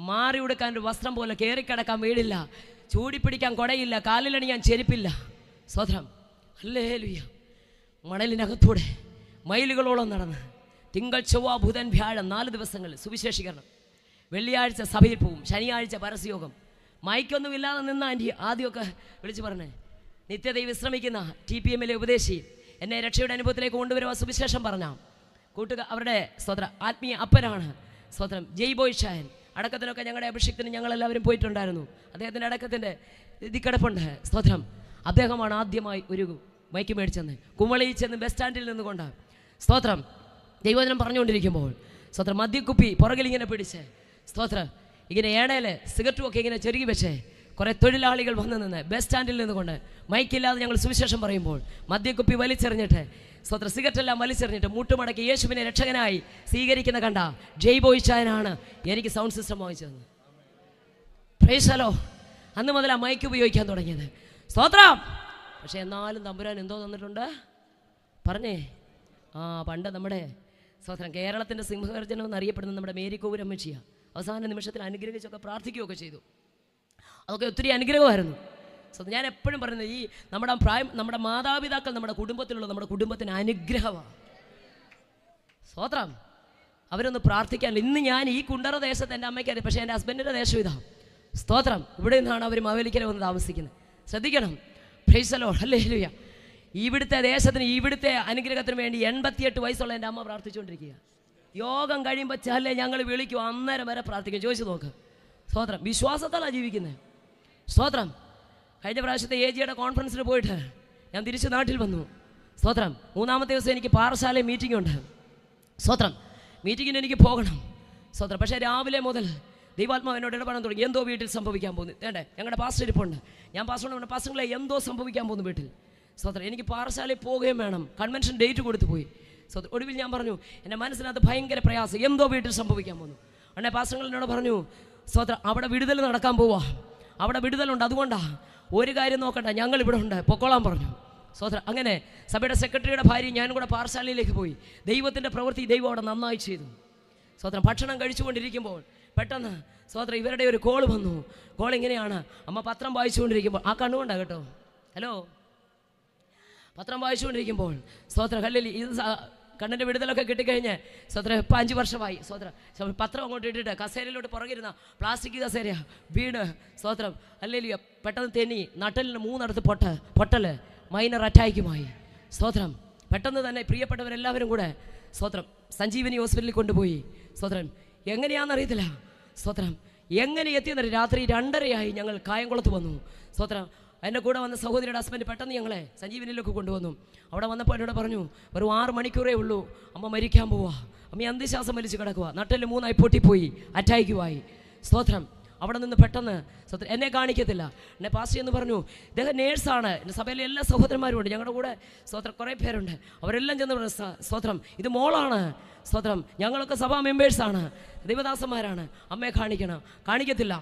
മാറി ഉടുക്കാൻ ഒരു വസ്ത്രം പോലെ കയറിക്കിടക്കാൻ വീടില്ല, ചൂടിപ്പിടിക്കാൻ കുടയില്ല, കാലിലണിയാൻ ചെരുപ്പില്ല. സ്തോത്രം ഹല്ലേലൂയ. മണലിനകത്തൂടെ മൈലുകളോളം നടന്ന് തിങ്കൾ ചൊവ്വ ബുധൻ വ്യാഴം 4 ദിവസങ്ങൾ സുവിശേഷീകരണം, വെള്ളിയാഴ്ച സഭയിൽ പോവും, ശനിയാഴ്ച പരസ്യോഗം. മൈക്കൊന്നുമില്ലാതെ നിന്ന ആൻറ്റി ആദ്യമൊക്കെ വിളിച്ച് പറഞ്ഞേ, നിത്യതയിൽ വിശ്രമിക്കുന്ന TPM-ലെ ഉപദേശി എന്നെ രക്ഷയുടെ അനുഭവത്തിലേക്ക് കൊണ്ടുവരുവാൻ സുവിശേഷം പറഞ്ഞാൽ അവരുടെ സ്തോത്രം ആത്മീയ അപ്പനാണ് സ്തോത്രം ജയ്ബോയ് ഷായൻ. അടക്കത്തിനൊക്കെ ഞങ്ങളുടെ അഭിഷേകത്തിന് ഞങ്ങളെല്ലാവരും പോയിട്ടുണ്ടായിരുന്നു. അദ്ദേഹത്തിൻ്റെ അടക്കത്തിൻ്റെ ഇതിക്കടപ്പുണ്ട് സ്തോത്രം. അദ്ദേഹമാണ് ആദ്യമായി ഒരു മൈക്ക് മേടിച്ചെന്ന് കുമളിയിൽ ചെന്ന് ബസ് സ്റ്റാൻഡിൽ നിന്നുകൊണ്ട് സ്തോത്രം ദൈവവചനം പറഞ്ഞുകൊണ്ടിരിക്കുമ്പോൾ സ്തോത്രം മദ്യക്കുപ്പി പുറകിൽ ഇങ്ങനെ പിടിച്ച് സ്തോത്രം ഇങ്ങനെ ഏണയിൽ സിഗരറ്റും ഒക്കെ ഇങ്ങനെ ചെറുകി വെച്ചേ കുറേ തൊഴിലാളികൾ വന്നു നിന്ന് ബസ് സ്റ്റാൻഡിൽ നിന്നുകൊണ്ട് മൈക്കില്ലാതെ ഞങ്ങൾ സുവിശേഷം പറയുമ്പോൾ മദ്യക്കുപ്പി വലിച്ചെറിഞ്ഞിട്ട് സ്വത്ര സിഗരറ്റെല്ലാം വലിച്ചെറിഞ്ഞിട്ട് മുട്ടുമടക്കി യേശുവിനെ രക്ഷകനായി സ്വീകരിക്കുന്ന കണ്ട ജയ്ബോയ് ഷായനാണ് എനിക്ക് സൗണ്ട് സിസ്റ്റം വാങ്ങിച്ചത്. Price the Lord. അന്ന് മുതൽ ആ മൈക്ക് ഉപയോഗിക്കാൻ തുടങ്ങിയത്. സ്തോത്രം. പക്ഷെ എന്നാലും തമ്പുരാൻ എന്തോ തന്നിട്ടുണ്ട് പറഞ്ഞേ. പണ്ട് നമ്മുടെ സ്തോത്രം കേരളത്തിൻ്റെ സിംഹഗർജനം എന്നറിയപ്പെടുന്ന നമ്മുടെ മേരി കോവൂരമ്മച്ചിയ അവസാന നിമിഷത്തിൽ അനുഗ്രഹിച്ചൊക്കെ പ്രാർത്ഥിക്കുകയൊക്കെ ചെയ്തു. അതൊക്കെ ഒത്തിരി അനുഗ്രഹമായിരുന്നു. ഞാൻ എപ്പോഴും പറയുന്നത് ഈ നമ്മുടെ മാതാപിതാക്കൾ നമ്മുടെ കുടുംബത്തിലുള്ള നമ്മുടെ കുടുംബത്തിന് അനുഗ്രഹമാണ്. സ്തോത്രം. അവരൊന്ന് പ്രാർത്ഥിക്കാൻ. ഇന്ന് ഞാൻ ഈ കുണ്ടറ ദേശത്ത് എൻ്റെ അമ്മയ്ക്ക് അറിയാം, പക്ഷേ എൻ്റെ ഹസ്ബൻഡിൻ്റെ ദേശം ഇതാ. സ്തോത്രം. ഇവിടെ നിന്നാണ് അവർ മാവേലിക്കര വന്ന് താമസിക്കുന്നത്. ശ്രദ്ധിക്കണം. Price the lord. ഹല്ലേലൂയ. ഇവിടുത്തെ ദേശത്തിന് ഇവിടുത്തെ അനുഗ്രഹത്തിന് വേണ്ടി 88 വയസ്സുള്ള എൻ്റെ അമ്മ പ്രാർത്ഥിച്ചുകൊണ്ടിരിക്കുക. യോഗം കഴിയുമ്പോൾ ചല്ലേ ഞങ്ങൾ വിളിക്കും, അന്നേരം വരെ പ്രാർത്ഥിക്കും. ചോദിച്ചു നോക്ക്. സ്തോത്രം. വിശ്വാസത്താലാണ് ജീവിക്കുന്നത്. സ്തോത്രം. കഴിഞ്ഞ പ്രാവശ്യത്തെ AGയുടെ കോൺഫറൻസിൽ പോയിട്ട് ഞാൻ തിരിച്ച് നാട്ടിൽ വന്നു. സ്തോത്രം. 3-ാമത്തെ ദിവസം എനിക്ക് പാറശാലയിൽ മീറ്റിംഗ് ഉണ്ട്. സ്തോത്രം. മീറ്റിങ്ങിന് എനിക്ക് പോകണം. സ്തോത്രം. പക്ഷേ രാവിലെ മുതൽ ദൈവാത്മാവ് എന്നോട് ഇടപെടാൻ തുടങ്ങി. എന്തോ വീട്ടിൽ സംഭവിക്കാൻ പോകുന്നു. വേണ്ടേ, ഞങ്ങളുടെ പാസ്റ്റർ ഇരിപ്പുണ്ട്. ഞാൻ പാസ്റ്ററോട് പാസ്റ്ററിലെ എന്തോ സംഭവിക്കാൻ പോകുന്നു വീട്ടിൽ. സ്തോത്രം. എനിക്ക് പാറശാലയിൽ പോവുകയും വേണം. കൺവെൻഷൻ ഡേറ്റ് കൊടുത്തു പോയി. സ്തോത്രം. ഒടുവിൽ ഞാൻ പറഞ്ഞു, എൻ്റെ മനസ്സിനകത്ത് ഭയങ്കര പ്രയാസം, എന്തോ വീട്ടിൽ സംഭവിക്കാൻ പോകുന്നു. ഉടനെ പാസ്റ്റർ എന്നോട് പറഞ്ഞു, സ്തോത്രം, അവിടെ വിടുതൽ നടക്കാൻ പോവാ, അവിടെ വിടുതലുണ്ട്, അതുകൊണ്ടാണ് ഒരു കാര്യം നോക്കണ്ട, ഞങ്ങൾ ഇവിടെ ഉണ്ട്, പൊക്കോളാൻ പറഞ്ഞു. സ്തോത്രം. അങ്ങനെ സഭയുടെ സെക്രട്ടറിയുടെ ഭാര്യ ഞാനും കൂടെ പാറശാലയിലേക്ക് പോയി. ദൈവത്തിൻ്റെ പ്രവൃത്തി ദൈവം അവിടെ നന്നായി ചെയ്തു. സ്തോത്രം. ഭക്ഷണം കഴിച്ചുകൊണ്ടിരിക്കുമ്പോൾ പെട്ടെന്ന് സ്തോത്രം ഇവരുടെ ഒരു കോൾ വന്നു. കോൾ ഇങ്ങനെയാണ്, അമ്മ പത്രം വായിച്ചുകൊണ്ടിരിക്കുമ്പോൾ, ആ കണ്ണുകൊണ്ടാണ് കേട്ടോ, ഹലോ, പത്രം വായിച്ചുകൊണ്ടിരിക്കുമ്പോൾ സ്തോത്രം ഹല്ലേലൂയ, ഇത് കണ്ണിൻ്റെ വിടുതലൊക്കെ കിട്ടിക്കഴിഞ്ഞ് സ്തോത്രം ഇപ്പം 5 വർഷമായി. സ്തോത്രം. പത്രം അങ്ങോട്ട് ഇട്ടിട്ട് കസേരയിലോട്ട് പുറകിരുന്ന പ്ലാസ്റ്റിക് കസേര വീട്. സ്തോത്രം ഹല്ലേലൂയ. പെട്ടെന്ന് തെന്നി നട്ടലിന് 3 പൊട്ടൽ മൈനർ അറ്റാക്കുമായി. സ്തോത്രം. പെട്ടെന്ന് തന്നെ പ്രിയപ്പെട്ടവരെല്ലാവരും കൂടെ സ്തോത്രം സഞ്ജീവനി ഹോസ്പിറ്റലിൽ കൊണ്ടുപോയി. സ്തോത്രം. എങ്ങനെയാണെന്നറിയത്തില്ല. സ്തോത്രം. എങ്ങനെ എത്തിയെന്നറിയ രാത്രി 2:30 ഞങ്ങൾ കായംകുളത്ത് വന്നു. സ്തോത്രം. എൻ്റെ കൂടെ വന്ന സഹോദരിയുടെ ഹസ്ബൻഡ് പെട്ടെന്ന് ഞങ്ങളെ സഞ്ജീവനിയിലേക്ക് കൊണ്ടുവന്നു. അവിടെ വന്നപ്പോൾ എന്നോട് പറഞ്ഞു, ഒരു 6 മണിക്കൂറേ ഉള്ളൂ, അമ്മ മരിക്കാൻ പോവാ, അമ്മ അന്ത്യശ്വാസം വലിച്ച് കിടക്കുക, നട്ടല് 3 പൊട്ടിപ്പോയി, അറ്റാക്കുമായി. സ്തോത്രം. അവിടെ നിന്ന് പെട്ടെന്ന് സ്തോത്രം എന്നെ കാണിക്കത്തില്ല. എന്നെ പാസ്റ്റർ എന്ന് പറഞ്ഞു, ഇദ്ദേഹം നേഴ്സാണ്, എൻ്റെ സഭയിലെ എല്ലാ സഹോദരന്മാരും ഉണ്ട്, ഞങ്ങളുടെ കൂടെ സ്തോത്രം കുറേ പേരുണ്ട്, അവരെല്ലാം ചെന്ന് പറഞ്ഞു, സ്തോത്രം ഇത് മോളാണ്, സ്തോത്രം ഞങ്ങളൊക്കെ സഭാ മെമ്പേഴ്സാണ്, ദൈവദാസന്മാരാണ്, അമ്മയെ കാണിക്കത്തില്ല.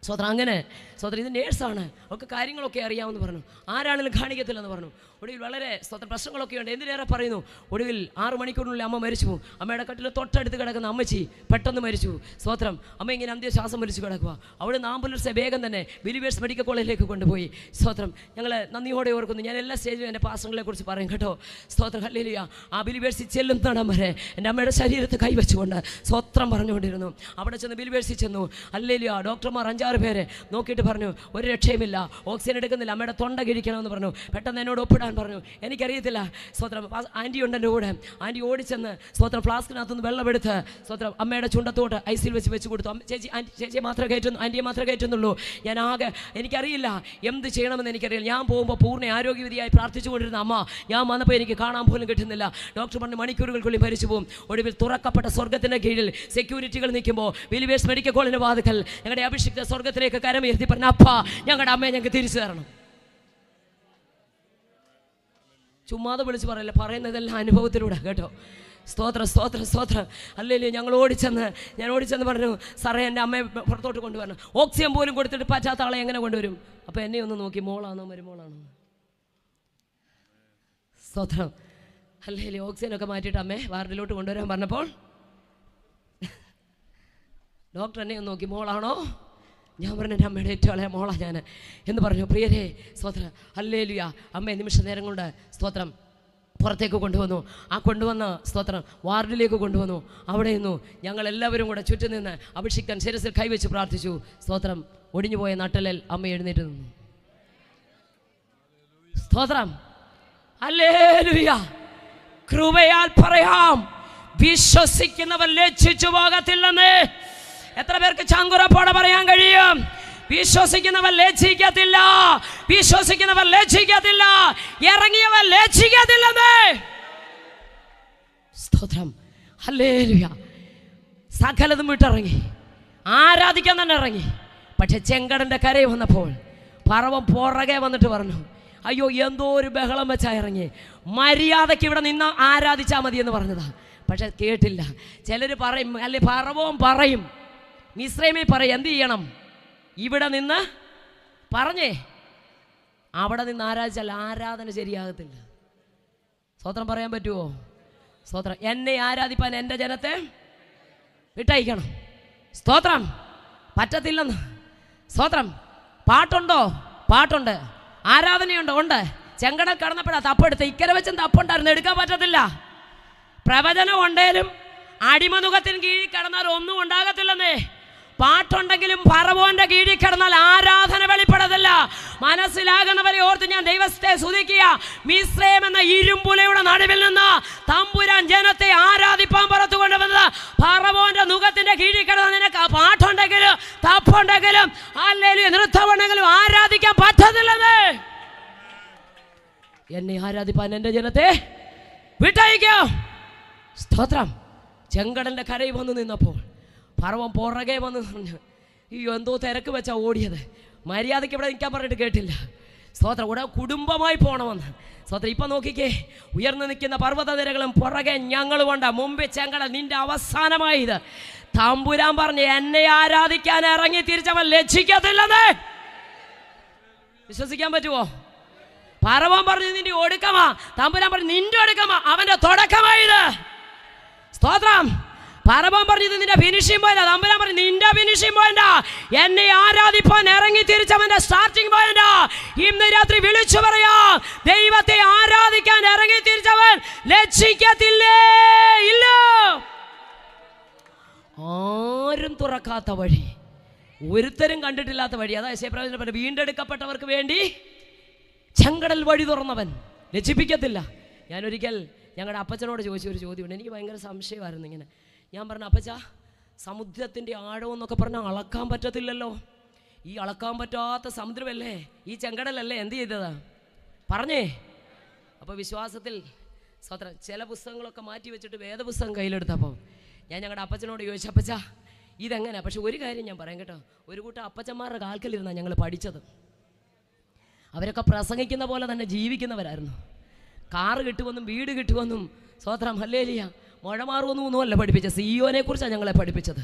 സ്തോത്രം. അങ്ങനെ സ്തോത്രം ഇത് നേഴ്സാണ്, അവർക്ക് കാര്യങ്ങളൊക്കെ അറിയാമെന്ന് പറഞ്ഞു, ആരാണെങ്കിലും കാണിക്കത്തില്ലെന്ന് പറഞ്ഞു. ഒടുവിൽ വളരെ സ്തോത്രം പ്രശ്നങ്ങളൊക്കെ ഉണ്ട്. എന്തിനേറെ പറയുന്നു, ഒടുവിൽ 6 മണിക്കൂറിനുള്ളിൽ അമ്മ മരിച്ചു പോകും. അമ്മയുടെ കട്ടിൽ തൊട്ടടുത്ത് കിടക്കുന്ന അമ്മച്ചി പെട്ടെന്ന് മരിച്ചു. സ്തോത്രം. അമ്മ ഇങ്ങനെ അന്ത്യശ്വാസം വലിച്ചു കിടക്കുക. അവിടെ ആംബുലൻസ് വേഗം തന്നെ ബിലീവേഴ്സ് മെഡിക്കൽ കോളേജിലേക്ക് കൊണ്ടുപോയി. സ്തോത്രം. ഞങ്ങൾ നന്ദിയോടെ ഓർക്കുന്നു. ഞാൻ എല്ലാ സ്റ്റേജിലും എൻ്റെ പാസ്റ്ററുകളെ കുറിച്ച് പറയും കേട്ടോ. സ്തോത്രം ഹല്ലേലൂയ. ആ ബിലീവേഴ്സിൽ ചെല്ലുന്നിടം വരെ എൻ്റെ അമ്മയുടെ ശരീരത്ത് കൈവച്ചുകൊണ്ട് സ്തോത്രം പറഞ്ഞുകൊണ്ടിരുന്നു. അവിടെ ചെന്ന് ബിലീവേഴ്സിൽ ചെന്നു. ഹല്ലേലൂയ. ഡോക്ടർമാർ 5-6 പേരെ നോക്കിയിട്ട് പറഞ്ഞു, ഒരു രക്ഷയുമില്ല, ഓക്സിജൻ എടുക്കുന്നില്ല, അമ്മയുടെ തൊണ്ട കിഴിക്കണമെന്ന് പറഞ്ഞു. പെട്ടെന്ന് എന്നോട് ഒപ്പിടാൻ പറഞ്ഞു. എനിക്കറിയത്തില്ല. സ്തോത്രം. ആൻറ്റി ഉണ്ട് എൻ്റെ കൂടെ. ആൻറ്റി ഓടിച്ചെന്ന് സ്തോത്രം ഫ്ലാസ്കിനകത്തുനിന്ന് വെള്ളമെടുത്ത് സ്തോത്രം അമ്മയുടെ ചുണ്ടത്തോട്ട് ഐസിൽ വെച്ച് കൊടുത്തു. ചേച്ചിയെ മാത്രമേ കയറ്റുന്നു, ആൻറ്റിയെ മാത്രമേ കയറ്റുന്നുള്ളൂ. എനിക്കറിയില്ല എന്ത് ചെയ്യണമെന്ന് എനിക്കറിയില്ല. ഞാൻ പോകുമ്പോൾ പൂർണ്ണ ആരോഗ്യവതിയായി പ്രാർത്ഥിച്ചുകൊണ്ടിരുന്ന അമ്മ ഞാൻ വന്നപ്പോൾ എനിക്ക് കാണാൻ പോലും കിട്ടുന്നില്ല. ഡോക്ടർ പറഞ്ഞു മണിക്കൂറുകൾക്കുള്ളിൽ മരിച്ചു പോകും. ഒടുവിൽ തുറക്കപ്പെട്ട സ്വർഗത്തിൻ്റെ കീഴിൽ സെക്യൂരിറ്റികൾ നിൽക്കുമ്പോൾ ബിലീവേഴ്സ് മെഡിക്കൽ കോളേജിൻ്റെ വാതിക്കൽ ഞങ്ങളുടെ അഭിഷിക്ത സ്വർഗത്തിലേക്ക് കരമുയർത്തി പറഞ്ഞ, അപ്പാ ഞങ്ങളുടെ അമ്മയെ ഞങ്ങൾക്ക് തിരിച്ചു തരണം. ചുമ്മാതെ വിളിച്ച് പറയല്ല, പറയുന്നതെല്ലാം അനുഭവത്തിലൂടെ കേട്ടോ. സ്തോത്രം സ്തോത്രം സ്തോത്രം. അല്ലെങ്കിൽ ഞാൻ ഓടിച്ചെന്ന് പറഞ്ഞു, സാറേ എൻ്റെ അമ്മയെ പുറത്തോട്ട് കൊണ്ടുവരണം. ഓക്സിജൻ പോലും കൊടുത്തിട്ട് പറ്റാത്ത ആളെ എങ്ങനെ കൊണ്ടുവരും? അപ്പോൾ എന്നെ ഒന്ന് നോക്കി, മോളാണോ മരുമോളാണോ? സ്തോത്രം. അല്ലെങ്കിൽ ഓക്സിജനൊക്കെ മാറ്റിയിട്ട് അമ്മേ വാർഡിലോട്ട് കൊണ്ടുവരാൻ പറഞ്ഞപ്പോൾ ഡോക്ടർ എന്നെ ഒന്ന് നോക്കി, മോളാണോ? ഞാൻ പറഞ്ഞു, എൻ്റെ അമ്മയുടെ ഏറ്റവും ഇളയ മോളാ ഞാൻ എന്ന് പറഞ്ഞു. പ്രിയരേ സ്തോത്രം ഹല്ലേലൂയ. അമ്മയെ നിമിഷ നേരം കൊണ്ട് സ്തോത്രം പുറത്തേക്ക് കൊണ്ടുവന്നു. ആ കൊണ്ടുവന്ന സ്തോത്രം വാർഡിലേക്ക് കൊണ്ടുവന്നു. അവിടെ നിന്നു ഞങ്ങളെല്ലാവരും കൂടെ ചുറ്റും നിന്ന് അഭിഷിക്തൻ ശിരസിൽ കൈവച്ച് പ്രാർത്ഥിച്ചു. സ്തോത്രം. ഒടിഞ്ഞുപോയ നട്ടലിൽ അമ്മ എഴുന്നേറ്റ് നിന്നു. സ്തോത്രം ഹല്ലേലൂയ. കൃപയാൽ പറയാം, വിശ്വസിക്കുന്നവർ ലജ്ജിച്ചു പോകത്തില്ലെന്ന്. എത്ര പേർക്ക് ചങ്കുറപ്പോടെ പറയാൻ കഴിയും? വിശ്വസിക്കുന്നവർ ലജ്ജിക്കത്തില്ല, വിശ്വസിക്കുന്നവർ ലജ്ജിക്കത്തില്ല, ഇറങ്ങിയവർ ലജ്ജിക്കത്തില്ലെന്ന്. സ്തോത്രം ഹല്ലേലൂയ. സകലതും വിട്ടിറങ്ങി ആരാധിക്കാൻ തന്നെ ഇറങ്ങി. പക്ഷെ ചെങ്കടൻ്റെ കരയിൽ വന്നപ്പോൾ പറവം പുറകെ വന്നിട്ട് പറഞ്ഞു, അയ്യോ എന്തോ ഒരു ബഹളം വെച്ചാൽ ഇറങ്ങി, മര്യാദയ്ക്ക് ഇവിടെ നിന്ന് ആരാധിച്ചാൽ മതി എന്ന് പറഞ്ഞതാ. പക്ഷെ കേട്ടില്ല. ചിലർ പറയും, അല്ലെ പറവവും പറയും, മിസ്രൈമിൽ പറയും, എന്ത് ചെയ്യണം? ഇവിടെ നിന്ന് പറഞ്ഞേ, അവിടെ നിന്ന് ആരാധിച്ചാൽ ആരാധന ശരിയാകത്തില്ല. സ്തോത്രം പറയാൻ പറ്റുമോ? സ്തോത്രം. എന്നെ ആരാധിപ്പാൻ എൻ്റെ ജനത്തെ വിട്ടയക്കണം. സ്തോത്രം. പറ്റത്തില്ലെന്ന്. സ്തോത്രം. പാട്ടുണ്ടോ? പാട്ടുണ്ട്. ആരാധനയുണ്ടോ? ഉണ്ട്. ചെങ്കടൽ കടന്നപ്പോഴാണ് തപ്പെടുത്ത്. ഇക്കരെ വെച്ചും തപ്പുണ്ടായിരുന്നു, എടുക്കാൻ പറ്റത്തില്ല. പ്രവചനം ഉണ്ടേലും അടിമനുഖത്തിന് കീഴിൽ കിടന്നാൽ ഒന്നും ഉണ്ടാകത്തില്ലെന്നേ. പാട്ടുണ്ടെങ്കിലും ഫറവോന്റെ കീഴിൽ കിടന്നാൽ ആരാധന വെളിപ്പെടത്തില്ല. മനസ്സിലാകുന്നവരെ ഓർത്ത് ഞാൻ ദൈവത്തെ സ്തുതിക്കുക. മിസ്രൈം എന്ന ഇരുമ്പുലയുടെ നടുവിൽ നിന്ന് തമ്പുരാൻ ജനത്തെ ആരാധിപ്പാൻ പുറത്തു കൊണ്ടുവന്നത് ഫറവോന്റെ മുഖത്തിന്റെ കീഴിൽ കിടന്ന നിനക്ക് പാട്ടുണ്ടെങ്കിലും തപ്പുണ്ടെങ്കിലും അല്ലെങ്കിൽ നൃത്തമുണ്ടെങ്കിലും ആരാധിക്കാൻ പറ്റത്തില്ലെന്ന്. എന്നെ ആരാധിപ്പാൻ എൻ്റെ ജനത്തെ വിട്ടയക്കോ. സ്തോത്രം. ചെങ്കടലിന്റെ കരയിൽ വന്നു നിന്നപ്പോൾ ഫറവോൻ പുറകെ വന്ന് പറഞ്ഞു, അയ്യോ എന്തോ തിരക്ക് വെച്ചാ ഓടിയത്, മര്യാദയ്ക്ക് ഇവിടെ നിൽക്കാൻ പറഞ്ഞിട്ട് കേട്ടില്ല. സ്തോത്രം. ഇവിടെ കുടുംബമായി പോകണമെന്ന്. സ്തോത്രം. ഇപ്പം നോക്കിക്കേ, ഉയർന്നു നിൽക്കുന്ന പർവ്വതനിരകളും പുറകെ ഞങ്ങളുമുണ്ട്, മുമ്പേ ചെങ്കടൽ നിന്റെ അവസാനമായത്. തമ്പുരാൻ പറഞ്ഞ് എന്നെ ആരാധിക്കാൻ ഇറങ്ങി തിരിച്ചവൻ ലജ്ജിക്കത്തില്ലെന്ന്. വിശ്വസിക്കാൻ പറ്റുമോ? ഫറവോൻ പറഞ്ഞു നിന്റെ ഒടുക്കമാ, തമ്പുരാൻ പറഞ്ഞു നിന്റെ ഒടുക്കമാ, അവന്റെ തുടക്കമായത്. സ്തോത്രം. ഫറവോൻ പറഞ്ഞത് നിന്റെ ഫിനിഷിംഗ് പോയിന്റ്, തമ്പുരാൻ പറഞ്ഞു നിന്റെ ഫിനിഷിംഗ് പോയിന്റ്. എന്നെ ആരാധിപ്പാൻ ഇറങ്ങി തിരിച്ചവന്റെ സ്റ്റാർട്ടിംഗ് പോയിന്റ്. ഇന്ന് രാത്രി വിളിച്ചു പറയാ, ദൈവത്തെ ആരാധിക്കാൻ ഇറങ്ങി തിരിച്ചവൻ ലജ്ജിക്കത്തില്ലേ? ഇല്ല. ആരും തുറക്കാത്ത വഴി, ഒരുത്തരും കണ്ടിട്ടില്ലാത്ത വഴി. അതാ യെശയ്യാ വീണ്ടെടുക്കപ്പെട്ടവർക്ക് വേണ്ടി ചെങ്കടൽ വഴി തുറന്നവൻ ലജ്ജിപ്പിക്കത്തില്ല. ഞാനൊരിക്കൽ ഞങ്ങളുടെ അപ്പച്ചനോട് ചോദിച്ച ഒരു ചോദ്യമുണ്ട്. എനിക്ക് ഭയങ്കര സംശയമായിരുന്നു. ഇങ്ങനെ ഞാൻ പറഞ്ഞു, അപ്പച്ച സമുദ്രത്തിൻ്റെ ആഴമെന്നൊക്കെ പറഞ്ഞാൽ അളക്കാൻ പറ്റത്തില്ലല്ലോ. ഈ അളക്കാൻ പറ്റാത്ത സമുദ്രമല്ലേ ഈ ചെങ്കടലല്ലേ എന്ത് ചെയ്തത് പറഞ്ഞേ. അപ്പോൾ വിശ്വാസത്തിൽ സ്വത്രം ചില പുസ്തകങ്ങളൊക്കെ മാറ്റി വെച്ചിട്ട് വേദപുസ്തകം കയ്യിലെടുത്തപ്പോൾ ഞാൻ ഞങ്ങളുടെ അപ്പച്ചനോട് ചോദിച്ചു, അപ്പച്ച ഇതെങ്ങനെ? പക്ഷെ ഒരു കാര്യം ഞാൻ പറയാം കേട്ടോ, ഒരു കൂട്ടം അപ്പച്ചന്മാരുടെ കാൽക്കലിരുന്നാണ് ഞങ്ങൾ പഠിച്ചത്. അവരൊക്കെ പ്രസംഗിക്കുന്ന പോലെ തന്നെ ജീവിക്കുന്നവരായിരുന്നു. കാറ് കിട്ടുമെന്നും വീട് കിട്ടുമെന്നും സ്തോത്രം ഹല്ലേലൂയ മഴ മാറുമെന്നൊന്നുമല്ല പഠിപ്പിച്ചത്. സിയോനെ കുറിച്ചാണ് ഞങ്ങളെ പഠിപ്പിച്ചത്.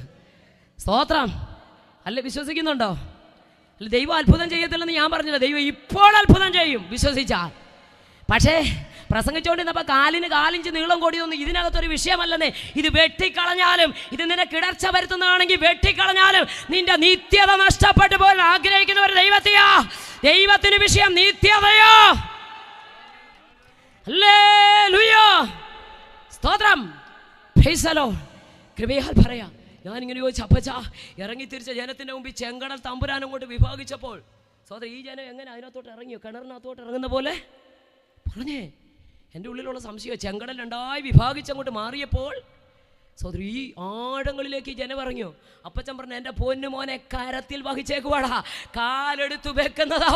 സ്തോത്രം. അല്ലേ? വിശ്വസിക്കുന്നുണ്ടോ? അല്ല, ദൈവം അത്ഭുതം ചെയ്യത്തില്ലെന്ന് ഞാൻ പറഞ്ഞില്ല. ദൈവം ഇപ്പോൾ അത്ഭുതം ചെയ്യും വിശ്വസിച്ചാൽ. പക്ഷേ പ്രസംഗിച്ചുകൊണ്ടിരുന്നപ്പോൾ കാലിഞ്ച് നീളം കൂടിയൊന്നും ഇതിനകത്തൊരു വിഷയമല്ലെന്നേ. ഇത് വെട്ടിക്കളഞ്ഞാലും, ഇത് നിന്നെ കിടർച്ച വരുത്തുന്നതാണെങ്കിൽ വെട്ടിക്കളഞ്ഞാലും നിന്റെ നിത്യത നഷ്ടപ്പെട്ടു പോകാൻ ആഗ്രഹിക്കുന്ന ഒരു ദൈവത്തെയാ. ദൈവത്തിന് വിഷയം നിത്യതയോ. ഹല്ലേലൂയ. സ്തോത്രം. Price the Lord. കൃപയാൽ പറയാ, ഞാനിങ്ങനെ ചോദിച്ചു, അപ്പച്ച ഇറങ്ങി തിരിച്ച ജനത്തിൻ്റെ മുമ്പിൽ ചെങ്കടൽ തമ്പുരാനും കൊണ്ട് വിഭാഗിച്ചപ്പോൾ സോദരൻ ഈ ജനം എങ്ങനെ അതിനകത്തോട്ട് ഇറങ്ങിയോ? കിണറിനകത്തോട്ട് ഇറങ്ങുന്ന പോലെ പറഞ്ഞേ. എൻ്റെ ഉള്ളിലുള്ള സംശയം, ചെങ്കടൽ രണ്ടായി വിഭാഗിച്ചങ്ങോട്ട് മാറിയപ്പോൾ സോദരി ഈ ആഴങ്ങളിലേക്ക് ജനം ഇറങ്ങിയോ? അപ്പച്ചൻ പറഞ്ഞു, എൻ്റെ പൊന്നു മോനെ കരത്തിൽ വഹിച്ചേക്കുവാടാ, കാലെടുത്തു വെക്കുന്നതോ.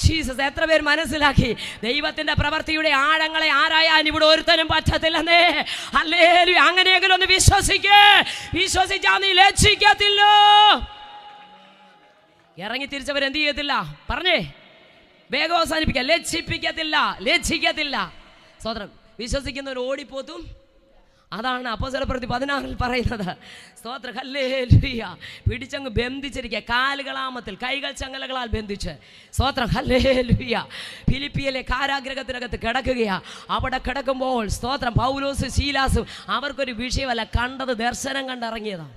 ജീസസ്. എത്ര പേര് മനസ്സിലാക്കി ദൈവത്തിന്റെ പ്രവൃത്തിയുടെ ആഴങ്ങളെ ആരായാൻ ഇവിടെ ഒരുത്തനും പറ്റത്തില്ലെന്നേ. ഹല്ലേലൂയ. അങ്ങനെയെങ്കിലും ഒന്ന് വിശ്വസിക്കേ. വിശ്വസിച്ചാ നീ ലജ്ജിക്കത്തില്ലോ. ഇറങ്ങി തിരിച്ചവരെന്ത് ചെയ്യത്തില്ല പറഞ്ഞേ, വേഗം അവസാനിപ്പിക്കുക. ലജ്ജിപ്പിക്കത്തില്ല, ലജ്ജിക്കത്തില്ല. സ്വതന്ത്രം. വിശ്വസിക്കുന്നവർ ഓടിപ്പോത്തും. അതാണ് അപ്പോസ്തലപ്രവൃത്തി 16 പറയുന്നത്. സ്തോത്രം. ഹല്ലേലൂയ. പിടിച്ചങ്ങ് ബന്ധിച്ചിരിക്കുക, കാലുകളാമത്തിൽ, കൈകൾ ചങ്ങലകളാൽ ബന്ധിച്ച്. സ്തോത്രം. ഹല്ലേലൂയ. ഫിലിപ്പിയിലെ കാരാഗ്രഹത്തിനകത്ത് കിടക്കുകയാ. അവിടെ കിടക്കുമ്പോൾ സ്തോത്രം പൗലോസ് ശീലാസും അവർക്കൊരു വിഷയമല്ല, കണ്ടത് ദർശനം കണ്ടിറങ്ങിയതാ.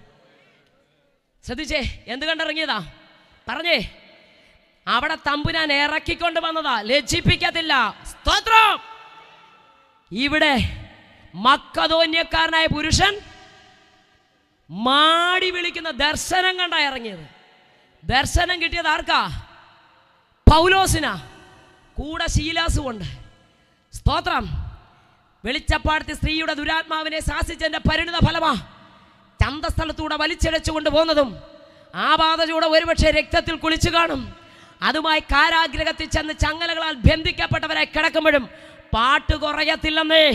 ശ്രദ്ധിച്ചേ, എന്ത് കണ്ടിറങ്ങിയതാ പറഞ്ഞേ. അവിടെ തമ്പുരാൻ ഇറക്കിക്കൊണ്ട് വന്നതാ. ലജ്ജിപ്പിക്കത്തില്ല. സ്തോത്രം. ഇവിടെ മക്കദോന്യക്കാരനായ പുരുഷൻ മാടി വിളിക്കുന്ന ദർശനം കണ്ടാ ഇറങ്ങിയത്. ദർശനം കിട്ടിയത് ആർക്കാ? പൗലോസിനാ. കൂടെ ശീലാസും ഉണ്ട്. സ്തോത്രം. വെളിച്ചപ്പാടത്തെ സ്ത്രീയുടെ ദുരാത്മാവിനെ ശാസിച്ചതിന്റെ പരിണിത ഫലമാ ചന്തസ്ഥലത്തൂടെ വലിച്ചിഴച്ചുകൊണ്ട് പോകുന്നതും ആ ബാധചൂടെ ഒരുപക്ഷെ രക്തത്തിൽ കുളിച്ചു കാണും. അതുമായി കാരാഗ്രഹത്തിൽ ചെന്ന് ചങ്ങലകളാൽ ബന്ധിക്കപ്പെട്ടവരായി കിടക്കുമ്പോഴും പാട്ട് കുറയത്തില്ലെന്നേ,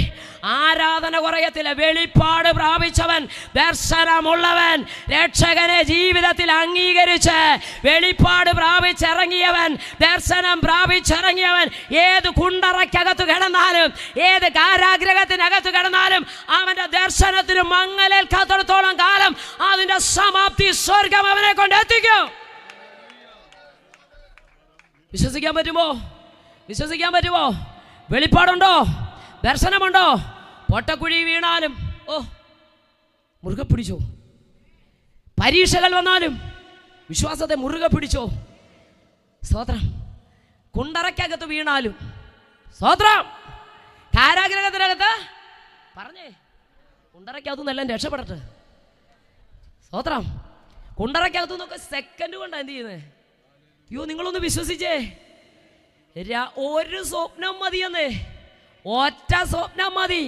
ആരാധന കുറയത്തില്ല. വെളിപ്പാട് പ്രാപിച്ചവൻ, ദർശനമുള്ളവൻ, രക്ഷകനെ ജീവിതത്തിൽ അംഗീകരിച്ച് വെളിപ്പാട് പ്രാപിച്ചിറങ്ങിയവൻ, ദർശനം പ്രാപിച്ചിറങ്ങിയവൻ ഏത് കുണ്ടറയ്ക്കകത്ത് കിടന്നാലും, ഏത് കാരാഗ്രഹത്തിനകത്ത് കിടന്നാലും അവന്റെ ദർശനത്തിന് മങ്ങലേൽക്കാത്തിടത്തോളം കാലം അതിന്റെ സമാപ്തി സ്വർഗം അവനെ കൊണ്ട് എത്തിക്കും. വിശ്വസിക്കാൻ പറ്റുമോ? വിശ്വസിക്കാൻ പറ്റുമോ? വെളിപ്പാടുണ്ടോ? ദർശനമുണ്ടോ? പൊട്ടക്കുഴി വീണാലും മുറുകെ പിടിച്ചോ. പരീക്ഷകൾ വന്നാലും വിശ്വാസത്തെ മുറുകെ പിടിച്ചോ. സ്തോത്രം. കുണ്ടറയ്ക്കകത്ത് വീണാലും സ്തോത്രം. കാരാഗ്രഹത്തിനകത്ത് പറഞ്ഞേ, കുണ്ടറയ്ക്കകത്തു എല്ലാം രക്ഷപ്പെടട്ടെ. സ്തോത്രം. കുണ്ടറയ്ക്കകത്തു നിന്നൊക്കെ സെക്കൻഡ് കൊണ്ടാണ് എന്ത് ചെയ്യുന്നത്? അയ്യോ, നിങ്ങളൊന്ന് വിശ്വസിച്ചേ. ഒരു സ്വപ്നം മതിയെന്നേ, ഒറ്റ സ്വപ്നം മതി.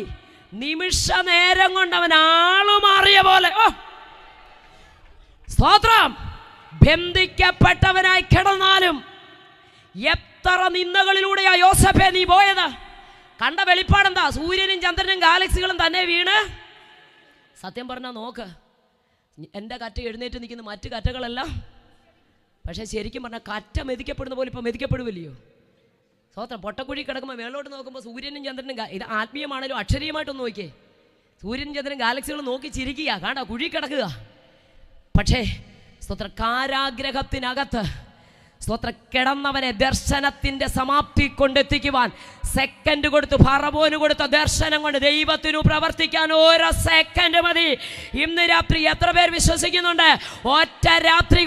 നിമിഷ നേരം കൊണ്ട് അവൻ ആളു മാറിയ പോലെ. സ്തോത്രം. ബന്ധിക്കപ്പെട്ടവനായി കിടന്നാലും എത്ര നിന്ദകളിലൂടെയാ യോസേഫേ നീ പോയത്? കണ്ട വെളിപ്പാടെന്താ? സൂര്യനും ചന്ദ്രനും ഗാലക്സികളും തന്നെ വീണ്. സത്യം പറഞ്ഞാൽ നോക്ക്, എൻ്റെ കറ്റ എഴുന്നേറ്റ് നിൽക്കുന്ന മറ്റു കറ്റകളെല്ലാം, പക്ഷേ ശരിക്കും പറഞ്ഞാൽ കറ്റ മെതിക്കപ്പെടുന്ന പോലെ ഇപ്പം മെതിക്കപ്പെടുവില്ലയോ? സ്തോത്രം. പൊട്ടക്കുഴി കിടക്കുമ്പോൾ മേളോട്ട് നോക്കുമ്പോൾ സൂര്യനും ചന്ദ്രനും, ഇത് ആത്മീയമാണല്ലോ, അക്ഷരീയമായിട്ടൊന്ന് നോക്കിയേ. സൂര്യനും ചന്ദ്രനും ഗാലക്സികൾ നോക്കി ചിരിക്കുക, കാണാ കുഴി കിടക്കുക. പക്ഷേ സ്തോത്ര, കാരാഗ്രഹത്തിനകത്ത് സ്തോത്ര കിടന്നവനെ ദർശനത്തിന്റെ സമാപ്തി കൊണ്ടെത്തിക്കുവാൻ സെക്കൻഡ് കൊടുത്തു. ഫറവോന് കൊടുത്ത ദർശനം കൊണ്ട് ദൈവത്തിനു പ്രവർത്തിക്കാൻ ഓരോ സെക്കൻഡ് മതി. ഇന്ന് രാത്രി എത്ര പേർ വിശ്വസിക്കുന്നുണ്ട്? ഒറ്റ രാത്രി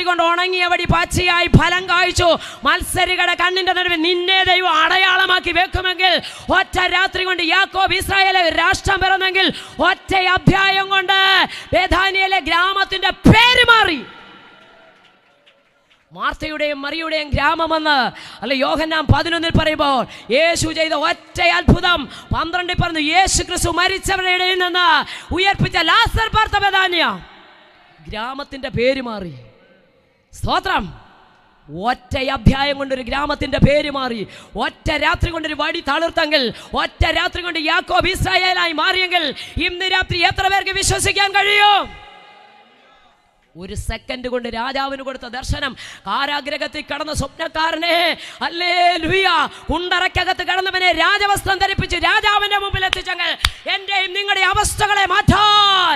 കൊണ്ട് ഉണങ്ങിയവടി പച്ചയായി ഫലം കായ്ച്ചു. മത്സരികളുടെ കണ്ണിന്റെ നടുവിൽ നിന്നെ ദൈവം അടയാളമാക്കി വെക്കുമെങ്കിൽ, ഒറ്റ രാത്രി കൊണ്ട് യാക്കോബ് ഇസ്രായേലിലെ രാഷ്ട്രം പിറന്നെങ്കിൽ, ഒറ്റ അധ്യായം കൊണ്ട് ബേഥാനിയയിലെ ഗ്രാമത്തിന്റെ പേര് മാറി. മാർത്തയുടെയും മറിയുടെയും ഗ്രാമമെന്ന് അല്ലെ യോഹന്നാൻ 11 പറയുമ്പോൾ യേശു ചെയ്ത ഒറ്റ അത്ഭുതം 12 പറഞ്ഞു. യേശു ക്രിസ്തു മരിച്ചവരുടെ ഇടയിൽ നിന്ന് ഉയർപ്പിച്ച ലാസർ പാർത്ത ബേഥാനിയ ഗ്രാമത്തിന്റെ പേര് മാറി. സ്തോത്രം. ഒറ്റ അധ്യായം കൊണ്ടൊരു ഗ്രാമത്തിന്റെ പേര് മാറി. ഒറ്റ രാത്രി കൊണ്ടൊരു വടി തളിർത്തെങ്കിൽ, ഒറ്റ രാത്രി കൊണ്ട് യാക്കോബ് ഇസ്രായേലായി മാറിയെങ്കിൽ, ഇന്ന് രാത്രി എത്ര പേർക്ക് വിശ്വസിക്കാൻ കഴിയും? ഒരു സെക്കൻഡ് കൊണ്ട് രാജാവിന് കൊടുത്ത ദർശനം, കാരാഗ്രഹത്തിൽ കടന്ന സ്വപ്നക്കാരനെ ഹല്ലേലൂയ, കുണ്ടറയ്ക്കകത്ത് കടന്നവനെ രാജവസ്ത്രം ധരിപ്പിച്ച് രാജാവിന്റെ മുമ്പിൽ എത്തിച്ചെങ്കിൽ എന്റെയും നിങ്ങളുടെ അവസ്ഥകളെ മാറ്റാൻ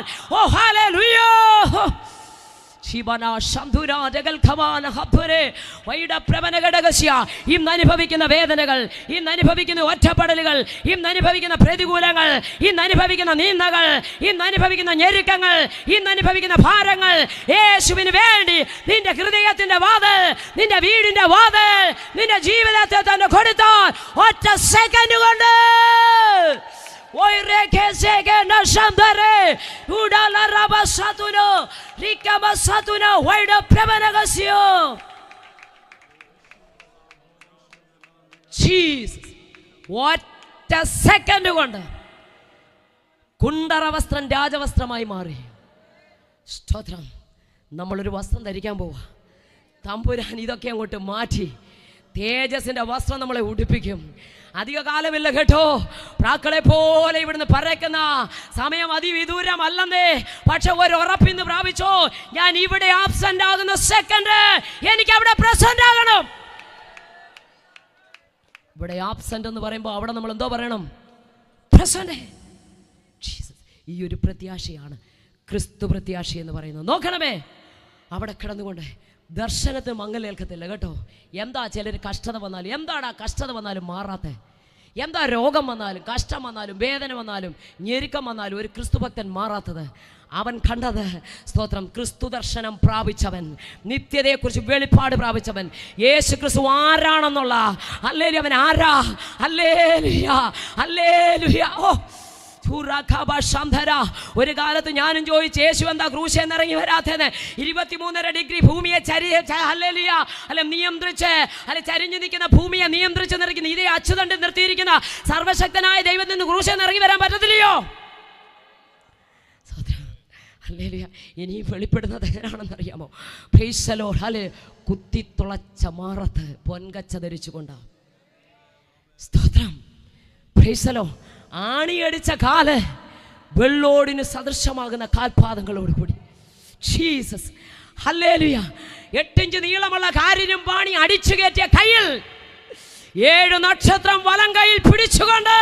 ഹല്ലേലൂയ. ഇന്ന് അനുഭവിക്കുന്ന വേദനകൾ, ഇന്ന് അനുഭവിക്കുന്ന ഒറ്റപ്പെടലുകൾ, ഇന്ന് അനുഭവിക്കുന്ന പ്രതികൂലങ്ങൾ, ഇന്ന് അനുഭവിക്കുന്ന നിന്ദകൾ, ഇന്ന് അനുഭവിക്കുന്ന ഞെരുക്കങ്ങൾ, ഇന്ന് അനുഭവിക്കുന്ന ഭാരങ്ങൾ, യേശുവിന് വേണ്ടി നിന്റെ ഹൃദയത്തിന്റെ വാതിൽ, നിന്റെ വീടിന്റെ വാതിൽ, നിന്റെ ജീവിതത്തെ തന്നെ കൊടുത്താൽ ഒറ്റ സെക്കൻഡ് കൊണ്ട് ഒറ്റ സെക്കൻഡ് കൊണ്ട് കുണ്ടറ വസ്ത്രം രാജവസ്ത്രമായി മാറി. സ്തോത്രം. നമ്മളൊരു വസ്ത്രം ധരിക്കാൻ പോവാ. തമ്പുരാൻ ഇതൊക്കെ അങ്ങോട്ട് മാറ്റി തേജസിന്റെ വസ്ത്രം നമ്മളെ ഉടുപ്പിക്കും. അധിക കാലമില്ല കേട്ടോ. പ്രാക്കളെ പോലെ ഇവിടുന്ന് പറക്കുന്ന സമയം അതിവിദൂരമല്ലെന്നേ. പക്ഷെ ഒരു ഉറപ്പിന്ന് പ്രാപിച്ചോ, ഞാൻ ഇവിടെ ആബ്സെന്റ് ആകുന്ന സെക്കൻഡ് എനിക്ക് അവിടെ പ്രസന്റ് ആകണം. ഇവിടെ ആബ്സെന്റ് എന്ന് പറയുമ്പോൾ അവിടെ നമ്മൾ എന്തോ പറയണം? പ്രസന്റ്. ഈ ഒരു പ്രത്യാശയാണ് ക്രിസ്തു പ്രത്യാശ എന്ന് പറയുന്നത്. നോക്കണമേ, അവിടെ കിടന്നുകൊണ്ട് ദർശനത്തിന് മങ്ങലേൽക്കത്തില്ല കേട്ടോ. എന്താ ചിലർ കഷ്ടത വന്നാലും, എന്താണ് ആ കഷ്ടത വന്നാലും മാറാത്ത, എന്താ രോഗം വന്നാലും, കഷ്ടം വന്നാലും, വേദന വന്നാലും, ഞെരുക്കം വന്നാലും ഒരു ക്രിസ്തുഭക്തൻ മാറാത്തത്? അവൻ കണ്ടത് സ്തോത്രം ക്രിസ്തു ദർശനം പ്രാപിച്ചവൻ, നിത്യതയെക്കുറിച്ച് വെളിപ്പാട് പ്രാപിച്ചവൻ, യേശു ക്രിസ്തു ആരാണെന്നുള്ള ഹല്ലേലൂയ, അവൻ ആരാ, ഹല്ലേലൂയ ഹല്ലേലൂയ. ഒരു കാലത്ത് ഞാനും ചോദിച്ചു, യേശു എന്താ ക്രൂശിൽ ഇറങ്ങി വരാത്തത്? 23.5 ഡിഗ്രി ഭൂമിയെ നിയന്ത്രിച്ച് ചരിഞ്ഞു നിൽക്കുന്ന ഭൂമിയെ നിയന്ത്രിച്ച് നിൽക്കുന്ന ഇതേ അച്ചുതണ്ടിൽ നിർത്തിയിരിക്കുന്ന സർവശക്തനായ ദൈവത്തിൽ നിന്ന് ക്രൂശിൽ ഇറങ്ങി വരാൻ പറ്റത്തില്ലയോ? ഇനിയും വെളിപ്പെടുന്നത് എങ്ങനെയാണെന്ന് അറിയാമോ? കുത്തിത്തുളച്ച മാറത്ത് പൊൻകച്ച ധരിച്ചുകൊണ്ടാണ്. സ്തോത്രം. Price the lord. ആണിയടിച്ച കാല് വെള്ളോടിന് സദൃശമാകുന്ന കാൽപാദങ്ങളോടുകൂടി. Jesus, hallelujah. 8 ഇഞ്ച് നീളമുള്ള കാരിനും പാണി അടിച്ചു കയറ്റിയ കയ്യിൽ 7 നക്ഷത്രം വലം കയ്യിൽ പിടിച്ചുകൊണ്ട്,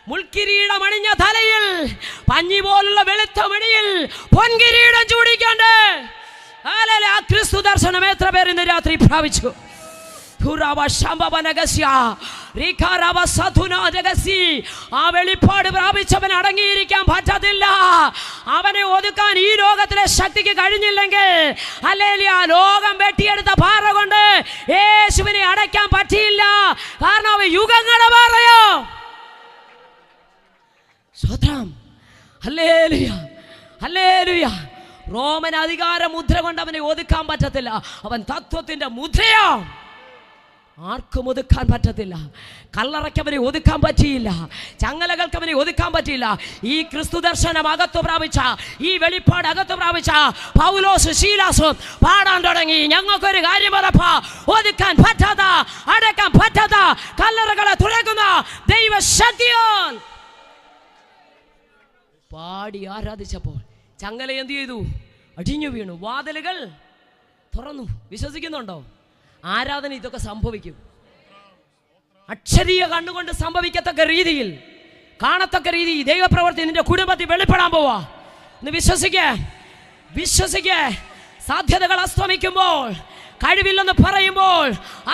മുൾക്കിരീടം അണിഞ്ഞ തലയിൽ പഞ്ഞി പോലുള്ള വെളുത്ത മണിയിൽ പൊൻകിരീടം ചൂടിക്കൊണ്ട് ആ ക്രിസ്തു ദർശനം എത്ര പേർ ഇന്ന് രാത്രി പ്രാപിച്ചു? ആ വെളിപ്പാട് പ്രാപിച്ചവൻ അടങ്ങിയിരിക്കാൻ പറ്റത്തില്ല. അവനെ ഒതുക്കാൻ ഈ ലോകത്തിലെ ശക്തിക്ക് കഴിഞ്ഞില്ലെങ്കിൽ, ഹല്ലേലൂയ, ലോകം വെട്ടിയെടുത്ത പാറ കൊണ്ട് യേശുവിനെ അടയ്ക്കാൻ പറ്റിയില്ല. കാരണം അവൻ യുഗങ്ങളുടെ പാറയോ. സ്തോത്രം, ഹല്ലേലൂയ, ഹല്ലേലൂയ. റോമൻ അധികാര മുദ്ര കൊണ്ട് അവനെ ഒതുക്കാൻ പറ്റത്തില്ല. അവൻ തത്വത്തിന്റെ മുദ്രയോ. ആർക്കും ഒതുക്കാൻ പറ്റത്തില്ല. കല്ലറയ്ക്ക് അവനെ ഒതുക്കാൻ പറ്റിയില്ല. ചങ്ങലകൾക്ക് അവനെ ഒതുക്കാൻ പറ്റിയില്ല. ഈ ക്രിസ്തു ദർശനം അകത്ത് പ്രാപിച്ച, ഈ വെളിപ്പാട് അകത്ത് പ്രാപിച്ച പൗലോസ് ശീലാസും പാടാൻ തുടങ്ങി. ഞങ്ങൾക്കൊരു കാര്യം പറപ്പാ, ഒതുക്കാൻ പറ്റാത്ത, അടക്കാൻ പറ്റാത്ത കല്ലറകളെ തുറക്കുന്ന ദൈവശക്തിയാൽ പാടി ആരാധിച്ചപ്പോൾ ചങ്ങല എന്ത് ചെയ്തു? അടിഞ്ഞു വീണു. വാതിലുകൾ തുറന്നു. വിശ്വസിക്കുന്നുണ്ടോ? ആരാധന ഇതൊക്കെ സംഭവിക്കും. അക്ഷരീയ കണ്ണുകൊണ്ട് സംഭവിക്കത്തക്ക രീതിയിൽ, കാണത്തക്ക രീതിയിൽ ദൈവപ്രവൃത്തി നിന്റെ കുടുംബത്തിൽ വെളിപ്പെടാൻ പോവാ. ഒന്ന് വിശ്വസിക്കേ, വിശ്വസിക്കേ. സാധ്യതകൾ അസ്തമിക്കുമ്പോൾ, കഴിവില്ലെന്ന് പറയുമ്പോൾ,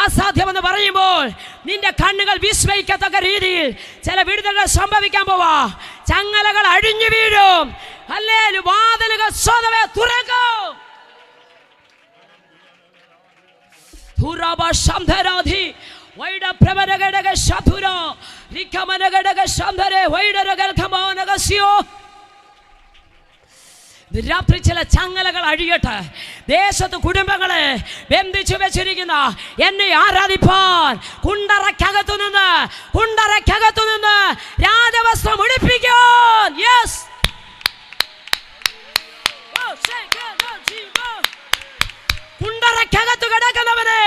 അസാധ്യമെന്ന് പറയുമ്പോൾ, നിന്റെ കണ്ണുകൾ വിസ്മയിക്കത്തക്ക രീതിയിൽ ചില വിടുതലുകൾ സംഭവിക്കാൻ പോവാ. ചങ്ങലകൾ അഴിഞ്ഞു വീഴും. ഹല്ലേലൂയ. വാതിലുകൾ സ്വതവേ തുറക്കും. രാത്രി ചില ചങ്ങലകൾ അഴിയട്ടെ. ദേശത്ത് കുടുംബങ്ങളെ ബന്ധിച്ചു വെച്ചിരിക്കുന്ന എന്നെ ആരാധിപ്പാൻ കുണ്ടറക്കകത്തു നിന്ന് രാജവസ്ത്രം ഉടുപ്പിക്കാൻ. യെസ്, കുണ്ടറക്കകത്തു കിടക്കുന്നവനെ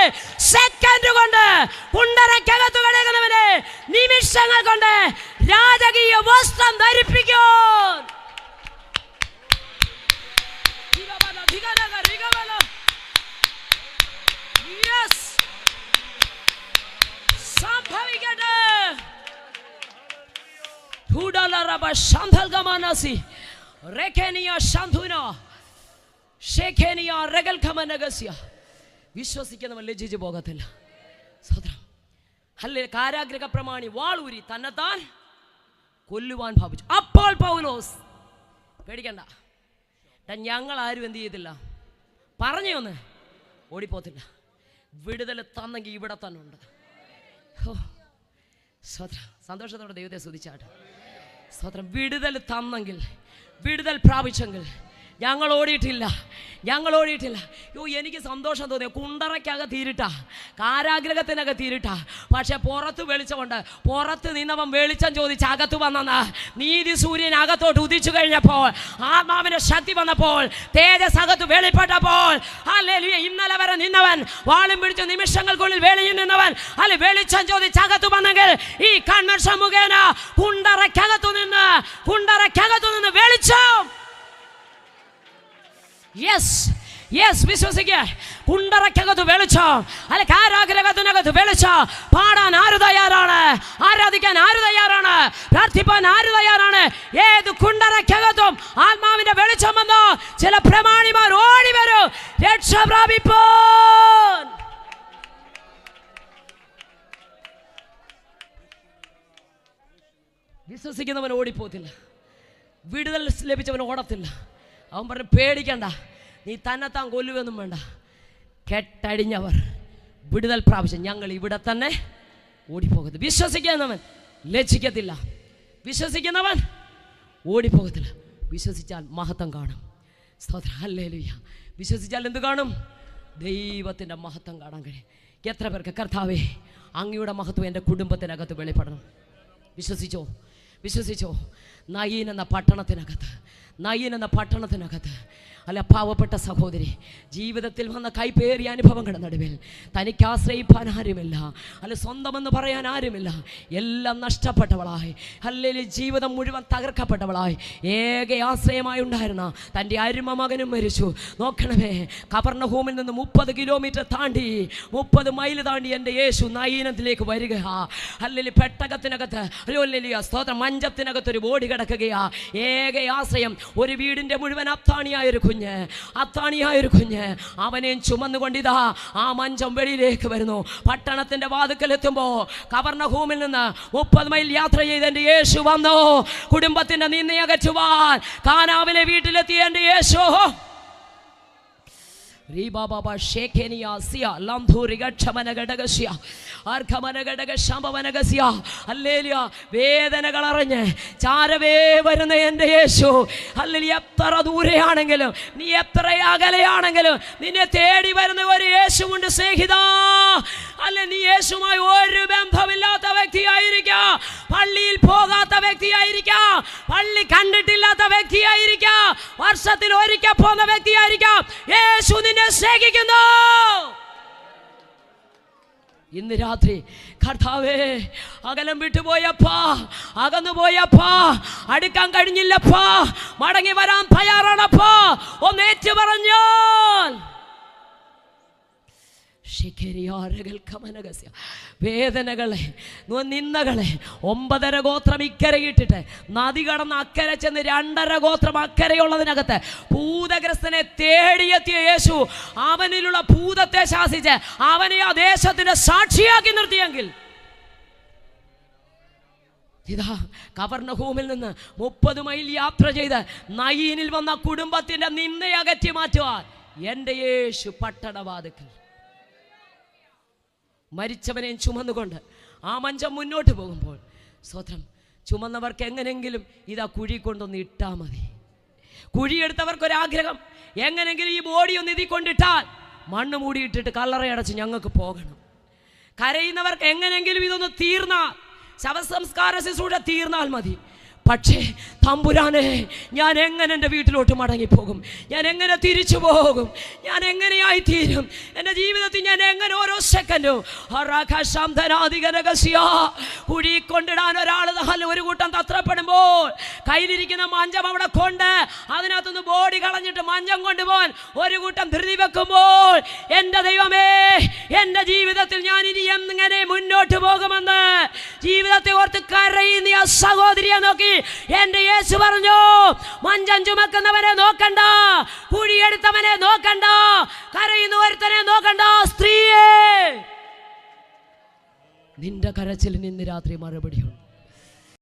സെക്കൻഡ് കൊണ്ട്, കുണ്ടറക്കകത്തു കിടക്കുന്നവനെ നിമിഷങ്ങൾ കൊണ്ട് രാജകീയ വസ്ത്രം ധരിപ്പിക്കാൻ. സംഭവിക്കട്ടെ. വിശ്വസിക്കുന്നവൻ ലജ്ജിച്ചു പോകത്തില്ല. അല്ലേ, കാരാഗ്രഹ പ്രമാണി വാളൂരി തന്നെത്താൻ കൊല്ലുവാൻ ഭാവിച്ചു. അപ്പോൾ പൗലോസ്, പേടിക്കണ്ട, ഞങ്ങൾ ആരും എന്ത് ചെയ്തില്ല, പറഞ്ഞു ഒന്ന് ഓടിപ്പോത്തില്ല. വിടുതൽ തന്നെങ്കിൽ ഇവിടെ തന്നെ ഉണ്ട്. സ്വത്രം, സന്തോഷത്തോടെ ദൈവത്തെ സ്തുതിച്ചാട്ടെ. സ്വത്രം, വിടുതൽ തന്നെങ്കിൽ, വിടുതൽ പ്രാപിച്ചെങ്കിൽ ഞങ്ങൾ ഓടിയിട്ടില്ല. യോ, എനിക്ക് സന്തോഷം തോന്നിയ കുണ്ടറയ്ക്കക തീരിട്ടാ, കാരാഗ്രഹത്തിനക തീരിട്ടാ. പക്ഷെ പുറത്ത് വെളിച്ചമുണ്ട്. പുറത്ത് നിന്നവൻ വെളിച്ചം ചോദിച്ച് അകത്ത് വന്നെന്ന്. നീതി സൂര്യൻ അകത്തോട്ട് ഉദിച്ചു കഴിഞ്ഞപ്പോൾ, ആത്മാവിന്റെ ശക്തി വന്നപ്പോൾ, തേജസ് അകത്ത് വെളിപ്പെട്ടപ്പോൾ, ഹല്ലേലൂയ, ഇന്നലെ വരെ നിന്നവൻ, വാളും പിടിച്ച് നിമിഷങ്ങൾക്കുള്ളിൽ വെളിയിൽ നിന്നവൻ, അല്ലെ വെളിച്ചം ചോദിച്ച് അകത്ത് വന്നെങ്കിൽ ഈ കൺവെൻഷൻ മുഖേന കുണ്ടറയ്ക്കകത്തു നിന്ന് വെളിച്ചം. യെസ്, യെസ്, വിശ്വസിക്കുക. കുണ്ടറയ്ക്കകത്ത് വെളിച്ചം, അല്ലെ കാരാഗ്രഹത്തിനകത്ത് വെളിച്ചം. പാടാൻ ആര് തയ്യാറാണ്? ആരാധിക്കാൻ ആര് തയ്യാറാണ്? പ്രാർത്ഥിപ്പാൻ ആര് തയ്യാറാണ്? ഏത് കുണ്ടറയ്ക്കകത്തും ആത്മാവിന്റെ വെളിച്ചം വന്നോ ചില പ്രമാണിമാർ ഓടി വരും രക്ഷ പ്രാപിപ്പാൻ. വിശ്വസിക്കുന്നവൻ ഓടിപ്പോത്തില്ല. വിടുതൽ ലഭിച്ചവൻ ഓടത്തില്ല. അവൻ പറഞ്ഞു, പേടിക്കണ്ട, നീ തന്നെത്താൻ കൊല്ലുവെന്നും വേണ്ട. കെട്ടടിഞ്ഞവർ വിടുതൽ പ്രാപിച്ചു ഞങ്ങൾ ഇവിടെ തന്നെ ഓടിപ്പോകത്തില്ല. വിശ്വസിക്കുന്നവൻ ലജ്ജിക്കത്തില്ല. വിശ്വസിക്കുന്നവൻ ഓടിപ്പോകത്തില്ല. വിശ്വസിച്ചാൽ മഹത്വം കാണും. സ്തോത്രം, ഹല്ലേലൂയ. വിശ്വസിച്ചാൽ എന്ത് കാണും? ദൈവത്തിൻ്റെ മഹത്വം കാണാൻ കഴിയും. എത്ര പേർക്ക് കർത്താവേ അങ്ങയുടെ മഹത്വം എൻ്റെ കുടുംബത്തിനകത്ത് വെളിപ്പെടണം? വിശ്വസിച്ചോ? നയീൻ എന്ന പട്ടണത്തിനകത്ത് നയീൻ എന്ന പട്ടണത്തിനകത്ത് അല്ല, പാവപ്പെട്ട സഹോദരി, ജീവിതത്തിൽ വന്ന കൈപ്പേറിയ അനുഭവങ്ങളുടെ നടുവിൽ തനിക്ക് ആശ്രയിപ്പാൻ ആരുമില്ല, അല്ല സ്വന്തമെന്ന് പറയാൻ ആരുമില്ല, എല്ലാം നഷ്ടപ്പെട്ടവളായി, അല്ലെങ്കിൽ ജീവിതം മുഴുവൻ തകർക്കപ്പെട്ടവളായി, ഏക ആശ്രയമായി ഉണ്ടായിരുന്ന തൻ്റെ അരുമ മകനും മരിച്ചു. നോക്കണമേ, കഫർന്നഹൂമിൽ നിന്ന് 30 കിലോമീറ്റർ താണ്ടി, 30 മൈൽ താണ്ടി എൻ്റെ യേശു നയീനത്തിലേക്ക് വരിക. അല്ലെങ്കിൽ പെട്ടകത്തിനകത്ത്, അല്ലോ സ്തോത്രം, മഞ്ചത്തിനകത്തൊരു ബോഡി കിടക്കുകയാ. ഏക ആശ്രയം, ഒരു വീടിൻ്റെ മുഴുവൻ അത്താണിയായൊരു കുഞ്ഞ്, അത്താണിയായൊരു കുഞ്ഞ്, അവനെയും ചുമന്നുകൊണ്ടിതാ ആ മഞ്ചം വെളിയിലേക്ക് വരുന്നു. പട്ടണത്തിന്റെ വാതിക്കലെത്തുമ്പോ കഫർന്നഹൂമിൽ നിന്ന് 30 മൈൽ യാത്ര ചെയ്ത് എൻ്റെ യേശു വന്നു. കുടുംബത്തിന്റെ നിന്നയകറ്റുവാൻ കാനാവിലെ വീട്ടിലെത്തിയ എൻ്റെ വേദനകളെ അറിഞ്ഞ് ചാരവേ വരുന്ന എൻ്റെ യേശു, അല്ലെങ്കിൽ എത്ര ദൂരെയാണെങ്കിലും, നീ എത്ര അകലെയാണെങ്കിലും നിന്നെ തേടി വരുന്ന ഒരു യേശുവുണ്ട് സ്നേഹിത. അല്ലെ, നീ യേശുമായി ഒരു ബന്ധമില്ലാത്ത വ്യക്തിയായിരിക്കാം, പള്ളിയിൽ പോകാത്ത വ്യക്തിയായിരിക്കാം, പള്ളി കണ്ടിട്ടില്ലാത്ത വ്യക്തിയായിരിക്കാം, വർഷത്തിൽ ഒരിക്കൽ പോകുന്ന വ്യക്തിയായിരിക്കാം, യേശു നിന്നെ സ്നേഹിക്കുന്നു. ഇന്ന് രാത്രി കർത്താവേ, അകലം വിട്ടുപോയപ്പാ, അകന്നുപോയപ്പാ, അടുക്കാൻ കഴിഞ്ഞില്ലപ്പാ, മടങ്ങി വരാൻ തയ്യാറാണപ്പാ, ഒന്നേറ്റു പറഞ്ഞാൽ വേദനകളെ, നിന്ദകളെ 9.5 ഗോത്രം ഇക്കരയിട്ടിട്ട് നദി കടന്ന് അക്കരെ ചെന്ന് 2.5 ഗോത്രം അക്കരയുള്ളതിനകത്ത് ഭൂതഗ്രസ്തനെ തേടിയെത്തിയ യേശു അവനിലുള്ള ഭൂതത്തെ ശാസിച്ച് അവനെ ആ ദേശത്തിന്റെ സാക്ഷിയാക്കി നിർത്തിയെങ്കിൽ, ഇതാ കഫർന്നഹൂമിൽ നിന്ന് 30 മൈൽ യാത്ര ചെയ്ത് നയീനിൽ വന്ന കുടുംബത്തിന്റെ നിന്ദയകറ്റി മാറ്റുവാൻ എൻ്റെ യേശു പട്ടണവാതിക്കൽ മരിച്ചവനെയും ചുമന്നുകൊണ്ട് ആ മഞ്ചം മുന്നോട്ട് പോകുമ്പോൾ, സ്വത്രം, ചുമന്നവർക്ക് എങ്ങനെങ്കിലും ഇതാ കുഴി കൊണ്ടൊന്ന് ഇട്ടാൽ മതി. കുഴിയെടുത്തവർക്കൊരാഗ്രഹം, എങ്ങനെങ്കിലും ഈ ബോഡി ഒന്ന് ഇതിൽ കൊണ്ടിട്ടാൽ മണ്ണ് മൂടിയിട്ടിട്ട് കല്ലറയടച്ച് ഞങ്ങൾക്ക് പോകണം. കരയുന്നവർക്ക് എങ്ങനെങ്കിലും ഇതൊന്ന് തീർന്നാൽ, ശവസംസ്കാര ശുശ്രൂഷ തീർന്നാൽ മതി. പക്ഷേ തമ്പുരാനെ, ഞാൻ എങ്ങനെ എൻ്റെ വീട്ടിലോട്ട് മടങ്ങിപ്പോകും? ഞാൻ എങ്ങനെ തിരിച്ചു പോകും? ഞാൻ എങ്ങനെയായി തീരും? എൻ്റെ ജീവിതത്തിൽ ഞാൻ എങ്ങനെ ഓരോ സെക്കൻഡും കുഴി കൊണ്ടിടാൻ ഒരാൾ ഒരു കൂട്ടം തത്രപ്പെടുമ്പോൾ കയ്യിലിരിക്കുന്ന മഞ്ചം അവിടെ കൊണ്ട് അതിനകത്തുനിന്ന് ബോഡി കളഞ്ഞിട്ട് മഞ്ചം കൊണ്ടുപോകാൻ ഒരു കൂട്ടം ധൃതി വെക്കുമ്പോൾ, എൻ്റെ ദൈവമേ, എൻ്റെ ജീവിതത്തിൽ ഞാൻ ഇനി എങ്ങനെ മുന്നോട്ട് പോകുമെന്ന് ജീവിതത്തെ ഓർത്ത് കരയുന്ന ആ സഹോദരിയെ നോക്കി എൻ്റെ യേശു പറഞ്ഞു, മഞ്ചം ചുമക്കുന്നവനെ നോക്കണ്ട, കുഴിയെടുത്തവനെ നോക്കണ്ട, കരയുന്ന ഒരുത്തനെ നോക്കണ്ട, സ്ത്രീയെ, നിന്റെ കരച്ചിൽ ഇന്ന് രാത്രി മറുപടിയുണ്ട്.